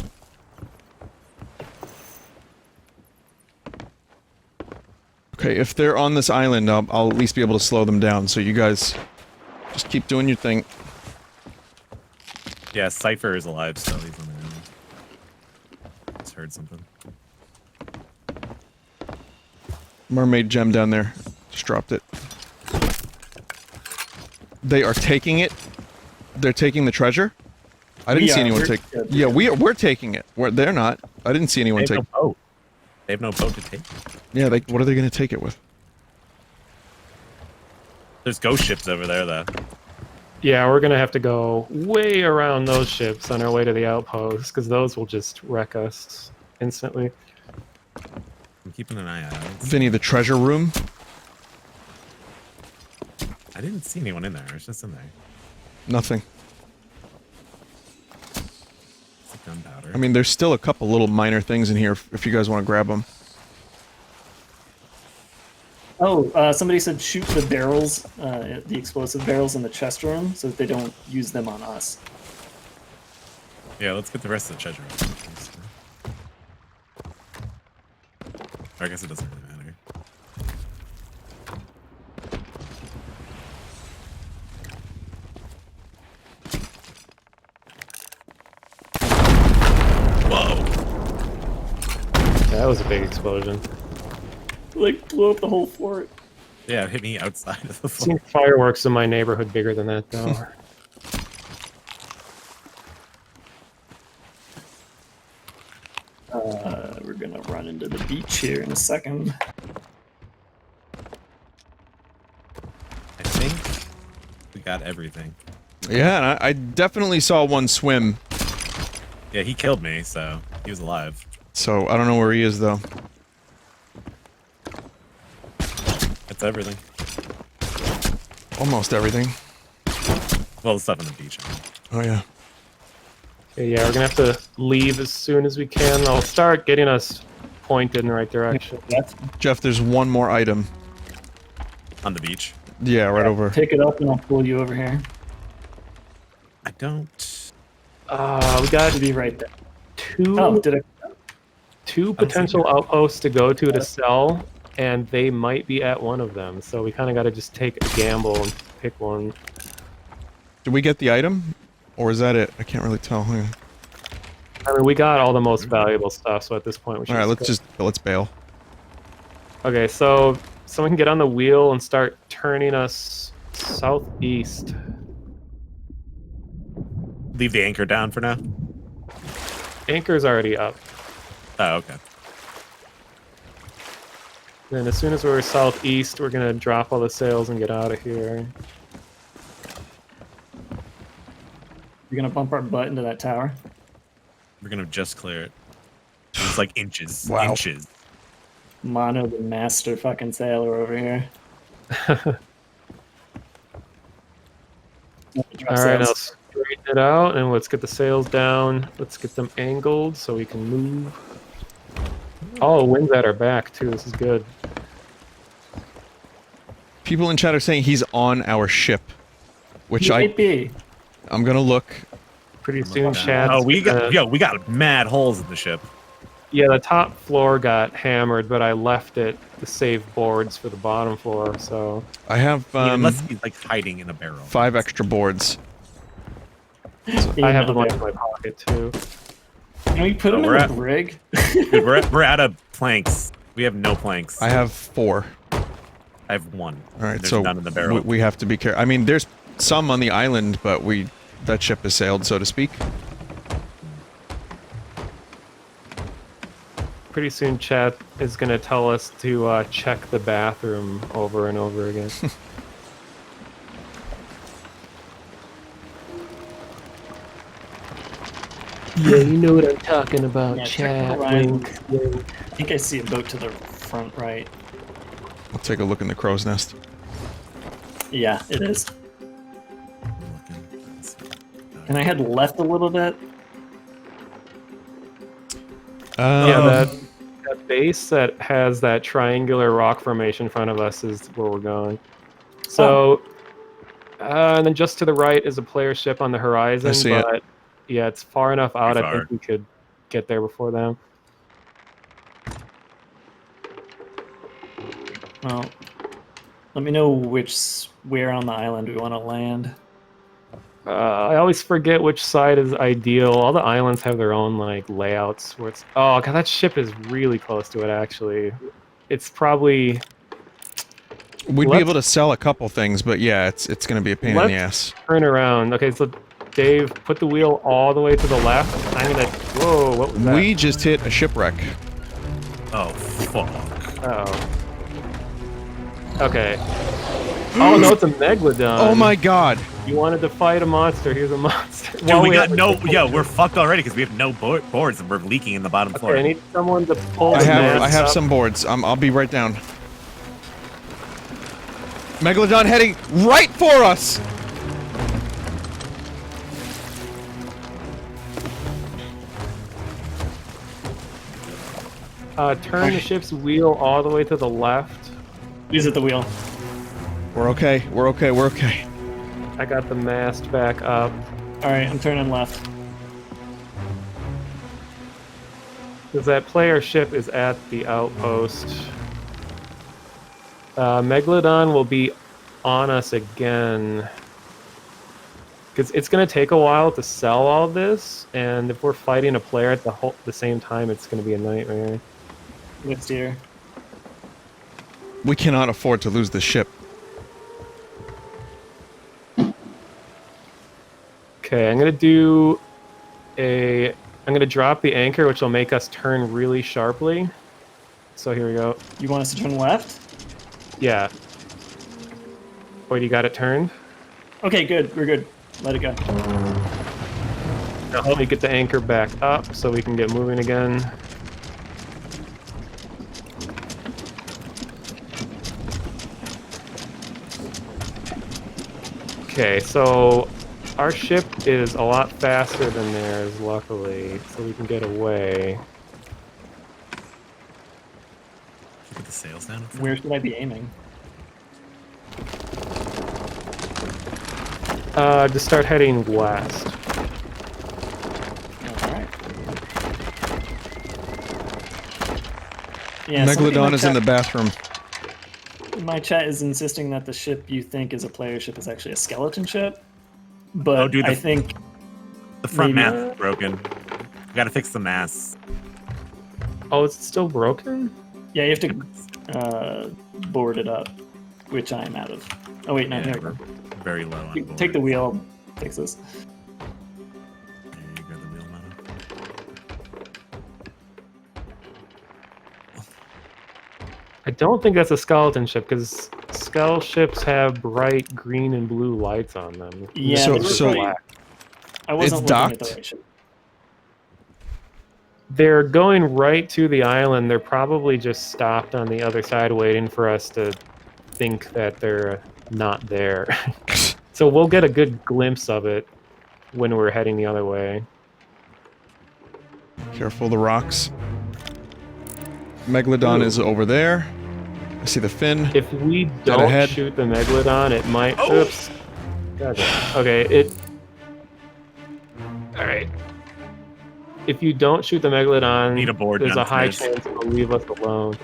Okay, if they're on this island, I'll at least be able to slow them down, so you guys just keep doing your thing. Yeah, Cypher is alive still. He's on the island. Just heard something. Mermaid gem down there. Just dropped it. They are taking it? They're taking the treasure? I didn't see anyone we're- take... Yeah, we're taking it. They're not. I didn't see anyone They take... have no boat. They have no boat to take. Yeah, what are they gonna take it with? There's ghost ships over there, though. Yeah, we're gonna have to go way around those ships on our way to the outpost, because those will just wreck us instantly. I'm keeping an eye out. Vinny, the treasure room? I didn't see anyone in there. It's just in there. Nothing. It's a gunpowder. I mean, there's still a couple little minor things in here if you guys want to grab them. Oh, somebody said shoot the barrels, the explosive barrels in the chest room, so that they don't use them on us. Yeah, let's get the rest of the treasure. Or I guess it doesn't really matter. Whoa! That was a big explosion. Like blew up the whole fort. Yeah, it hit me outside of the I've seen floor. fireworks in my neighborhood bigger than that, though. We're gonna run into the beach here in a second. I think we got everything. Yeah, and I definitely saw one swim, Yeah, he killed me, so he was alive. so I don't know where he is, though. That's everything. Almost everything. Well, the stuff on the beach. Oh, yeah. Okay, yeah, we're gonna have to leave as soon as we can. I'll start getting us pointed in the right direction. Jeff, there's one more item. On the beach. Yeah, right over. Pick it up and I'll pull you over here. I don't. We got To be right there. two Oh, did it? two I don't see potential it. outposts to go to sell, and they might be at one of them. So we kind of got to just take a gamble and pick one. Did we get the item? Or is that it? I can't really tell. Hang on. I mean, we got all the most valuable stuff, so at this point we should. Alright, let's bail. Okay, so someone can get on the wheel and start turning us southeast. Leave the anchor down for now. Anchor's already up. Oh, okay. Then as soon as we're southeast, we're gonna drop all the sails and get out of here. You're gonna bump our butt into that tower? We're gonna just clear it. It's like inches. Wow. Inches. Mono, the master fucking sailor over here. All right, now straighten it out, and let's get the sails down. Let's get them angled so we can move. Oh, the wind's at our back too. This is good. People in chat are saying he's on our ship. Which Might be. I'm gonna look. Pretty soon, chat. Oh, we got mad holes in the ship. Yeah, the top floor got hammered, but I left it to save boards for the bottom floor. So I have Unless he's like hiding in a barrel. 5 extra boards. I have a bunch in my pocket too. Can we put them we're in at- the brig? Dude, we're out of planks. We have no planks. I have 4. I have 1. Alright, There's so none in the barrel. we have to be careful. I mean, there's some on the island, but that ship has sailed, so to speak. Pretty soon, chat is gonna tell us to check the bathroom over and over again. Yeah, you know what I'm talking about, Yeah, check chat. the horizon. Wink, wink. I think I see a boat to the front right. I'll take a look in the crow's nest. Yeah, it is. And I had left a little bit. Yeah, that base that has that triangular rock formation in front of us is where we're going. So, and then just to the right is a player ship on the horizon. I see it. But yeah, it's far enough out. Pretty I far. think we could get there before them. Well, let me know where on the island we want to land. I always forget which side is ideal. All the islands have their own like layouts where it's. Oh, god, that ship is really close to it. Actually, it's probably. We'd be Let's- able to sell a couple things, but yeah, it's gonna be a pain in the Let's- ass. Turn around. Okay, so Dave, put the wheel all the way to the left. I'm gonna. Whoa, what was that? We just hit a shipwreck. Oh, fuck. Oh. Okay. Oh no, it's a Megalodon. Oh my god! You wanted to fight a monster. Here's a monster. Dude, we got no. Yeah, we're fucked already because we have no boards and we're leaking in the bottom floor. Okay, I need someone to pull. I the have mast up. some boards. I'll be right down. Megalodon heading right for us! Turn the ship's wheel all the way to the left. Who's at the wheel? We're okay. We're okay. We're okay. I got the mast back up. All right, I'm turning left. Because that player ship is at the outpost. Megalodon will be on us again. Because it's going to take a while to sell all this, and if we're fighting a player at the same time, it's going to be a nightmare. Let's steer. We cannot afford to lose this ship. Okay, I'm going to drop the anchor, which will make us turn really sharply. So here we go. You want us to turn left? Yeah. Wait, you got it turned? Okay, good. We're good. Let it go. Now help me get the anchor back up so we can get moving again. Okay, so our ship is a lot faster than theirs, luckily, so we can get away. Put the sails down. Where should I be aiming? Just start heading west. Alright. Yeah, somebody Megalodon is in the bathroom. my chat is insisting that the ship you think is a player ship is actually a skeleton ship. But Oh, dude, I think the front maybe- mast is broken. We gotta fix the mast. Oh, it's still broken? yeah, you have to board it up, which I'm out of. Oh wait, no, Yeah, here we we're go. very low on board. Take the wheel, fix this. There you go, the wheel motor. I don't think that's a skeleton ship because skell ships have bright green and blue lights on them. Yeah, So- they were so- probably- I wasn't It's looking at the docked? right ship. They're going right to the island. They're probably just stopped on the other side waiting for us to think that they're not there. So we'll get a good glimpse of it when we're heading the other way. Careful the rocks. Megalodon Ooh. is over there. I see the fin. If we Dead don't ahead. shoot the Megalodon, it might... Oh! Oops. Gotcha. Okay, it... Alright. If you don't shoot the Megalodon, Need a board there's a high downstairs. chance it'll leave us alone.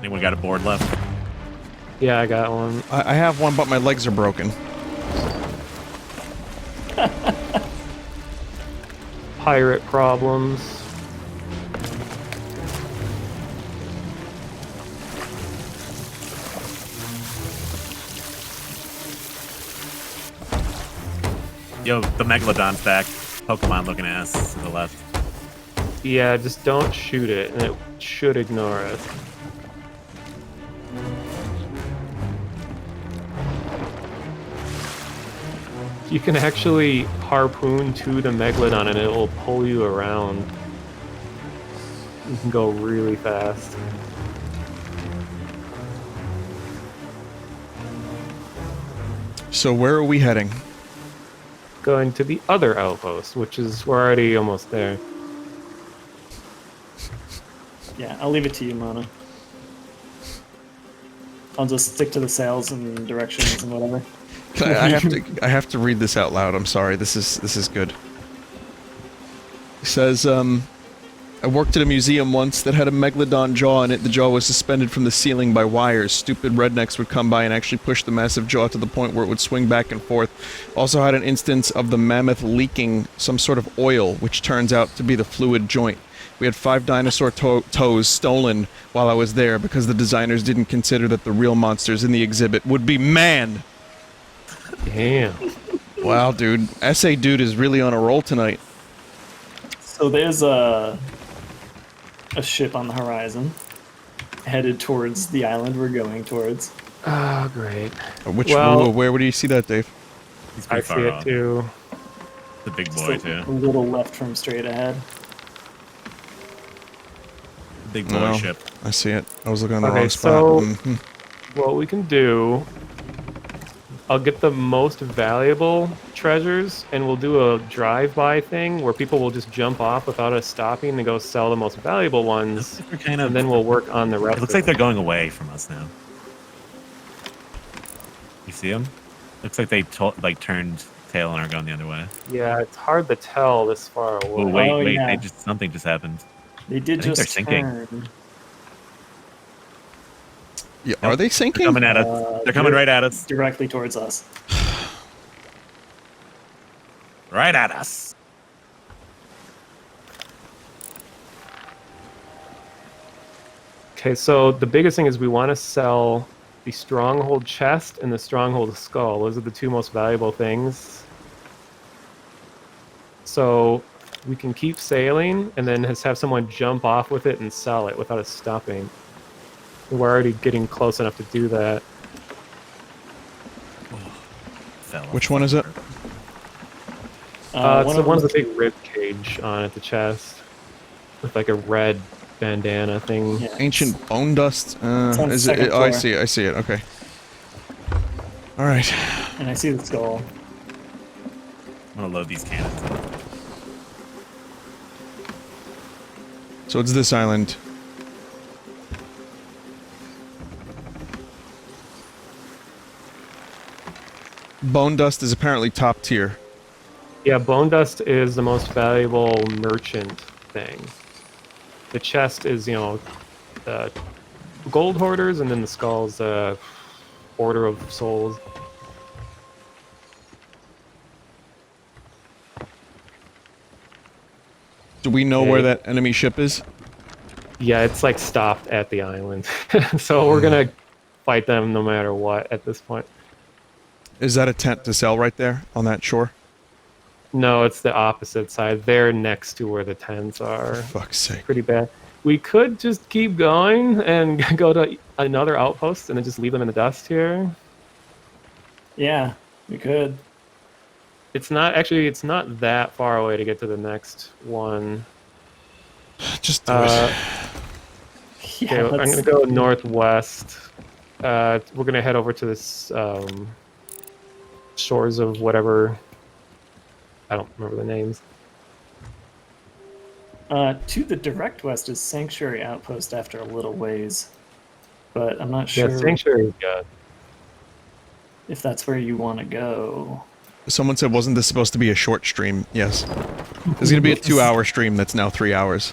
Anyone got a board left? Yeah, I got one. I have one, but my legs are broken. Pirate problems. Yo, the Megalodon's back. Pokemon looking ass to the left. Yeah, just don't shoot it, and it should ignore us. You can actually harpoon to the Megalodon and it will pull you around. You can go really fast. So where are we heading? Going to the other outpost, which is, we're already almost there. Yeah, I'll leave it to you, Mona. I'll just stick to the sails and directions and whatever. I have to read this out loud. I'm sorry. This is good. It says, I worked at a museum once that had a megalodon jaw in it. The jaw was suspended from the ceiling by wires. Stupid rednecks would come by and actually push the massive jaw to the point where it would swing back and forth. Also had an instance of the mammoth leaking some sort of oil, which turns out to be the fluid joint. We had 5 dinosaur toes stolen while I was there because the designers didn't consider that the real monsters in the exhibit would be man. Damn. Wow, dude. Essay Dude is really on a roll tonight. So there's a ship on the horizon, headed towards the island we're going towards. Oh, great. Where do you see that, Dave? He's I pretty see far it off. too. The big Just boy, a too. little left from straight ahead. Big boy No. ship. I see it. I was looking on the Okay, wrong spot. so- Mhm. What we can do, I'll get the most valuable treasures and we'll do a drive-by thing where people will just jump off without us stopping and go sell the most valuable ones, They're kind of. and then we'll work on the rest. It looks of like they're them. going away from us now. You see them? Looks like they turned tail and are going the other way. Yeah, it's hard to tell this far away. Oh wait, Oh, wait! yeah. Something just happened. They did I think they're just sinking. turn. Yeah, are they They're sinking? coming at us. They're coming right at us. Directly towards us. Right at us. Okay, so the biggest thing is we want to sell the stronghold chest and the stronghold skull. Those are the 2 most valuable things. So we can keep sailing and then just have someone jump off with it and sell it without us stopping. We're already getting close enough to do that. Fell off. Which one is it? It's the of one with them- the big rib cage on at the chest with like a red bandana thing. Yeah. Ancient bone dust? on the Is second it? Oh, I floor. see it. I see it. Okay. All right. And I see the skull. I'm gonna load these cannons up. So it's this island. Bone dust is apparently top tier. Yeah, bone dust is the most valuable merchant thing. The chest is, you know, gold hoarders, and then the skull's order of souls. Do we know Okay. where that enemy ship is? Yeah, it's like stopped at the island. So we're gonna fight them no matter what at this point. Is that a tent to sell right there on that shore? No, it's the opposite side. They're next to where the tents are. For fuck's sake. Pretty bad. We could just keep going and go to another outpost and then just leave them in the dust here. Yeah, we could. It's not that far away to get to the next one. Just do it. Yeah, Okay, I'm let's- gonna go northwest. We're gonna head over to this shores of whatever. I don't remember the names. To the direct west is Sanctuary Outpost after a little ways, but I'm not sure Yeah, Sanctuary is good. if that's where you want to go. Someone said, wasn't this supposed to be a short stream? Yes. There's gonna be a 2-hour stream that's now 3 hours.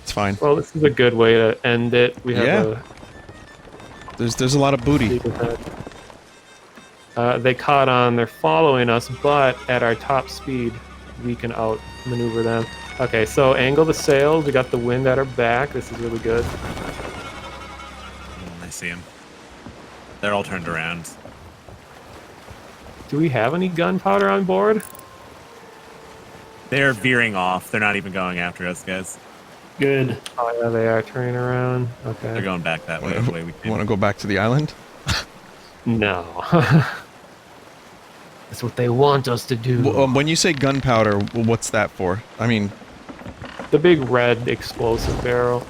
It's fine. Well, this is a good way to end it. We have Yeah. There's a lot of booty. they caught on. They're following us, but at our top speed, we can outmaneuver them. Okay, so angle the sails. We got the wind at our back. This is really good. I see them. They're all turned around. Do we have any gunpowder on board? They're veering off. They're not even going after us, guys. Good. Oh yeah, they are turning around. Okay. They're going back that way, the way we You want to came. go back to the island? No. That's what they want us to do. When you say gunpowder, what's that for? I mean, The big red explosive barrel.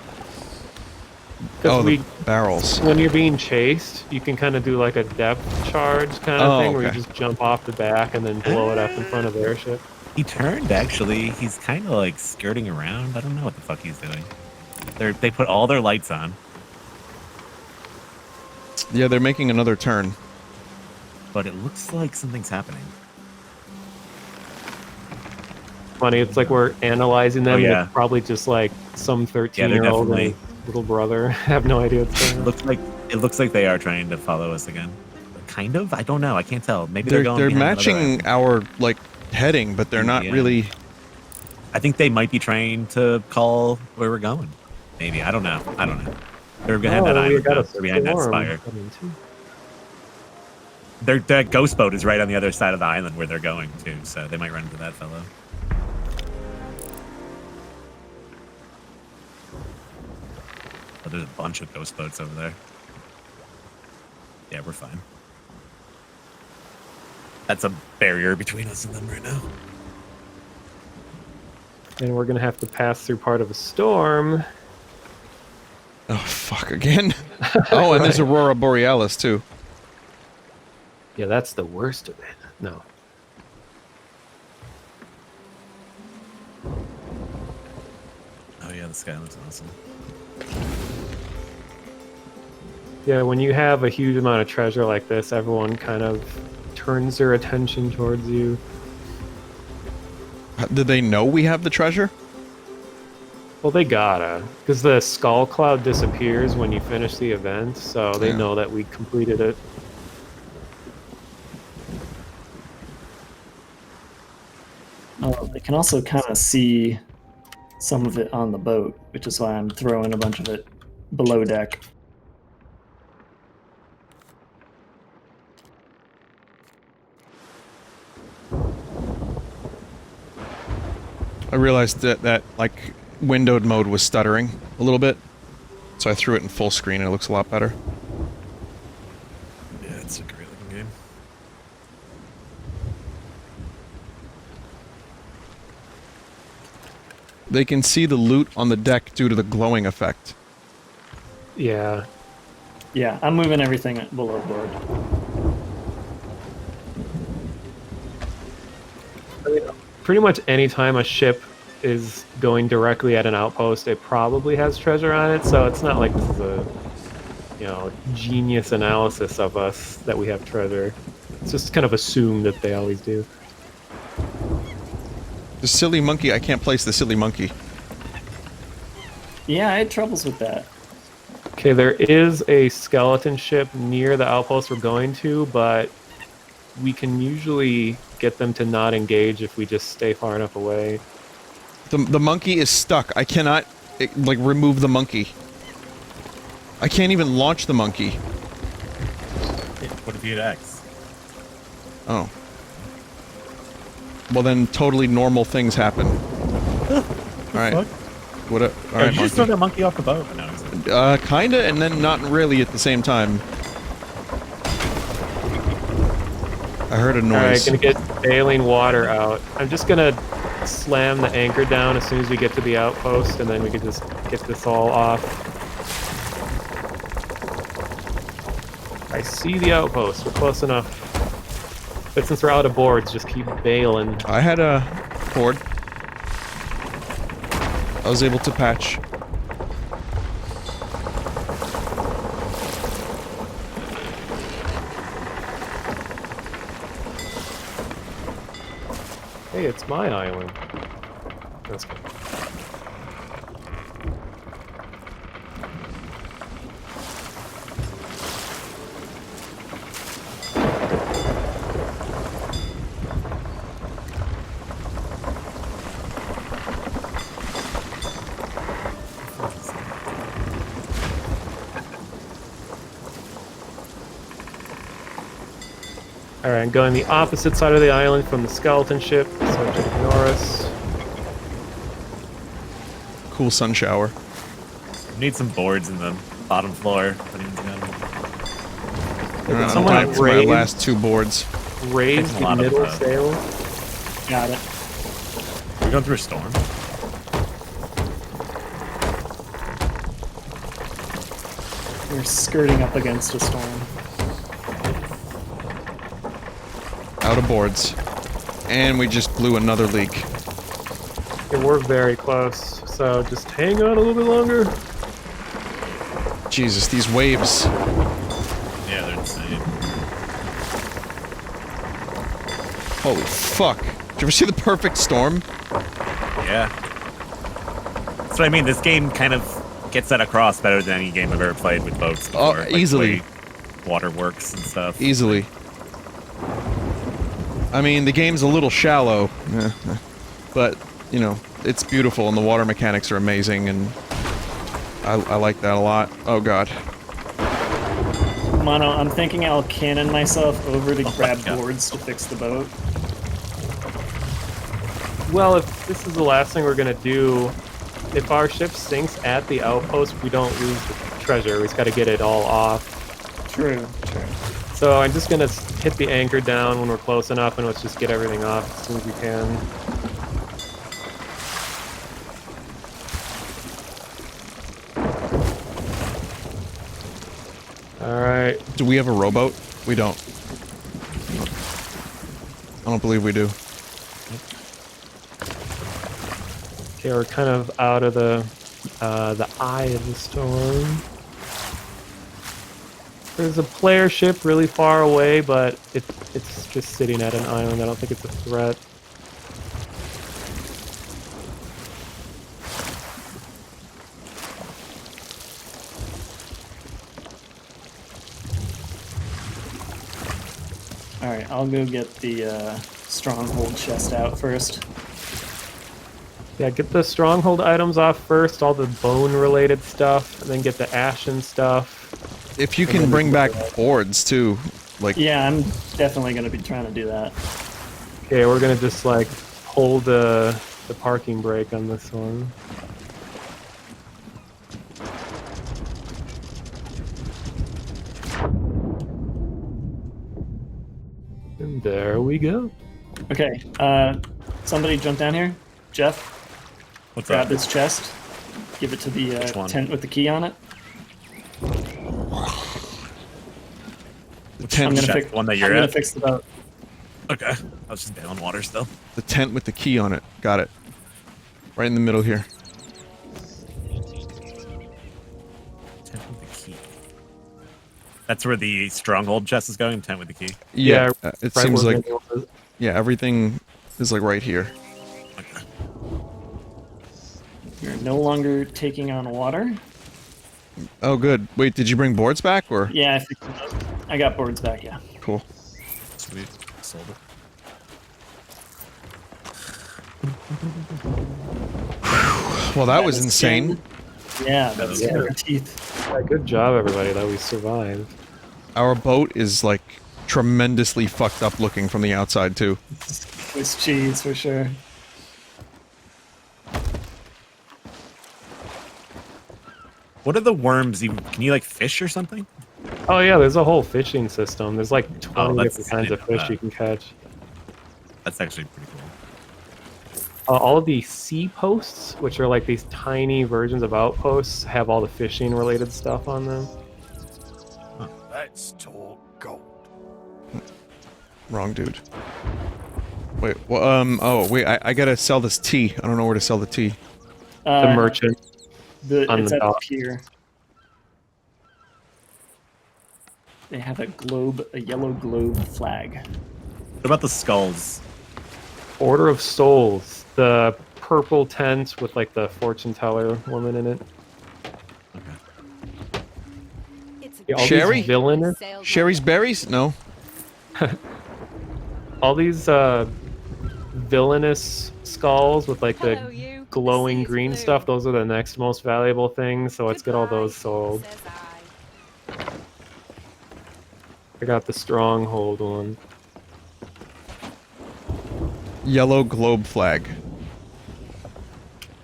oh, Because the barrels. when you're being chased, you can kind of do like a depth charge kind of Oh, thing, where you okay. just jump off the back and then blow it up in front of their ship. He turned, actually. He's kind of like skirting around. I don't know what the fuck he's doing. They put all their lights on. Yeah, they're making another turn. But it looks like something's happening. Funny, it's like we're analyzing them. Oh, yeah. And it's probably just like some 13-year-old and his little brother. I have no idea what's going on. It looks like they are trying to follow us again. Kind of? I don't know. I can't tell. Maybe they're going They're behind another matching our like heading, but they're not Yeah. really. I think they might be trying to call where we're going. Maybe. I don't know. They're behind that we island. got though. a They're behind that storm spire. coming, too. That ghost boat is right on the other side of the island where they're going to, so they might run into that fellow. Oh, there's a bunch of ghost boats over there. Yeah, we're fine. That's a barrier between us and them right now. And we're gonna have to pass through part of a storm. Oh fuck again! Oh, and there's Aurora Borealis too. Yeah, that's the worst of it. No. Oh yeah, the sky looks awesome. Yeah, when you have a huge amount of treasure like this, everyone kind of turns their attention towards you. Did they know we have the treasure? Well, they gotta, because the skull cloud disappears when you finish the event, so they Yeah. know that we completed it. Oh, they can also kind of see some of it on the boat, which is why I'm throwing a bunch of it below deck. I realized that like windowed mode was stuttering a little bit, so I threw it in full screen and it looks a lot better. Yeah, it's a great looking game. They can see the loot on the deck due to the glowing effect. Yeah. Yeah, I'm moving everything below board. I mean, pretty much any time a ship is going directly at an outpost, it probably has treasure on it, so it's not like this is a genius analysis of us that we have treasure. It's just kind of assumed that they always do. The silly monkey, I can't place the silly monkey. Yeah, I had troubles with that. Okay, there is a skeleton ship near the outpost we're going to, but we can usually get them to not engage if we just stay far enough away. The monkey is stuck. I cannot, like, remove the monkey. I can't even launch the monkey. What if you hit X? Oh. Well then, totally normal things happen. Alright. What up? Alright, you just throw that monkey off the boat? No, kinda, and then not really at the same time. I heard a noise. Alright, gonna get bailing water out. I'm just gonna slam the anchor down as soon as we get to the outpost, and then we can just get this all off. I see the outpost. We're close enough. But since we're out of boards, just keep bailing. I had a board. I was able to patch. Hey, it's my island. That's good. Alright, I'm going the opposite side of the island from the skeleton ship, so to ignore us. Cool sun shower. We need some boards in the bottom floor. I'm someone back to my raise- last two boards. Raise Takes a the lot of, middle sail. Got it. We're going through a storm. We're skirting up against a storm. Out of boards. And we just blew another leak. Okay, we're very close, so just hang on a little bit longer. Jesus, these waves. Yeah, they're insane. Holy fuck. Did you ever see The Perfect Storm? Yeah. That's what I mean. This game kind of gets that across better than any game I've ever played with boats before. Oh, easily. The way water works and stuff. Easily. I mean, the game's a little shallow, but, you know, it's beautiful and the water mechanics are amazing and I like that a lot. Oh god. Mono, I'm thinking I'll cannon myself over to grab yeah. boards to fix the boat. Well, if this is the last thing we're gonna do, if our ship sinks at the outpost, we don't lose the treasure. We just gotta get it all off. True, true. So I'm just gonna hit the anchor down when we're close enough, and let's just get everything off as soon as we can. Alright. Do we have a rowboat? We don't. I don't believe we do. Okay, we're kind of out of the eye of the storm. There's a player ship really far away, but it's just sitting at an island. I don't think it's a threat. Alright, I'll go get the stronghold chest out first. Yeah, get the stronghold items off first, all the bone-related stuff, and then get the ashen stuff. If you can bring back boards, too. Like, Yeah, I'm definitely going to be trying to do that. Okay, we're gonna just like hold the parking brake on this one. And there we go. Okay, somebody jump down here. Jeff, What's grab up? this chest. Give it to Which the one? tent with the key on it. the tent, I'm gonna Check fix the one that I'm you're gonna at? fix the boat. Okay. I was just bailing water still. the tent with the key on it. Got it. Right in the middle here. Tent with the key. That's where the stronghold chest is going. Tent with the key. Yeah, Yeah, it right seems where like Vinny was. yeah, everything is like right here. You're no longer taking on water. Oh, good. Wait, did you bring boards back or? Yeah, I got boards back. Yeah. Cool. Sweet. Sold it. Well, that was was insane. Yeah, that was Yeah. your teeth. Yeah, good job, everybody, that we survived. Our boat is like tremendously fucked up looking from the outside too. Swiss cheese for sure. What are the worms? Can you like fish or something? Oh yeah, there's a whole fishing system. There's like 20 that's- different I kinds of didn't know fish that. you can catch. That's actually pretty cool. All of the sea posts, which are like these tiny versions of outposts, have all the fishing related stuff on them. Let's talk gold. Wrong dude. Wait, well, oh, wait, I gotta sell this tea. I don't know where to sell the tea. The merchant. on It's the at dock. the pier. They have a yellow globe flag. What about the skulls? Order of Souls. The purple tent with like the fortune teller woman in it. Yeah, all Sherry? these villainous, Sherry's berries? No. all these villainous skulls with like the glowing green stuff. Those are the next most valuable things. So let's get all those sold. I got the stronghold one. Yellow globe flag.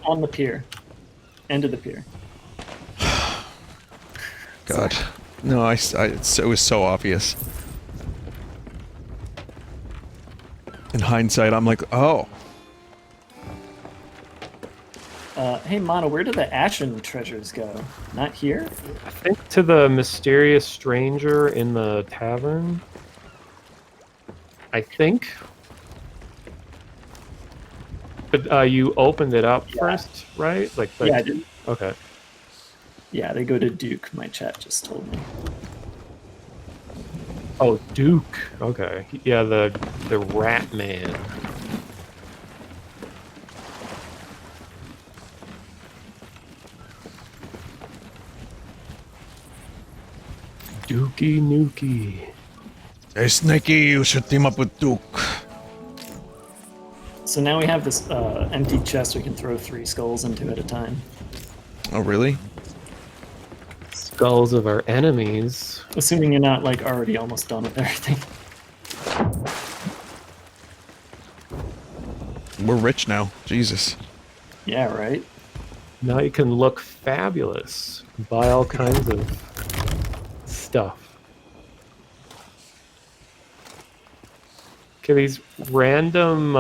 On the pier. End of the pier. God. No, it was so obvious. In hindsight, I'm like, oh. Hey, Mono, where did the Ashen treasures go? Not here? I think to the mysterious stranger in the tavern. I think. But you opened it up first, right? Like Yeah, I did. Okay. Yeah, they go to Duke, my chat just told me. Oh, Duke. Okay. Yeah, the Rat Man. Dookie Nukie. Hey, Snakey, you should team up with Duke. So now we have this empty chest we can throw 3 skulls into at a time. Oh, really? Skulls of our enemies. Assuming you're not like already almost done with everything. We're rich now. Jesus. Yeah, right? Now you can look fabulous. Buy all kinds of stuff. Okay, these random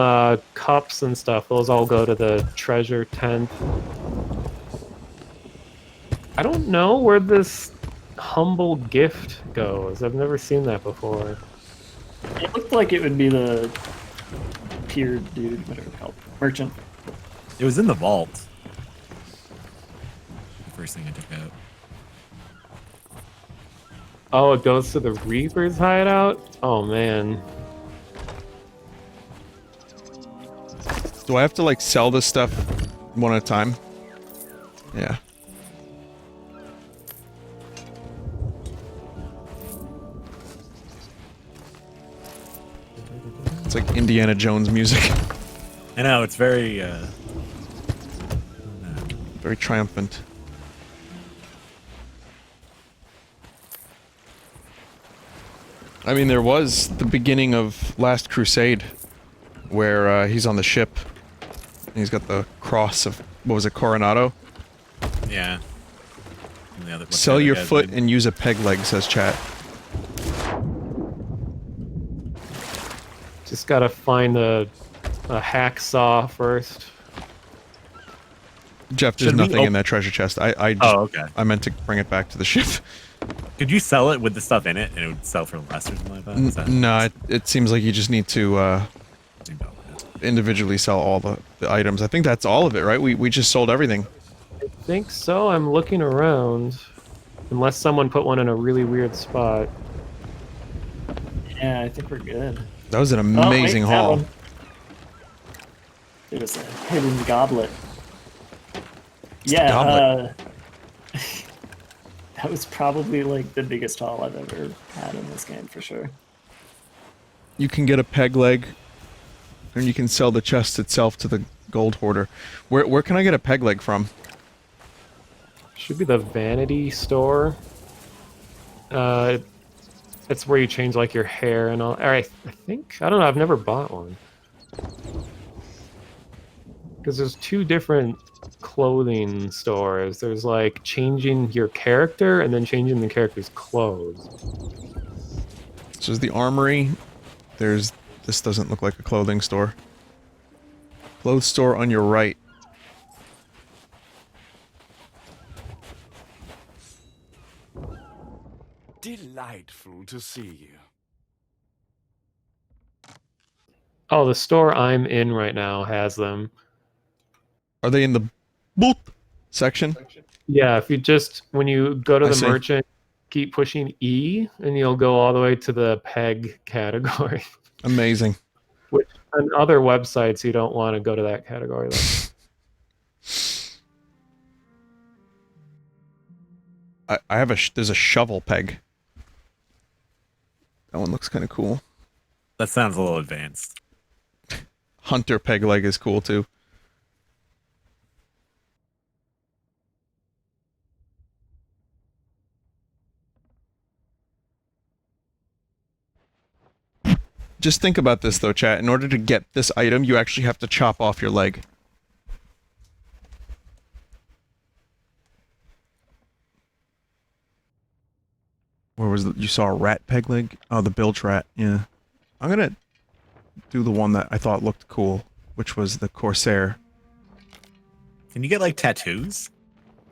cups and stuff, those all go to the treasure tent. I don't know where this humble gift goes. I've never seen that before. It looked like it would be the pier dude, whatever it's called. Merchant. It was in the vault. The first thing I took out. Oh, it goes to the Reaper's hideout? Oh, man. Do I have to, like, sell this stuff one at a time? Yeah. It's like Indiana Jones music. I know, it's very, Very triumphant. I mean, there was the beginning of Last Crusade, where he's on the ship, and he's got the cross of, what was it, Coronado? yeah. And the other- what's the Sell other your guy's foot name? and use a peg leg, says chat. Just gotta find a hacksaw first. Jeff, there's Should we nothing in that treasure chest. I just, Oh, okay. I meant to bring it back to the ship. Could you sell it with the stuff in it, and it would sell for less or something like that? Is that No, it seems like you just need to seemed about right. individually sell all the items. I think that's all of it, right? We just sold everything. I think so. I'm looking around. Unless someone put one in a really weird spot. Yeah, I think we're good. That was an Oh, wait, amazing that haul. one. There's a hidden goblet. Yeah, goblet. that was probably like the biggest haul I've ever had in this game for sure. You can get a peg leg, and you can sell the chest itself to the gold hoarder. Where can I get a peg leg from? Should be the vanity store. It's where you change like your hair and all. I think, I don't know, I've never bought one. Because there's two different clothing stores. There's like changing your character and then changing the character's clothes. This is the armory. There's... This doesn't look like a clothing store. Clothes store on your right. Delightful to see you. Oh, the store I'm in right now has them. Are they in the boot section? Yeah, if you just, when you go to I the see. merchant, keep pushing E, and you'll go all the way to the peg category. Amazing. Which, on other websites, you don't want to go to that category. I have a... There's a shovel peg. That one looks kind of cool. That sounds a little advanced. Hunter peg leg is cool too. Just think about this though, chat. In order to get this item, you actually have to chop off your leg. Where was the... You saw a rat peg leg? Oh, the bilge rat, yeah. I'm gonna do the one that I thought looked cool, which was the Corsair. Can you get like tattoos?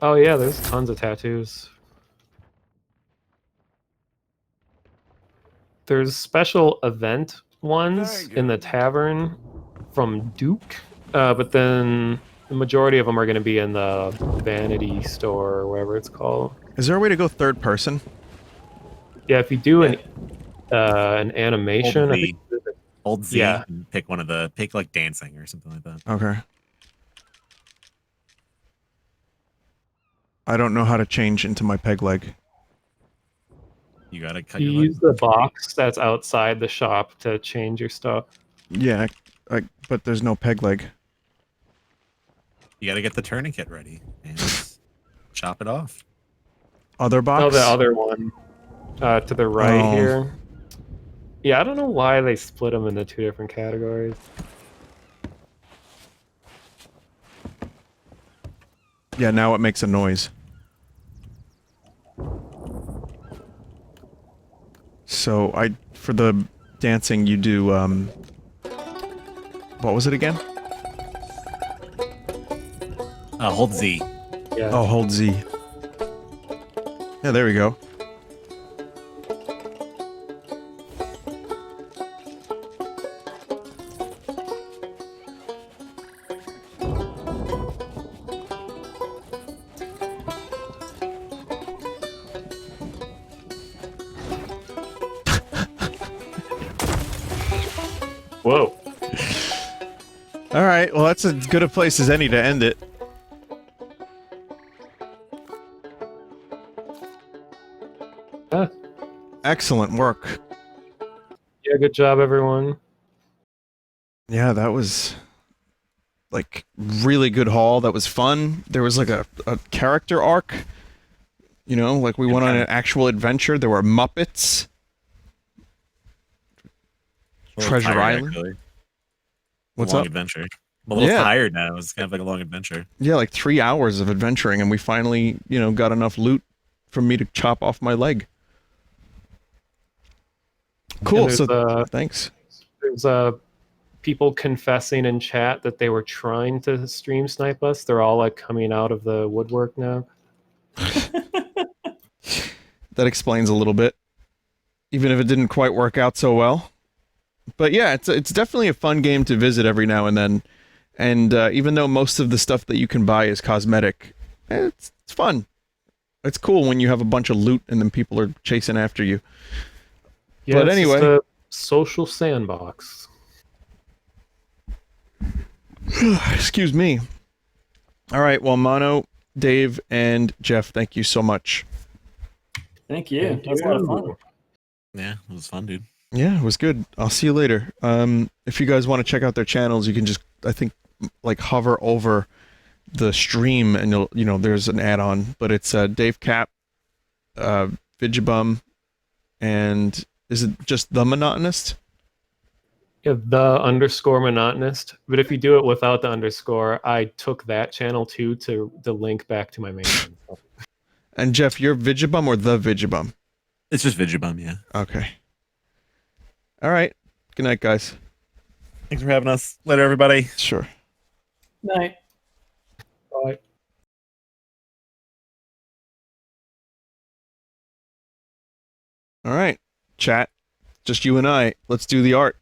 Oh yeah, there's tons of tattoos. There's special event ones in the tavern from Duke, but then the majority of them are going to be in the vanity store or whatever it's called. Is there a way to go third person? Yeah, if you do an animation, Hold I Z. think, Hold Z Yeah. and pick one of the... Pick like dancing or something like that. Okay. I don't know how to change into my peg leg. You gotta cut you your use the box that's outside the shop to change your stuff. Yeah, but there's no peg leg. You gotta get the tourniquet ready and chop it off. Other box? Oh, the other one to the right Oh. here. Yeah, I don't know why they split them into two different categories. Yeah, now it makes a noise. So, for the dancing, you do, what was it again? Hold Z. Yeah. Oh, hold Z. Yeah, there we go. Whoa. Alright, well that's as good a place as any to end it. Ah, Excellent work. yeah, good job, everyone. Yeah, that was... like, really good haul. That was fun. There was like a character arc. You know, like we went on an actual adventure. There were Muppets. A little Treasure tired, Island. actually. What's long up? adventure. I'm a little Yeah. tired now. It's kind of like a long adventure. Yeah, like 3 hours of adventuring, and we finally, you know, got enough loot for me to chop off my leg. Cool, And so there's, thanks. There's people confessing in chat that they were trying to stream snipe us. They're all like coming out of the woodwork now. That explains a little bit. Even if it didn't quite work out so well. But yeah, it's definitely a fun game to visit every now and then. And even though most of the stuff that you can buy is cosmetic, it's fun. It's cool when you have a bunch of loot and then people are chasing after you. Yeah, But it's anyway. just a social sandbox. Excuse me. All right, well, Mono, Dave, and Jeff, thank you so much. Thank you. That was a lot of fun. Yeah, it was fun, dude. Yeah, it was good. I'll see you later. If you guys want to check out their channels, you can just, I think, like hover over the stream and there's an add-on, but it's Dave Cap, Vigibum, and is it just The Monotonist? Yeah, the underscore monotonist. But if you do it without the underscore, I took that channel too to link back to my main one. And Jeff, you're Vigibum or The Vigibum? It's just Vigibum, yeah. Okay. All right. Good night, guys. Thanks for having us. Later, everybody. Sure. Night. Bye. All right. Chat. Just you and I. Let's do the art.